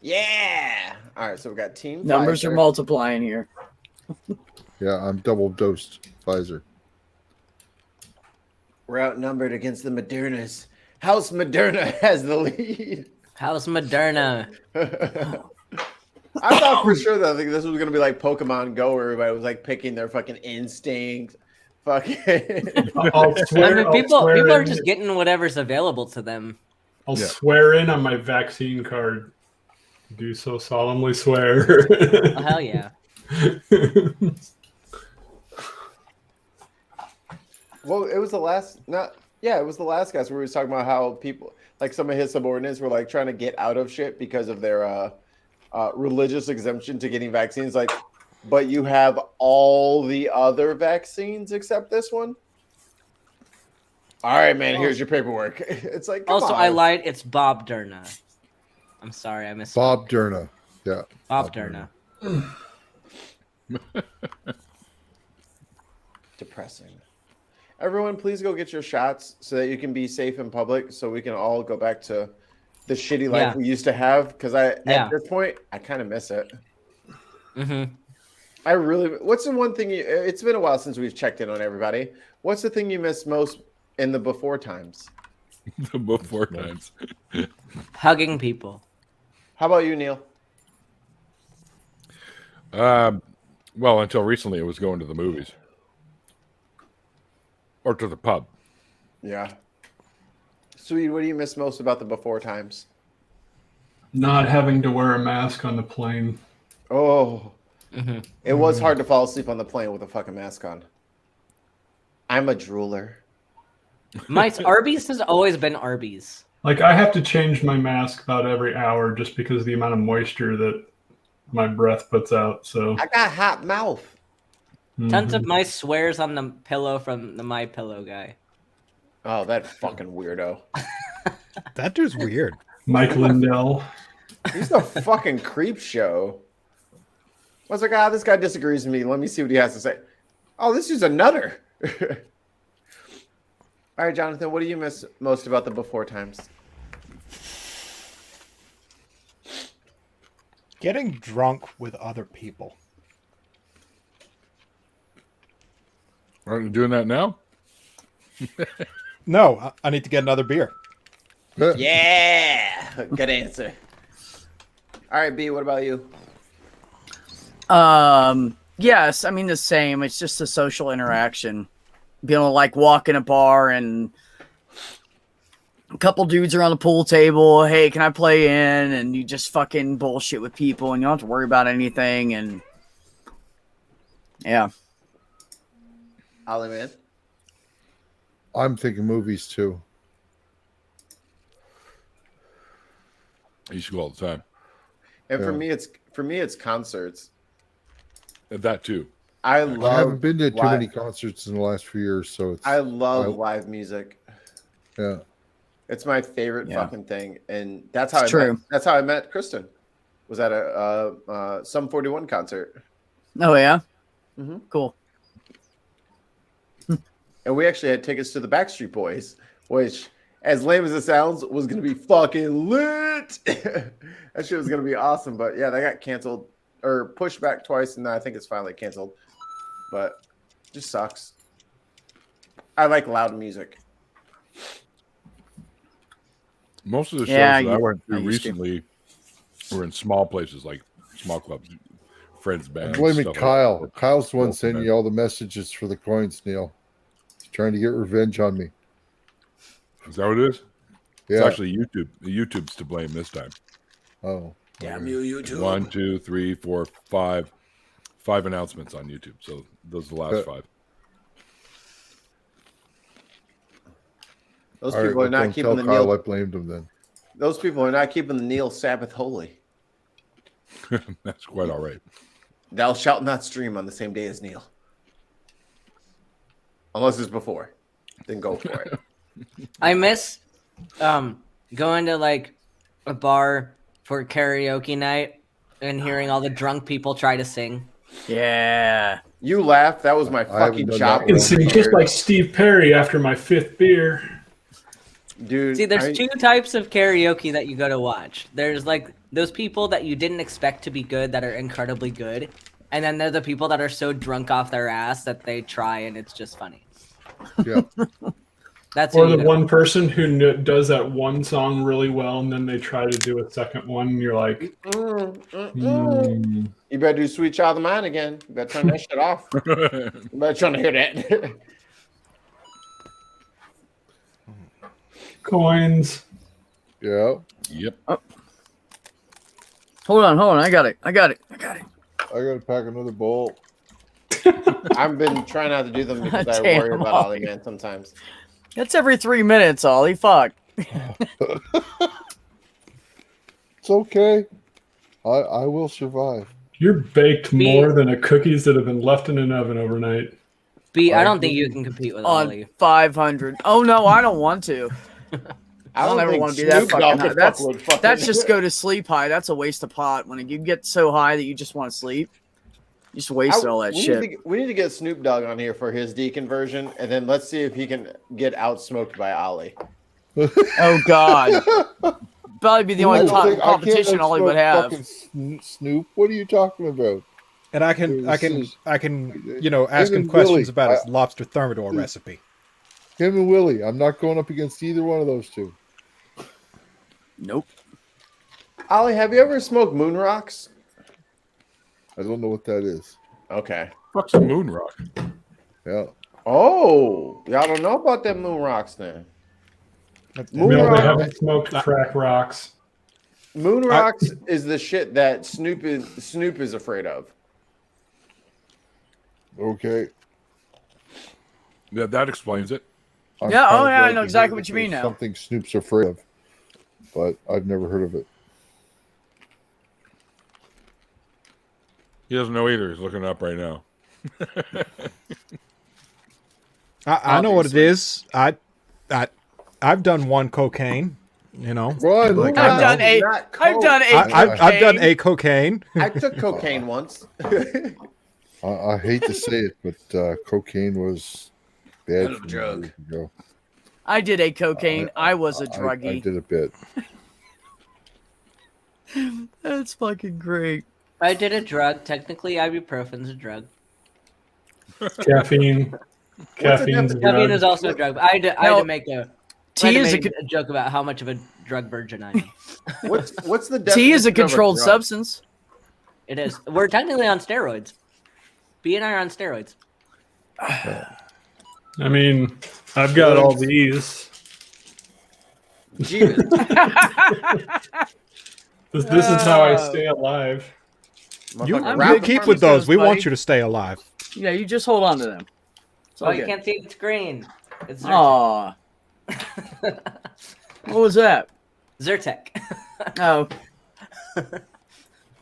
Yeah. All right, so we got Team Numbers Pfizer. are multiplying here. Yeah, I'm double dosed Pfizer. We're outnumbered against the Modernas. House Moderna has the lead. How's Moderna? I thought for sure that this was gonna be like Pokemon Go, where everybody was like picking their fucking instinct. Fucking. I'll swear, I mean, people I'll swear are in- just getting whatever's available to them. I'll swear in on my vaccine card. Do so solemnly swear. Oh, hell yeah. Well, it was the last. It was the last guys where we was talking about how people, like some of his subordinates, were like trying to get out of shit because of their religious exemption to getting vaccines. Like, but you have all the other vaccines except this one. All right, man. Here's your paperwork. It's like come Also, on. I lied. It's Bob Durna. I'm sorry, I missed Bob Durna. Yeah. Bob Durna. Depressing. Everyone, please go get your shots so that you can be safe in public, so we can all go back to the shitty life Yeah. we used to have. Because at Yeah. this point, I kind of miss it. Mm-hmm. I really. What's the one thing you? It's been a while since we've checked in on everybody. What's the thing you miss most in the before times? The before times. Hugging people. How about you, Neil? Well, until recently, it was going to the movies or to the pub. Yeah. Sweet. What do you miss most about the before times? Not having to wear a mask on the plane. Oh, Mm-hmm. it was hard to fall asleep on the plane with a fucking mask on. I'm a drooler. Arby's has always been Arby's. Like, I have to change my mask about every hour just because of the amount of moisture that my breath puts out. So I got hot mouth. Tons of mice swears on the pillow from the My Pillow guy. Oh, that fucking weirdo. That dude's weird. Mike Lindell. He's a fucking creep show. I was like, this guy disagrees with me. Let me see what he has to say. Oh, this is a nutter. All right, Jonathan, what do you miss most about the before times? Getting drunk with other people. Aren't you doing that now? No, I need to get another beer. Yeah, good answer. All right, B, what about you? Yes, I mean the same. It's just a social interaction. Being able to like walk in a bar and a couple dudes around the pool table. Hey, can I play in? And you just fucking bullshit with people, and you don't have to worry about anything. And yeah, Ollie, man. I'm thinking movies too. I used to go all the time. And Yeah. for me, it's concerts. That too. I haven't been to too live- many concerts in the last few years, so it's. I love live music. Yeah. It's my favorite Yeah. fucking thing, and that's how It's I met, true. that's how I met Kristen. Was at a Sum 41 concert, oh yeah, Mhm. cool. and we actually had tickets to the Backstreet Boys, which, as lame as it sounds, was gonna be fucking lit. That shit was gonna be awesome, but yeah, that got canceled or pushed back twice, and I think it's finally canceled. But it just sucks. I like loud music. Most of the shows Yeah, that I went I to used to. recently were in small places, like small clubs, friends' I'm bands. blaming stuff like Kyle. that. Kyle's the one Well, sending man. you all the messages for the coins, Neil. He's trying to get revenge on me. Is that what it is? Yeah. It's actually YouTube. The YouTube's to blame this time. Oh. Damn you, YouTube. 1, 2, 3, 4, 5. 5 announcements on YouTube. So those are the last 5. Those All right, people are well, not don't keeping tell the Kyle Neil. I blamed him then. Those people are not keeping the Neil Sabbath holy. That's quite all right. Thou shalt not stream on the same day as Neil, unless it's before. Then go for it. I miss going to like a bar for karaoke night and hearing all the drunk people try to sing. Yeah. You laugh. That was my I haven't fucking done job. that I can sing just like Steve Perry after my 5th beer. Dude. See, there's two types of karaoke that you go to watch. There's like those people that you didn't expect to be good that are incredibly good, and then there are the people that are so drunk off their ass that they try and it's just funny. Yeah. That's Or who the you go. one person who does that one song really well, and then they try to do a second one, and you're like, You better do Sweet Child of Mine again. You better turn that shit off. You better trying to hear that. coins. Yeah. Yep. Hold on. I got it. I gotta pack another bowl. I've been trying not to do them because I Damn, worry about Ollie. Ollie, man, sometimes. That's every 3 minutes, Ollie. Fuck. It's okay. I will survive. You're baked Me- more than a cookies that have been left in an oven overnight. B, I don't think you can compete with On Ollie. 500. Oh no, I don't want to. I don't ever think want to be that Snoop fucking Dogg high. could That's fuck with fucking- that's just go to sleep high. That's a waste of pot. When you get so high that you just want to sleep, you just wasted all that we shit. we need to get Snoop Dogg on here for his deconversion, and then let's see if he can get outsmoked by Ollie. Oh God. Probably be the only I can't competition Ollie would outsmoke have. fucking Snoop. What are you talking about? And I can, ask him Even questions Willie, about his lobster thermidor recipe. Him and Willie. I'm not going up against either one of those two. Nope. Ollie, have you ever smoked moon rocks? I don't know what that is. Okay. What's the moon rock? Yeah. Oh, y'all don't know about them moon rocks then. Moon No, they rock- haven't smoked crack rocks. Moon rocks is the shit that Snoop is afraid of. Okay. Yeah, that explains it. I'm Yeah, kind oh of yeah, I glad know to exactly hear what that you mean there's now. Something Snoop's afraid of, but I've never heard of it. He doesn't know either. He's looking it up right now. I know what it is. I've done one cocaine. You know, Run, like, I've I done know. a I've done I've done a cocaine. I took cocaine once. I hate to say it, but cocaine was bad What a for me drug. years ago. I did a cocaine. I was a I druggie. did a bit. That's fucking great. I did a drug. Technically, ibuprofen's a drug. Caffeine. Caffeine's a Caffeine drug. is also a drug. But I had to make a joke about how much of a drug virgin I am. What's the Tea is a definition of a controlled drug? substance. It is. We're technically on steroids. B and I are on steroids. I mean, I've got all these. Jesus. This is how I stay alive. You keep with those. We want you to stay alive. Yeah, you just hold on to them. Oh, you can't see the screen. It's Aw. What was that? Zyrtec. Oh,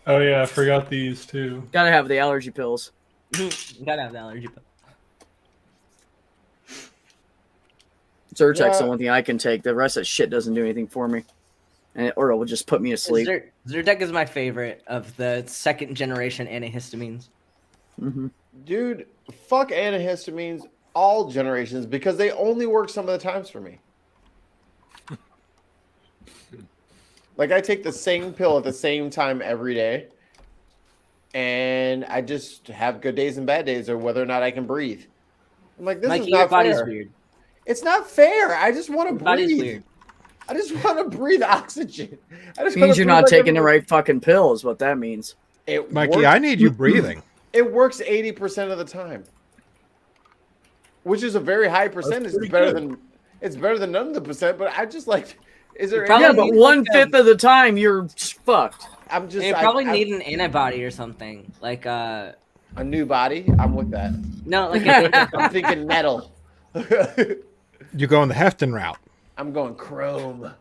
Oh yeah, I forgot these too. gotta have the allergy pills. You gotta have the allergy pill. Zyrtec's the only thing I can take. The rest of that shit doesn't do anything for me. Or it will just put me to sleep. Zyrtec is my favorite of the second generation antihistamines. Mm-hmm. Dude, fuck antihistamines, all generations, because they only work some of the times for me. Like, I take the same pill at the same time every day, and I just have good days and bad days, or whether or not I can breathe. I'm like, this Mikey, is your not body's fair. weird. It's not fair. I just want to Your body's breathe. weird. I just want to breathe oxygen. I just Means wanna you're breathe not like taking the a- right fucking pill is what that means. It Mikey, works- I need you breathing. It works 80% of the time, which is a very high percentage. pretty It's better good. than none of the percent. But I just like, is there? Probably Yeah, but need 1/5 of the time you're fucked. I'm just. You probably need an antibody or something. Like a new body. I'm with that. no, like I'm thinking metal. You go in the Hefton route. I'm going Chrome.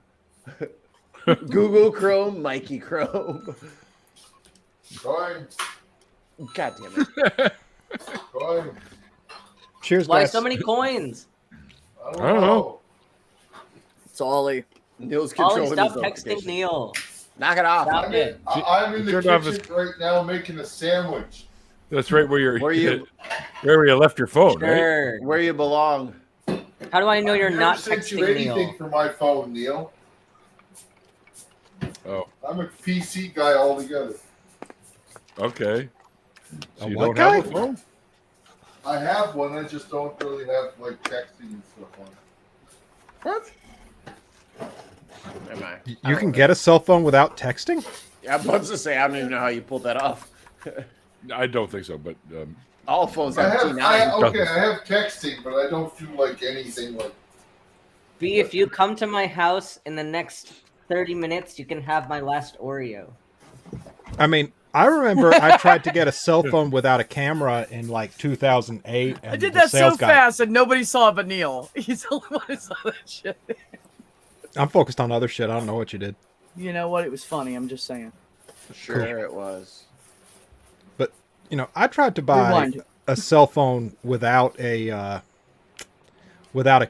Google Chrome, Mikey Chrome. Going, God damn it. going. Cheers, why guys. so many coins? I don't don't know. It's Ollie. Neil's Ollie, controlling stop his texting notifications. Neil. Knock it off. Stop I'm it. in the Turned off his- kitchen right now making a sandwich. That's right where Where you- where you left your phone, right? Sure. Where you belong. How do I know you're I've never not sent you texting anything Neil? for my phone, Neil. Oh, I'm a PC guy altogether. okay. So A you what don't have a guy? phone? I have one. I just don't really have like texting and stuff on it. What? Am I? You can get a cell phone without texting? Yeah, I'm about to say, I don't even know how you pulled that off. I don't think so, but All phones I have have, T9. I have texting, but I don't do like anything like. B, if you come to my house in the next 30 minutes, you can have my last Oreo. I mean, I remember I tried to get a cell phone without a camera in like 2008. And I did the that so sales guy- fast and nobody saw it but Neil. He's the only one who saw that shit. I'm focused on other shit. I don't know what you did. You know what? It was funny. I'm just saying. Sure, it was. But, you know, I tried to buy Rewind. a cell phone without a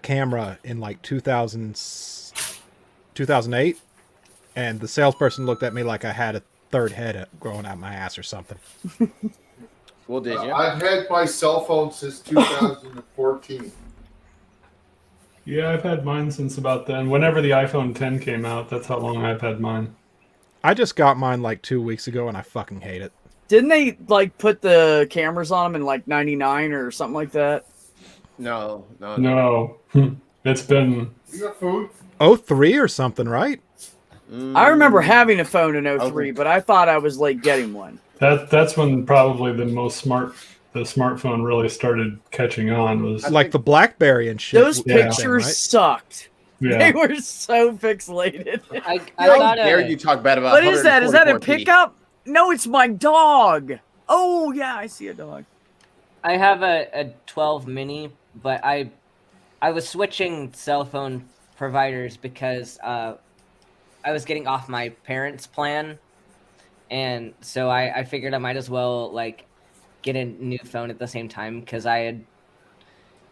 camera in like 2008. And the salesperson looked at me like I had a third head growing out my ass or something. Well, did you? I've had my cell phone since 2014. Yeah, I've had mine since about then. Whenever the iPhone 10 came out, that's how long I've had mine. I just got mine like 2 weeks ago and I fucking hate it. Didn't they like put the cameras on them in like '99 or something like that? No. No. It's been... You got food? 03 or something, right? I remember having a phone in 03, Okay. but I thought I was late getting one. That's when probably the smartphone really started catching on. Was Like the BlackBerry and shit. Those Yeah. pictures Right? sucked. yeah. They were so pixelated. I How got dare a... you talk bad about What is that? Is that a 144p? pickup? No, it's my dog. Oh yeah, I see a dog. I have a 12 mini, but I was switching cell phone providers because I was getting off my parents' plan, and so I figured I might as well like get a new phone at the same time because I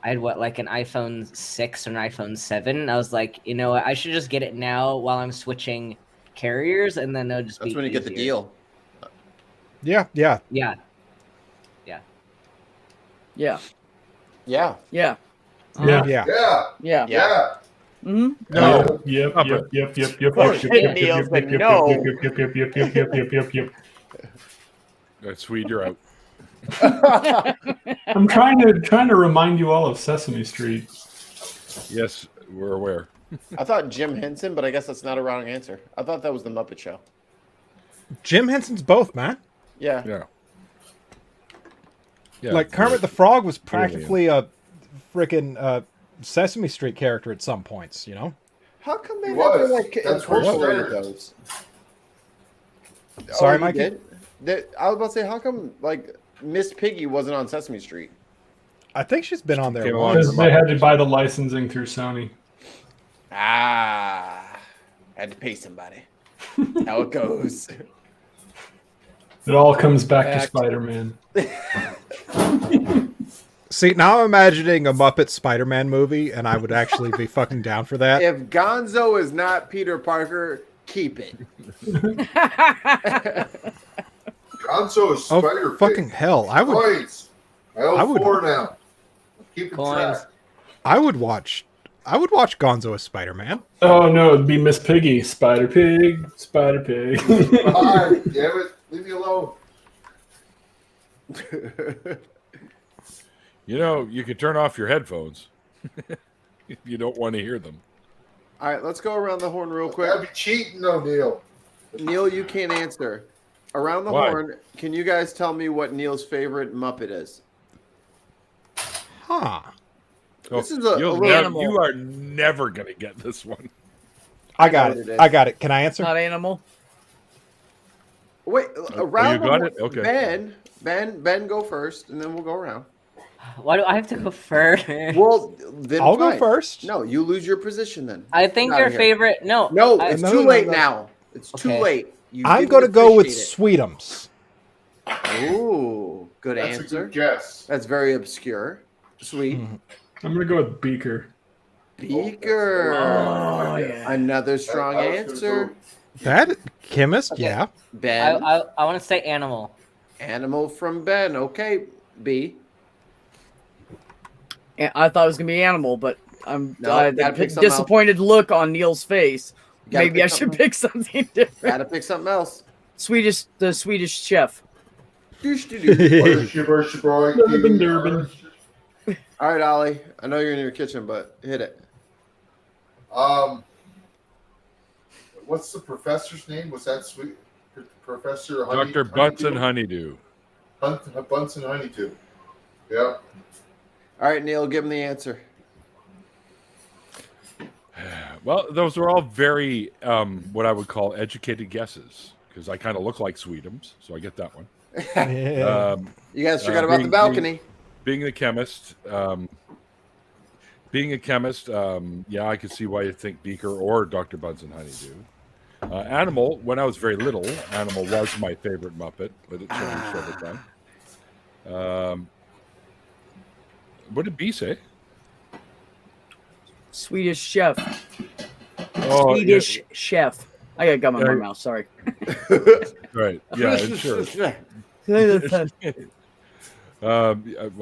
had what, like an iPhone 6 or an iPhone 7. I was like, you know what, I should just get it now while I'm switching carriers, and then it'll just That's be when you get the easier. deal. Yeah. Yeah. Yeah. Yeah. Yeah. Yeah. Yeah. Yeah. Yeah. Yeah. Hmm? No. Yep. Swede, you're out. I'm trying to remind you all of Sesame Street. Yes, we're aware. I thought Jim Henson, but I guess that's not a wrong answer. I thought that was the Muppet Show. Jim Henson's both, man. Yeah. Yeah. Like Kermit the Frog was practically a freaking Sesame Street character at some points, you know? How come they He never was. like That's what incorporated started. those? Sorry, you Mikey? did? I was about to say, how come like Miss Piggy wasn't on Sesame Street? I think she's been on there Came once. Because they had to buy the licensing through Sony. Ah, had to pay somebody. How it goes. It all comes back to Spider-Man. See, now I'm imagining a Muppet Spider-Man movie, and I would actually be fucking down for that. If Gonzo is not Peter Parker, keep it. Gonzo is Spider Pig. Fucking hell! I would. Coins. I owe I would- 4 now. Keep it Coins. track. I would watch Gonzo as Spider-Man. Oh no, it'd be Miss Piggy, Spider Pig, Spider Pig. Bye, damn it. Leave me alone. You know, you can turn off your headphones if you don't want to hear them. All right, let's go around the horn real quick. That'd be cheating, though, Neil. Neil, you can't answer. Around the Why? horn, can you guys tell me what Neil's favorite Muppet is? Huh. This is a You'll little never- animal. you are never going to get this one. I got know what it. it is. I got it. Can I answer? Not animal. Wait, around you the got horn. it? Okay. Ben, go first, and then we'll go around. Why do I have to go first? Well, then I'll go fine. first. No, you lose your position then. I think Get your outta here. favorite. No. No, I- it's No, too no, late no. now. It's too Okay. late. You I'm didn't going to go with appreciate Sweetums. it. Ooh, good That's answer. a good guess. That's very obscure. Sweet. Mhm. I'm gonna go with Beaker. Beaker. Oh, yeah. Another strong I was gonna answer. go- That chemist, Okay. yeah. Ben. I want to say animal. Animal from Ben. Okay, B. I thought it was gonna be animal, but I'm No, gotta pick something disappointed look on Neil's face. Gotta Maybe pick I should something. pick something different. Gotta pick something else. The Swedish chef. Durbin, Durbin. All right, Ollie. I know you're in your kitchen, but hit it. What's the professor's name? Was that sweet? Professor Honey, Dr. Bunsen Honeydew. Bunsen Honeydew. Yeah. All right, Neil, give him the answer. Well, those were all very, what I would call educated guesses, because I kind of look like Sweetums, so I get that one. Yeah. You guys forgot about the being- balcony. Being a chemist, yeah, I could see why you think Beaker or Dr. Bunsen Honeydew. Animal, when I was very little, Animal was my favorite Muppet, but it changed over time. What did B say? Swedish chef. Oh, Swedish chef. I got gum in my Yeah. mouth. Sorry. Right. Yeah, sure. Well,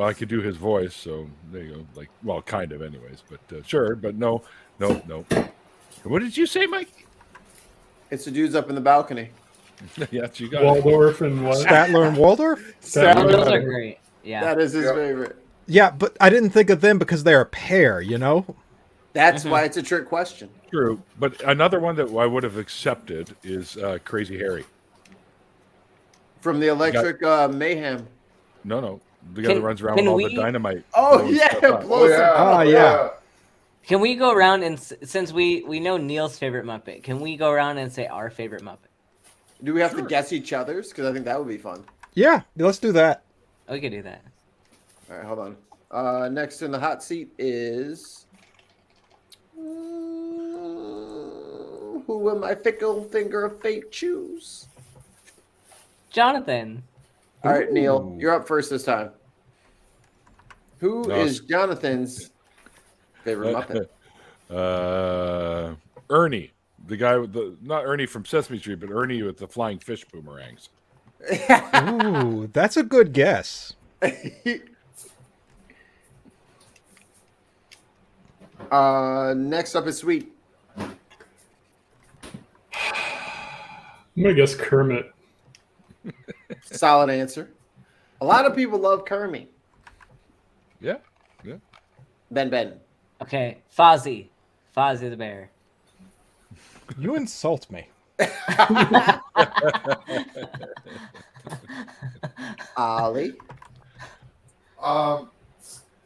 I could do his voice, so there you go. Like, well, kind of, anyways. But sure, but no. What did you say, Mike? It's the dudes up in the balcony. Yes, you got it. Waldorf and what? Statler and Waldorf? Oh, those are great. Yeah. That is his Yeah. favorite. Yeah, but I didn't think of them because they're a pair, you know? That's why it's a trick question. True, but another one that I would have accepted is Crazy Harry. From the Electric Mayhem. No, the guy that runs around with can all we- the dynamite. Oh, blowing yeah. stuff up. blows yeah. Oh, yeah. Can we go around and since we know Neil's favorite Muppet, can we go around and say our favorite Muppet? Do we have to guess each other's? Because I think that would be fun. Yeah, let's do that. We could do that. All right, hold on. Next in the hot seat is... who will my fickle finger of fate choose? Jonathan. All right, Neil, Ooh. you're up first this time. Who No, is Jonathan's favorite Muppet? Ernie, the guy with the not Ernie from Sesame Street, but Ernie with the flying fish boomerangs. Ooh, that's a good guess. Next up is Sweet. I'm gonna guess Kermit. Solid answer. A lot of people love Kermit. Yeah. Ben. Okay, Fozzie the bear. You insult me. Ollie.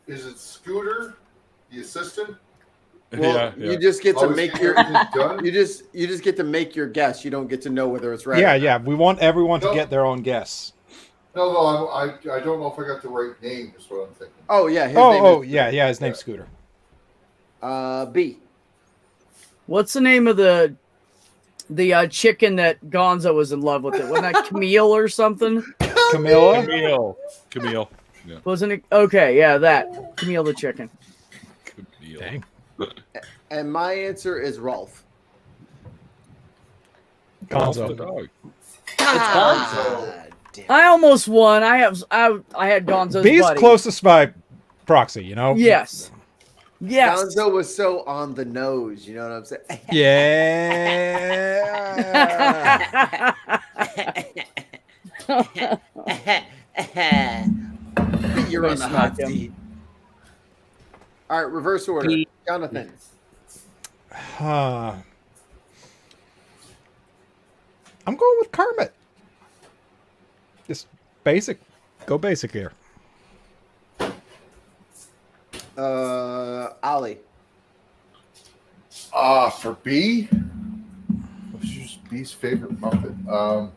Is it Scooter, the assistant? Well, Yeah. you just get to make your done? you just get to make your guess. You don't get to know whether it's right. Yeah. We want everyone to get their own guess. No, I don't know if I got the right name. Is what I'm thinking. Oh yeah. His name is, Yeah. His name's Scooter. B. What's the name of the chicken that Gonzo was in love with? It wasn't that Camille or something? Camilla. Camille. Yeah. Wasn't it? Okay, yeah, that Camille the chicken. Camille. Dang. And my answer is Rolf. Gonzo. The dog. I almost won. I had Gonzo's B's buddy. closest by proxy, you know? Yes. Gonzo was so on the nose. You know what I'm saying? Yeah. You're on the hot seat. All right, reverse order. Jonathan. I'm going with Kermit. Just basic. Go basic here. Ollie. For B? What's just B's favorite Muppet?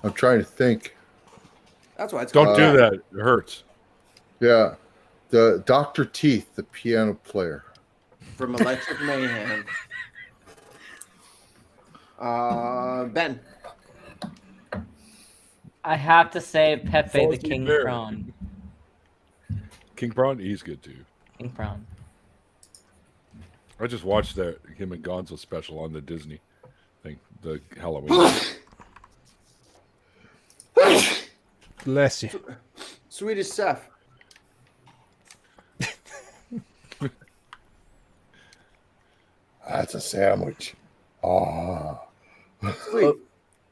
I'm trying to think. That's why it's Don't do that. It hurts. Yeah. The Dr. Teeth, the piano player. From Electric Mayhem. Ben. I have to say Pepe the Fozzie King Bear. Prawn. King Prawn, he's good too. King Prawn. I just watched him and Gonzo special on the Disney thing, the Halloween. Bless you. Swedish Chef. That's a sandwich. Sweet.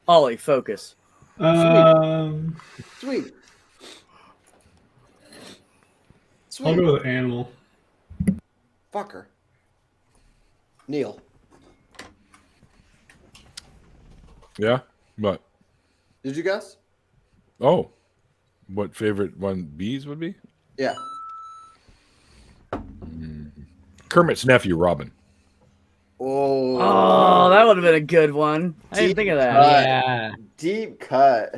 Ollie, focus. Sweet. I'll go with Animal. Fucker. Neil. Yeah? What? Did you guess? Oh. What favorite one B's would be? Yeah. Kermit's nephew, Robin. Oh, that would have been a good one. I didn't think of that. Yeah. Deep cut.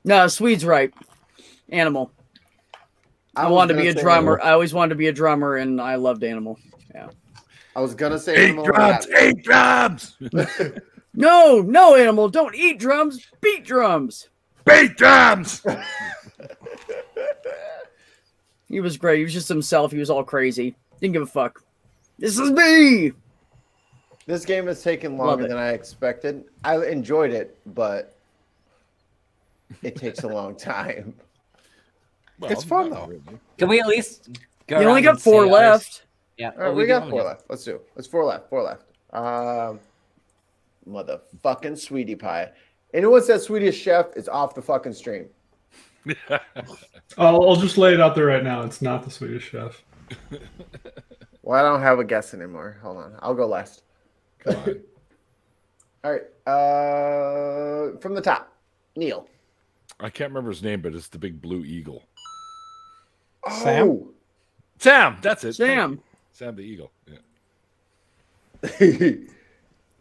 No, Swede's right. Animal. I wanted to be a drummer. I always wanted to be a drummer, and I loved Animal. Yeah. I was gonna say Eight Animal. drums! 8 drums! No, Animal. Don't eat drums. Beat drums. Beat drums! He was great. He was just himself. He was all crazy. Didn't give a fuck. This is me. This game has taken longer than I expected. I enjoyed it, but it takes a long time. Well, It's fun, not though. really. Can we at least go You only around got and say 4 ours? left. Yeah. All right, we got 4 left. Let's do. It's 4 left. 4 left. Motherfucking sweetie pie. Anyone says Swedish Chef is off the fucking stream. I'll just lay it out there right now. It's not the Swedish Chef. Well, I don't have a guess anymore. Hold on. I'll go last. Come on. All right. From the top, Neil. I can't remember his name, but it's the big blue eagle. Sam? Oh. Sam, that's it. Sam. Sam the eagle. Yeah.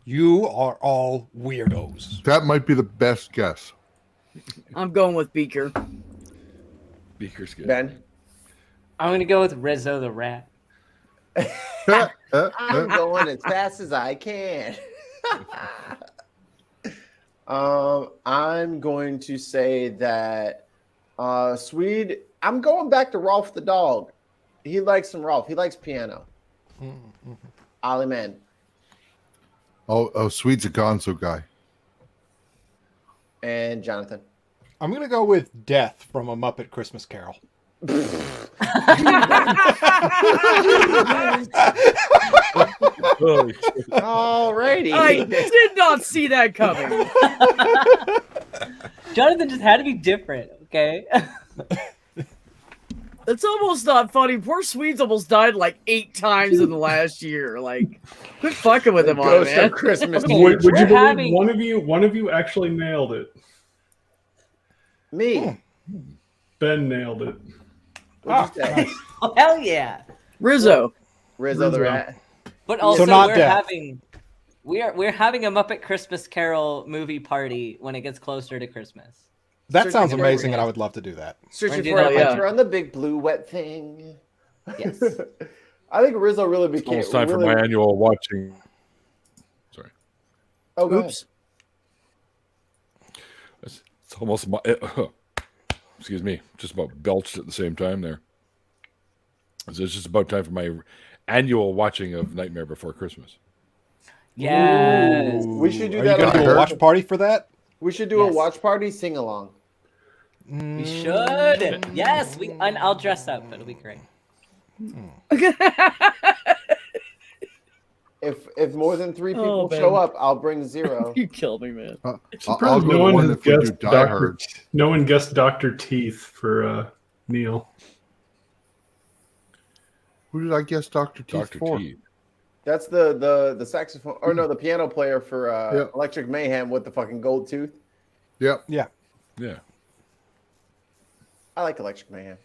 You are all weirdos. That might be the best guess. I'm going with Beaker. Beaker's good. Ben. I'm gonna go with Rizzo the rat. I'm going as fast as I can. I'm going to say that Swede. I'm going back to Rolf the dog. He likes some Rolf. He likes piano. Ollie man. Oh, Swede's a Gonzo guy. And Jonathan. I'm gonna go with Death from A Muppet Christmas Carol. Alrighty. I did not see that coming. Jonathan just had to be different, okay? It's almost not funny. Poor Swedes almost died like 8 times in the last year. Like, quit fucking with him on it, Ghost man. of Christmas. Would you believe having- one of you actually nailed it? Me. Ben nailed it. What'd you say? Oh, hell yeah! Rizzo. Rizzo the rat. But also, not we're Death. we're having a Muppet Christmas Carol movie party when it gets closer to Christmas. That Searching sounds for amazing, it. and I would love to do that. Searching do for that, adventure on the big blue wet thing. Yes. I think Rizzo really became. Almost time really... for my annual watching. Sorry. Oh, go ahead. Oops. It's almost my. Excuse me. Just about belched at the same time there. So it's just about time for my annual watching of Nightmare Before Christmas. Yes. We should do Are that. you gonna do a watch party for that? We should do a Yes. watch party sing along. We should. Yes, and I'll dress up. It'll be great. If more than 3 people Oh, man. show up, I'll bring 0. You killed me, man. I'll Surprised go no to one one has if we do guessed Die Hard. No one guessed Dr. Teeth for Neil. Who did I guess Dr. Teeth Dr. for? T. That's the saxophone, or no, the piano player for Yeah. Electric Mayhem with the fucking gold tooth. Yep. Yeah. Yeah. I like Electric Mayhem.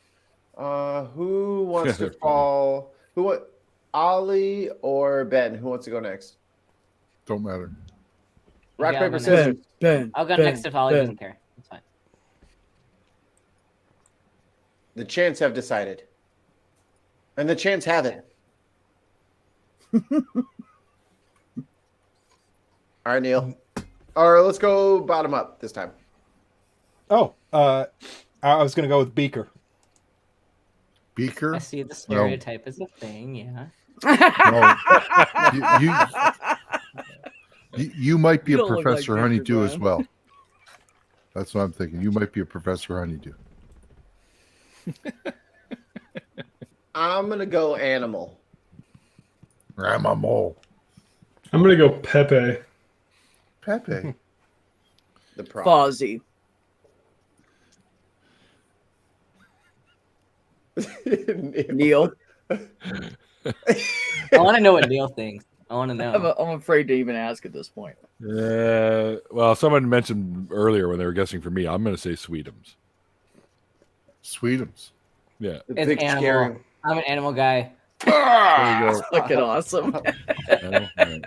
Who wants to fall? Ollie or Ben? Who wants to go next? Don't matter. Rock, Yeah, I'll paper, go scissors. Ben. I'll go Ben, next if Ollie Ben. doesn't care. That's fine. The chants have decided. And the chants have it. All right, Neil. All right, let's go bottom up this time. Oh, I was gonna go with Beaker. Beaker? I see the stereotype as a thing, yeah. No. You might be You a don't look Professor like Beaker, Honeydew as Brian. well. That's what I'm thinking. You might be a Professor Honeydew. I'm going to go animal. Animal. I'm gonna go Pepe. Pepe. The prop. Fozzie. Neil. I want to know what Neil thinks. I want to know. I'm afraid to even ask at this point. Well, someone mentioned earlier when they were guessing for me, I'm going to say Sweetums. Sweetums. Yeah. The It's big animal. scary. I'm an animal guy. There you go. Fucking awesome.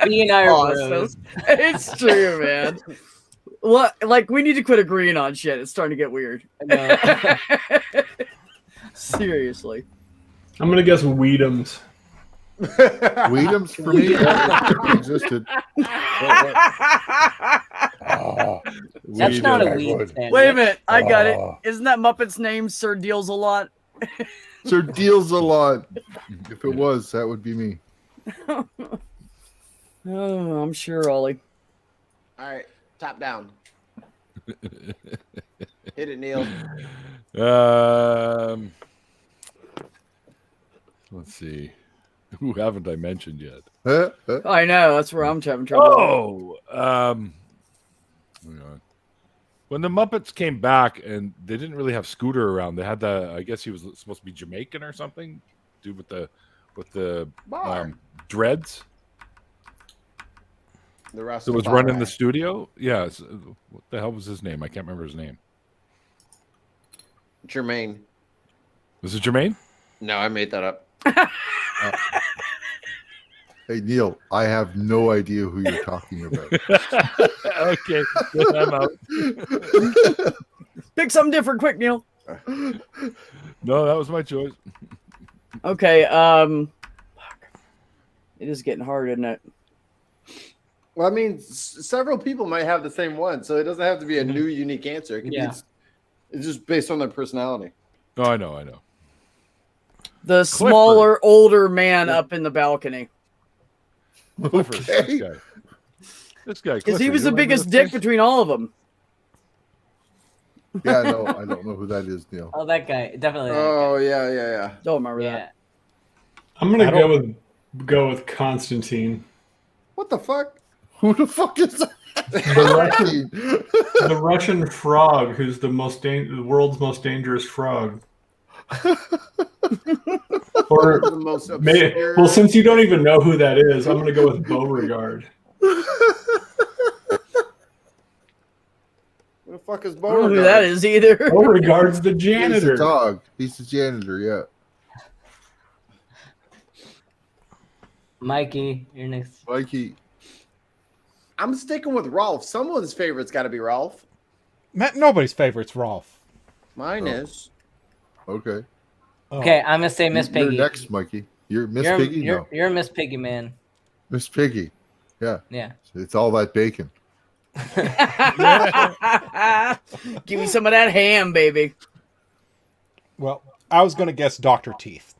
Me and I are Awesome. bros. It's true, man. What? Like, we need to quit agreeing on shit. It's starting to get weird. Seriously. I'm gonna guess Weedums. Weedums for me existed. That's not a Weedums. weed sandwich. Wait a minute. I got it. Isn't that Muppet's name Sir Deals a Lot? Sir Deals a Lot. If it was, that would be me. Oh, I'm sure, Ollie. All right, top down. Hit it, Neil. Let's see. Who haven't I mentioned yet? I know. That's where I'm having trouble. Hang on. When the Muppets came back and they didn't really have Scooter around, they had the. I guess he was supposed to be Jamaican or something, dude with the dreads. The rest That was running the studio. Yeah. What the hell was his name? I can't remember his name. Jermaine. Was it Jermaine? No, I made that up. Hey, Neil, I have no idea who you're talking about. Okay. Good, I'm out. Pick something different quick, Neil. No, that was my choice. Okay. It is getting hard, isn't it? Well, I mean, several people might have the same one, so it doesn't have to be a new, unique answer. It could be, it's just based on their personality. Oh, I know. The smaller, older man up in the balcony. Clifford, this guy. Because he Clifford, was you the remember biggest this dick guy? between all of them. Yeah, no, I don't know who that is, Neil. Oh, that guy. Definitely. That Oh yeah. Don't remember guy. that. I'm gonna go with Constantine. What the fuck? Who the fuck is that? The Russian frog, who's the world's most dangerous frog. Or The most obscure. well, since you don't even know who that is, I'm gonna go with Beauregard. Who the fuck is I don't know who that Beauregard? is either. Beauregard's the He's janitor. the dog. He's the janitor, yeah. Mikey, you're next. Mikey. I'm sticking with Rolf. Someone's favorite's got to be Rolf. Nobody's favorite's Rolf. Mine Oh. is. Okay. Oh. Okay, I'm gonna say Miss Piggy. You're next, Mikey. You're Miss You're, Piggy? you're, No. you're Miss Piggy, man. Miss Piggy. Yeah. Yeah. It's all that bacon. Give me some of that ham, baby. Well, I was going to guess Dr. Teeth.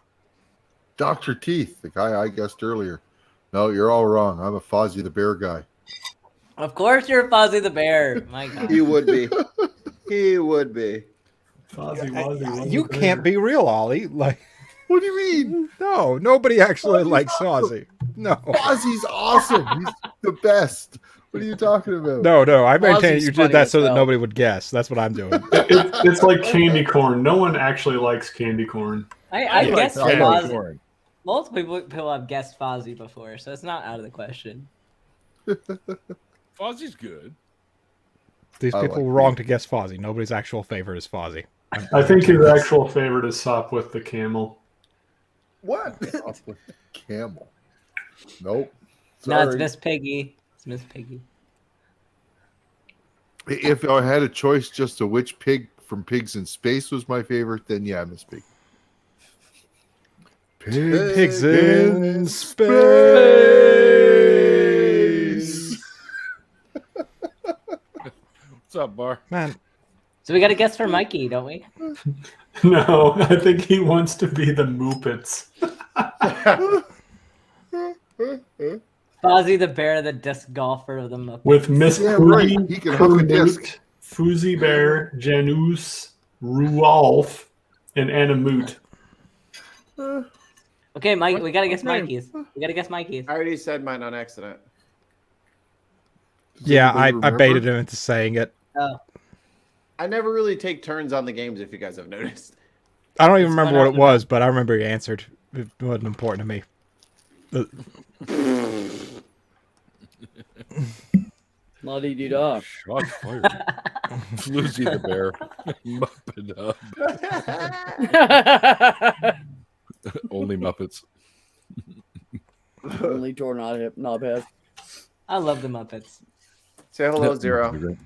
Dr. Teeth, the guy I guessed earlier. No, you're all wrong. I'm a Fozzie the Bear guy. Of course, you're Fozzie the Bear. My God. He would be. He would be. You can't be real, Ollie. Like, what do you mean? No, nobody actually likes Fozzie. No. Fozzie's awesome. He's the best. What are you talking about? No. I maintain Fozzie's you funny did that as so that hell. nobody would guess. That's what I'm doing. It's like candy corn. No one actually likes candy corn. I guess I like Fozzie. corn. Multiple people have guessed Fozzie before, so it's not out of the question. Fozzie's good. These I people like were wrong to guess Fozzie. Nobody's actual favorite is Fozzie. I think his actual favorite is Sopwith the camel. What? Off with the camel. Nope. No, it's Sorry. Miss Piggy. It's Miss Piggy. If I had a choice just to which pig from Pigs in Space was my favorite, then yeah, Miss Piggy. Pigs in space. What's up, Bar? Man, So we got to guess for Mikey, don't we? No, I think he wants to be the Muppets. Fozzie the Bear, the disc golfer of the Muppets. With Miss Yeah, Pooty, right. He can hook a disc. Kermit, Fuzzy Bear, Janus, Rualf, and Anamoot. Okay, Mike, we got to guess Mikey's. We got to guess Mikey's. I already said mine on accident. yeah, I Remember? baited him into saying it. Oh, I never really take turns on the games, if you guys have noticed. I don't even It's remember fun what out it was, but I remember he answered. It wasn't important to me. La-dee-dee-da. Shots fired. Lucy the Bear. Muppet up. Only Muppets. Only door knobhead. I love the Muppets. Say hello, Zero.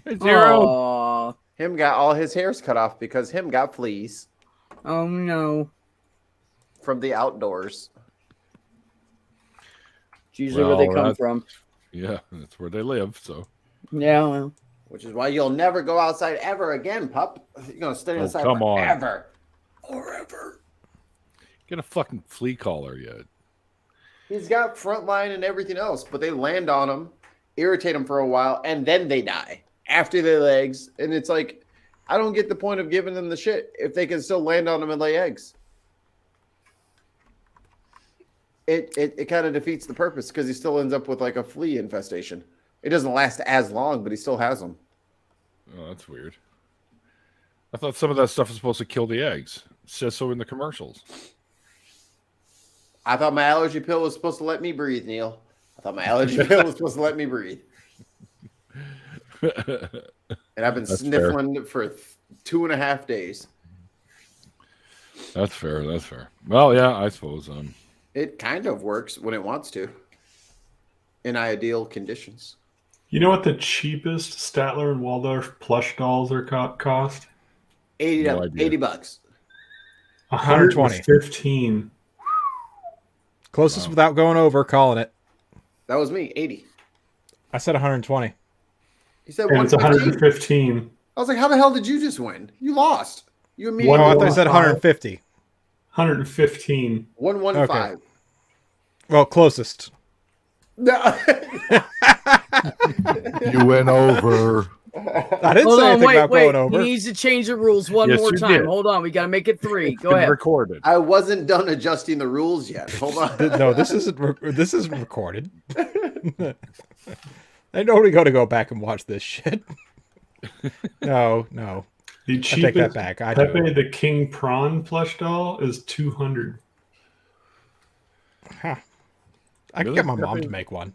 Hey, Zero. Aw. Him got all his hairs cut off because him got fleas Oh no. from the outdoors. It's usually where they Well, come that's- from. Yeah, that's where they live. So Yeah, well. Which is why you'll never go outside ever again, pup. You're gonna stay Oh, inside come on. forever. Forever. get a fucking flea collar yet. He's got front line and everything else, but they land on him, irritate him for a while, and then they die after their legs. And it's like, I don't get the point of giving them the shit if they can still land on them and lay eggs. It kind of defeats the purpose because he still ends up with like a flea infestation. It doesn't last as long, but he still has them. Oh, that's weird. I thought some of that stuff is supposed to kill the eggs. It says so in the commercials. I thought my allergy pill was supposed to let me breathe, Neil. I thought my allergy pill was supposed to let me breathe. And I've been That's sniffling for 2.5 days. That's fair. That's fair. Well, yeah, I suppose. It kind of works when it wants to in ideal conditions. You know what the cheapest Statler and Waldorf plush dolls are cost? 80 No idea. $80. 120. 115. Closest Wow. without going over, calling it. That was me, 80. I said 120. He said And it's 115. 115. I was like, how the hell did you just win? You lost. You Oh, immediately I thought you lost. said 150. 115. 115. Well, closest. No. You went over. I didn't Hold say on, anything wait, about wait. going over. He needs to change the rules one Yes, more you time. did. Hold on, we got to make it 3. Go Been ahead. recorded. I wasn't done adjusting the rules yet. Hold on. No, this isn't recorded. Ain't nobody going to go back and watch this shit. No. The I cheapest take that back. I do. Pepe the King Prawn plush doll is $200. Huh. I can Really? get my mom to make one.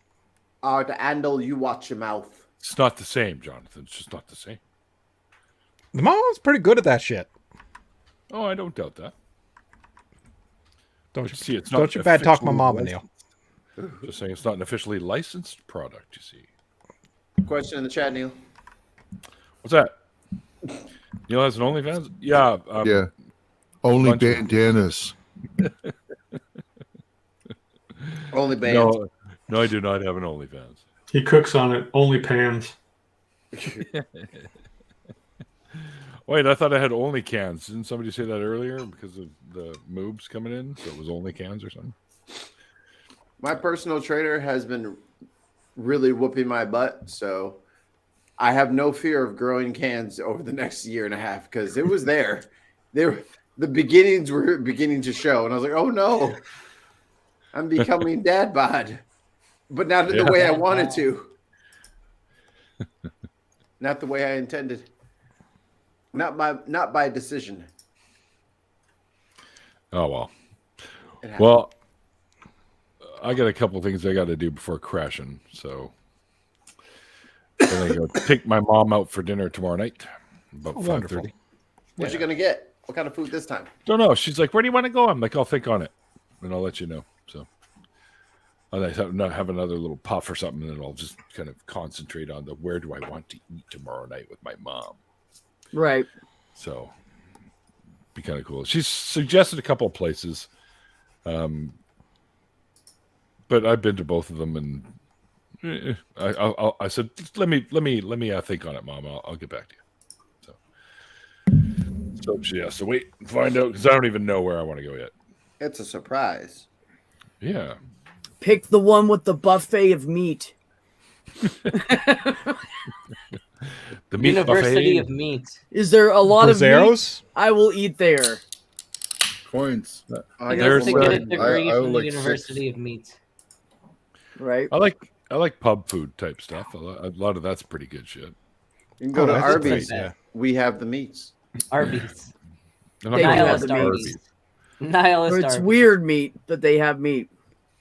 To handle, you watch your mouth. It's not the same, Jonathan. It's just not the same. The mom's pretty good at that shit. Oh, I don't doubt that. Don't you see? It's don't you bad talk my mama, Neil. Just saying, it's not an officially licensed product. You see. Question in the chat, Neil. What's that? Neil has an OnlyFans? Yeah. Yeah. Only bunch of- bandanas. Only bands. No, I do not have an OnlyFans. He cooks on it. Only pans. Wait, I thought I had only cans. Didn't somebody say that earlier because of the moobs coming in? So it was only cans or something? My personal trainer has been really whooping my butt, so I have no fear of growing cans over the next year and a half because it was there. The beginnings were beginning to show, and I was like, "Oh no, I'm becoming dad bod," but not the way I wanted to, not the way I intended, not by decision. Oh well. Well, I got a couple things I got to do before crashing, so I'm gonna go take my mom out for dinner tomorrow night about 5:30. What you gonna get? What kind of food this time? Don't know. She's like, "Where do you want to go?" I'm like, "I'll think on it, and I'll let you know." So I'll have another little puff or something, and then I'll just kind of concentrate on where do I want to eat tomorrow night with my mom. Right. So be kind of cool. She's suggested a couple of places, but I've been to both of them, and I said, let me think on it, Mom. I'll get back to you. So she has to wait and find out because I don't even know where I want to go yet. It's a surprise. Yeah. Pick the one with the buffet of meat. The meat University buffet. of Meat. Is there a lot of Brazeros? meat? I will eat there. Coins. I there's to get a one. degree I from would the like University of Meat. Right. I like pub food type stuff. A lot of that's pretty good shit. You can go to that's Arby's. great, yeah. We have the meats. Arby's. I'm not They gonna do go have to the Arby's. meats. Nihilist Or it's Arby's. weird meat, but they have meat.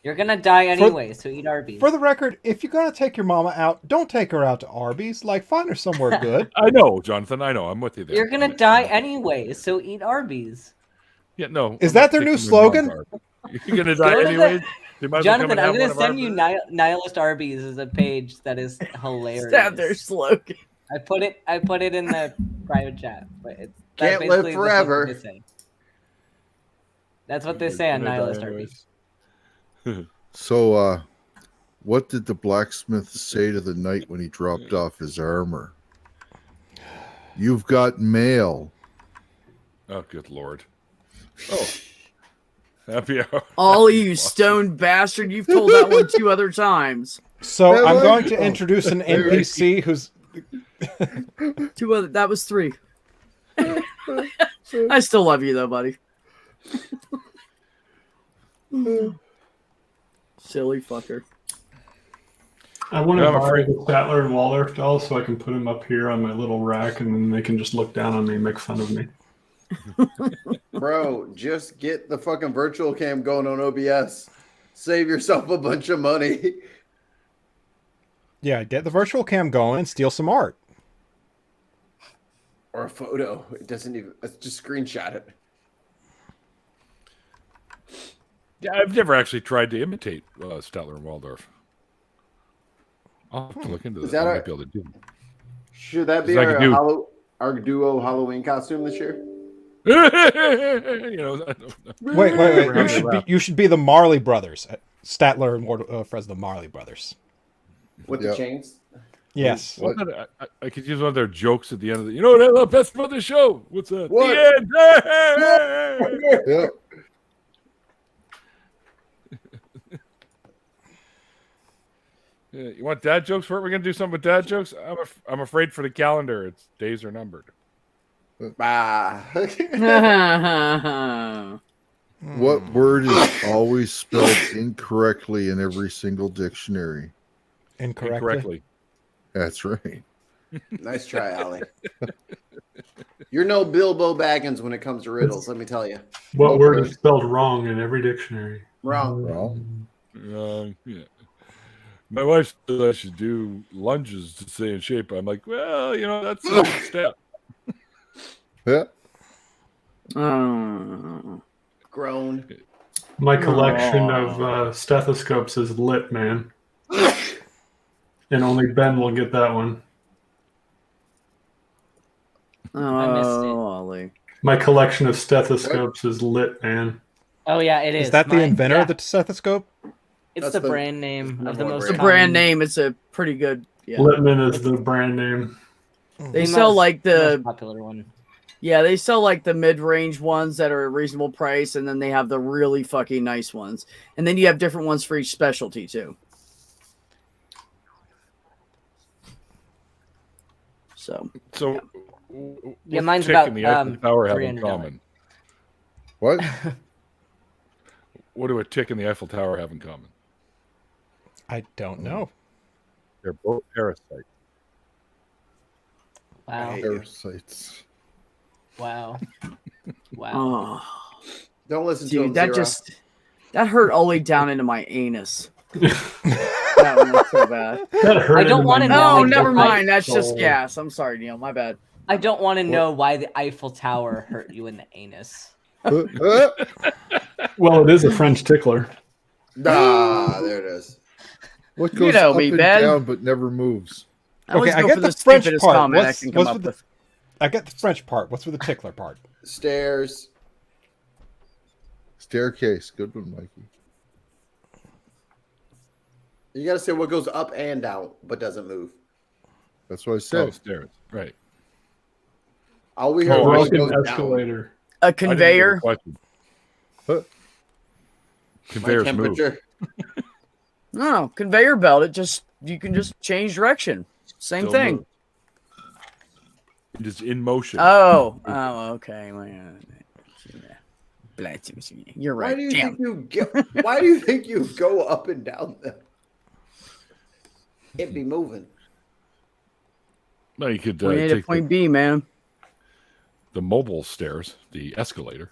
You're gonna die anyway, so eat Arby's. For the record, if you're gonna take your mama out, don't take her out to Arby's. Like, find her somewhere good. I know, Jonathan. I know. I'm with you there. You're gonna die anyway, so eat Arby's. Yeah, no. Is I'm that not their new taking my mom to slogan? Arby's. You're gonna die Go to the- anyways. You might as well come Jonathan, and I'm have gonna one of send our you burgers. Nihilist Arby's as a page that is hilarious. Is that their slogan? I put it in the private chat, but it's Can't live basically the thing forever. they say. That's what they say on Gonna die Nihilist anyways. Arby's. So, what did the blacksmith say to the knight when he dropped off his armor? You've got mail. Oh, good lord. Oh. Happy hour. Ollie, you stoned bastard. You've told that one 2 other times. So I'm going to introduce an NPC who's 2 other. That was 3. I still love you, though, buddy. Silly fucker. I want to I'm buy afraid- the Statler and Waldorf doll so I can put them up here on my little rack, and then they can just look down on me and make fun of me. Bro, just get the fucking virtual cam going on OBS. Save yourself a bunch of money. yeah, get the virtual cam going and steal some art. Or a photo. It doesn't even. Let's just screenshot it. Yeah, I've never actually tried to imitate Statler and Waldorf. I'll have to look into Is that. that I our- might be able to do. Should that be Because I could do- our duo Halloween costume this year? You know, I don't know. Wait. You should be the Marley Brothers. Statler and Wardorf as the Marley Brothers. With the chains? Yes. Well, I could use one of their jokes at the end of the. You know what I love best about the show? What's that? What? The end. Yeah. You want dad jokes? We're gonna do something with dad jokes. I'm afraid for the calendar. Its days are numbered. What word is always spelled incorrectly in every single dictionary? Incorrectly. That's right. Nice try, Ollie. You're no Bilbo Baggins when it comes to riddles, let me tell you. What word is spelled wrong in every dictionary? Wrong. Yeah. My wife said I should do lunges to stay in shape. I'm like, well, that's a step. Yeah. Grown. My collection of stethoscopes is lit, man. And only Ben will get that one. I missed it. Ollie. My collection of stethoscopes is lit, man. Oh yeah, it is. Is that the inventor of the stethoscope? It's the brand name of the most. The brand name. It's a pretty good. Yeah. Littman is the brand name. They sell like the most popular one. Yeah, they sell like the mid-range ones that are a reasonable price, and then they have the really fucking nice ones, and then you have different ones for each specialty too. So yeah, mine's Tick about and the Eiffel Tower have in $300. common? What? What do a tick and the Eiffel Tower have in common? I don't know. They're both parasites. Wow. Parasites. Wow. Wow. Oh. Don't listen to Dude, him, that Zero. that hurt all the way down into my anus. That one was so bad. That hurt. I don't want to know. Oh, like, never why- mind. That's just gas. I'm sorry, Neil. My bad. I don't want to know why the Eiffel Tower hurt you in the anus. Well, it is a French tickler. There it is. What goes know up me, and Ben. down but never moves? I always I go get for the the French stupidest part. comment I can come What's up with the? with. I get the French part. What's with the tickler part? Stairs. Staircase. Good one, Mikey. You gotta say what goes up and down but doesn't move. That's what I Oh, said. stairs. Right. All we heard Oh, was Broken goes down. escalator. A I didn't get the conveyor. question. Huh? My Conveyors move. temperature. No, conveyor belt. You can just change direction. Same Still thing. move. It is in motion. Oh, okay. Well, yeah. You're right. Why do you Damn. think you get? Why do you think you go up and down them? It be moving. No, you could Point A to take point B, man. the mobile stairs, the escalator.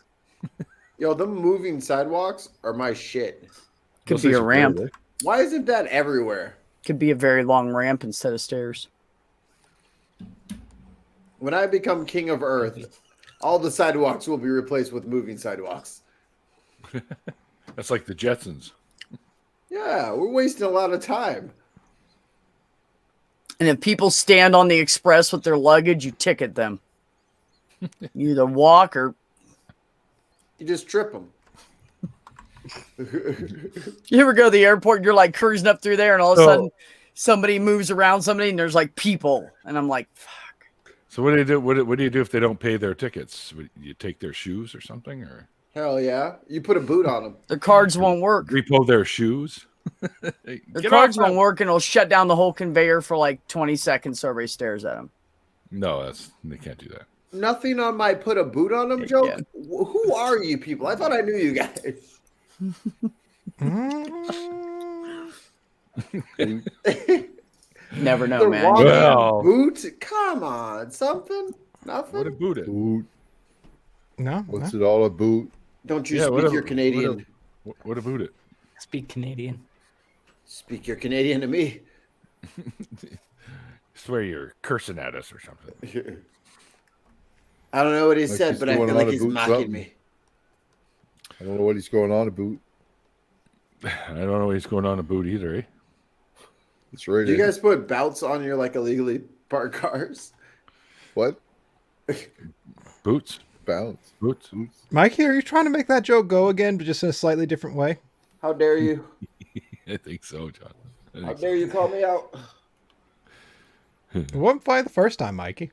Yo, the moving sidewalks are my shit. Could Those be things a are ramp. great, eh? Why isn't that everywhere? Could be a very long ramp instead of stairs. When I become king of Earth, all the sidewalks will be replaced with moving sidewalks. That's like the Jetsons. Yeah, we're wasting a lot of time. And if people stand on the express with their luggage, you ticket them. You either walk or You just trip them. you ever go to the airport and you're like cruising up through there and all of a sudden somebody moves around somebody and there's like people. And I'm like, fuck. So what do you do? What do you do if they don't pay their tickets? You take their shoes or something, or Hell yeah. You put a boot on them. Their cards won't work. repo their shoes? Their Get cards off won't that- work and it'll shut down the whole conveyor for like 20 seconds so everybody stares at them. No, they can't do that. Nothing on my put a boot on them joke? Who are you people? I thought I knew you guys. Never know, The man. wrong Well- boot? Come on. Something? Nothing? What a boot it. Boot. No. What's it all about? Don't you Yeah, speak your Canadian. What a boot it. Speak Canadian. Speak your Canadian to me. Swear you're cursing at us or something. I don't know what he Like said, he's but I going feel on like a he's boot mocking something. me. I don't know what he's going on about. I don't know what's going on a boot either, eh? It's right. Do you in. guys put belts on your like illegally parked cars? What? Boots. Bounce. Boots. Mikey, are you trying to make that joke go again, but just in a slightly different way? How dare you? I think so, John. How dare you call me out? It wasn't funny the first time, Mikey.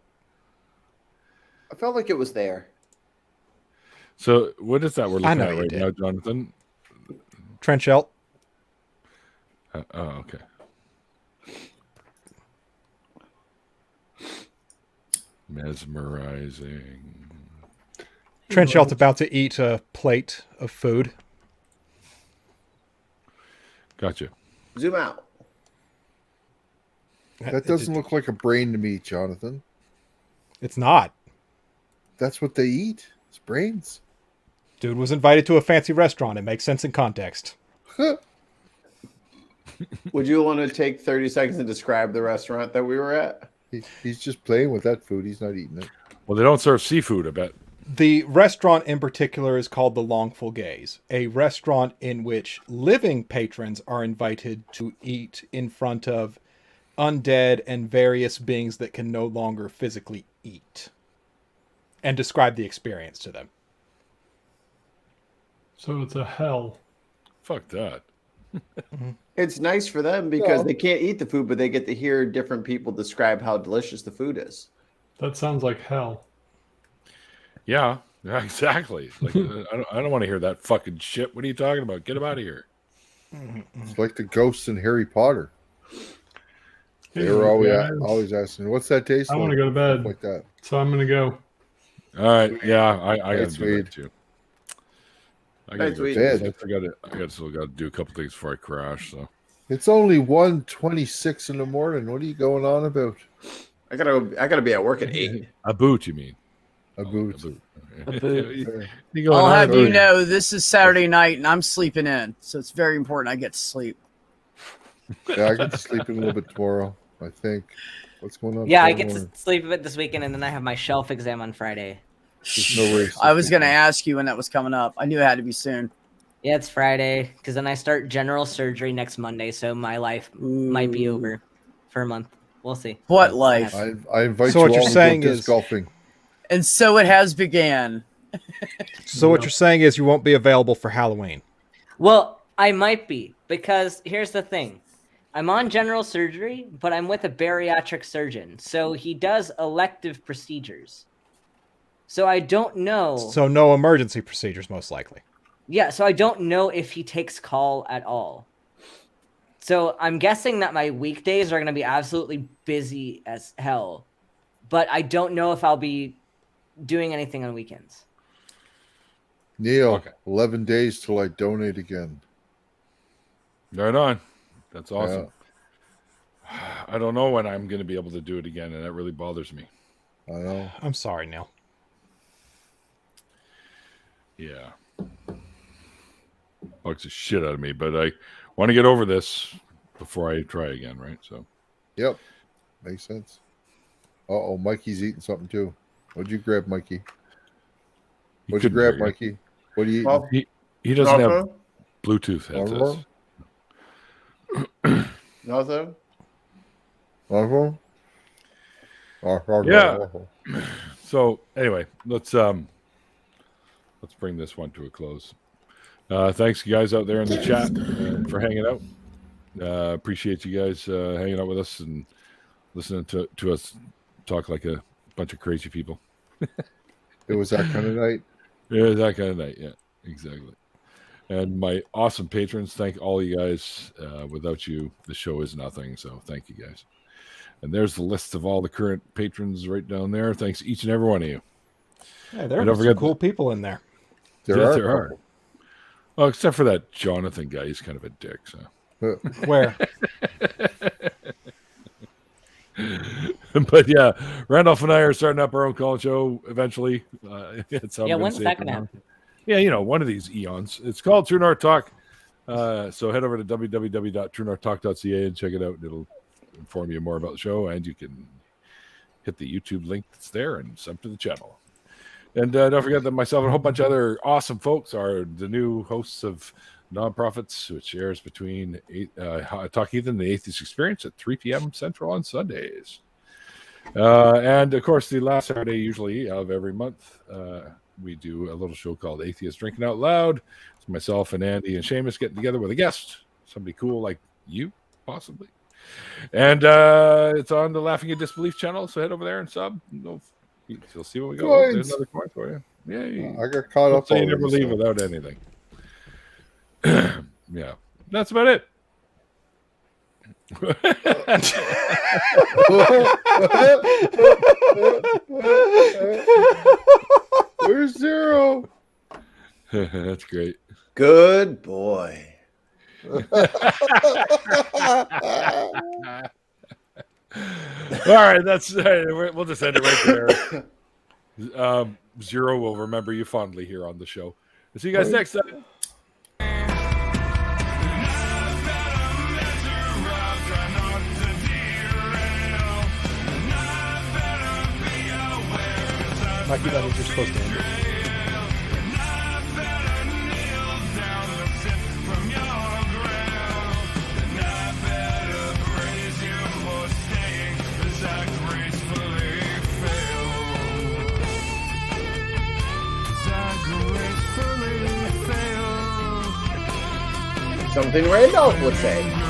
I felt like it was there. So what is that we're I looking know at you right did. now, Jonathan? Trench Elt. Oh, okay. Mesmerizing. Trenchell's about to eat a plate of food. Gotcha. Zoom out. That doesn't look like a brain to me, Jonathan. It's not. That's what they eat. It's brains. Dude was invited to a fancy restaurant. It makes sense in context. Would you want to take 30 seconds and describe the restaurant that we were at? He's just playing with that food. He's not eating it. Well, they don't serve seafood, I bet. The restaurant in particular is called the Longful Gaze, a restaurant in which living patrons are invited to eat in front of undead and various beings that can no longer physically eat, and describe the experience to them. So it's a hell. Fuck that. It's nice for them because they can't eat the food, but they get to hear different people describe how delicious the food is. That sounds like hell. Yeah, exactly. Like, I don't want to hear that fucking shit. What are you talking about? Get him out of here. It's like the ghosts in Harry Potter. They were always asking, "What's that taste?" I want to go to bed. Like that. So I'm gonna go. All right. Yeah, I got to do that too. I got to go. I still got to do a couple things before I crash. So it's only 1:26 in the morning. What are you going on about? I gotta be at work at 8. A boot, you mean? A boot. I'll have you know, this is Saturday night and I'm sleeping in, so it's very important I get to sleep. Yeah, I get to sleep in a little bit tomorrow, I think. What's going on? Yeah, I get to sleep a bit this weekend, and then I have my shelf exam on Friday. I was going to ask you when that was coming up. I knew it had to be soon. Yeah, it's Friday, because then I start general surgery next Monday, so my life might be over for a month. We'll see. What life? I invite you all to go disc golfing. And so it has began. So what you're saying is you won't be available for Halloween. Well, I might be, because here's the thing. I'm on general surgery, but I'm with a bariatric surgeon, so he does elective procedures. So I don't know. So no emergency procedures, most likely. Yeah, so I don't know if he takes call at all. So I'm guessing that my weekdays are going to be absolutely busy as hell, but I don't know if I'll be doing anything on weekends. Neil, 11 days till I donate again. Right on. That's awesome. Yeah. I don't know when I'm going to be able to do it again, and that really bothers me. I know. I'm sorry, Neil. Yeah. Bugs the shit out of me, but I want to get over this before I try again, right? So. Yep. Makes sense. Uh-oh, Mikey's eating something too. What'd you grab, Mikey? What'd you grab, Mikey? What do you eat? He doesn't have Bluetooth headsets. Nothing? Yeah. So anyway, let's bring this one to a close. Thanks you guys out there in the chat for hanging out. Appreciate you guys hanging out with us and listening to us talk like a bunch of crazy people. It was that kind of night. It was that kind of night. Yeah, exactly. And my awesome patrons, thank all you guys. Without you, the show is nothing. So thank you guys. And there's the list of all the current patrons right down there. Thanks each and every one of you. Yeah, there are some cool people in there. There are. Well, except for that Jonathan guy. He's kind of a dick. So where? But yeah, Randolph and I are starting up our own call show eventually. Yeah, when's that going to happen? Yeah, one of these eons. It's called True North Talk. So head over to www.truenorthtalk.ca and check it out. It'll inform you more about the show, and you can hit the YouTube link that's there and sub to the channel. And don't forget that myself and a whole bunch of other awesome folks are the new hosts of Nonprofits, which airs between Talk Heathen and the Atheist Experience at 3 p.m. Central on Sundays. And of course, the last Saturday, usually of every month, we do a little show called Atheist Drinking Out Loud. It's myself and Andy and Seamus getting together with a guest, somebody cool like you, possibly. And it's on the Laughing at Disbelief channel, so head over there and sub. You'll see what we got. There's another coin for you. Yeah, I got caught up. So you never leave without anything. Yeah, that's about it. Where's Zero? That's great. Good boy. All right, that's we'll just end it right there. Zero will remember you fondly here on the show. We'll see you guys next time. Mikey, that is you're supposed to end it. Something Randolph would say.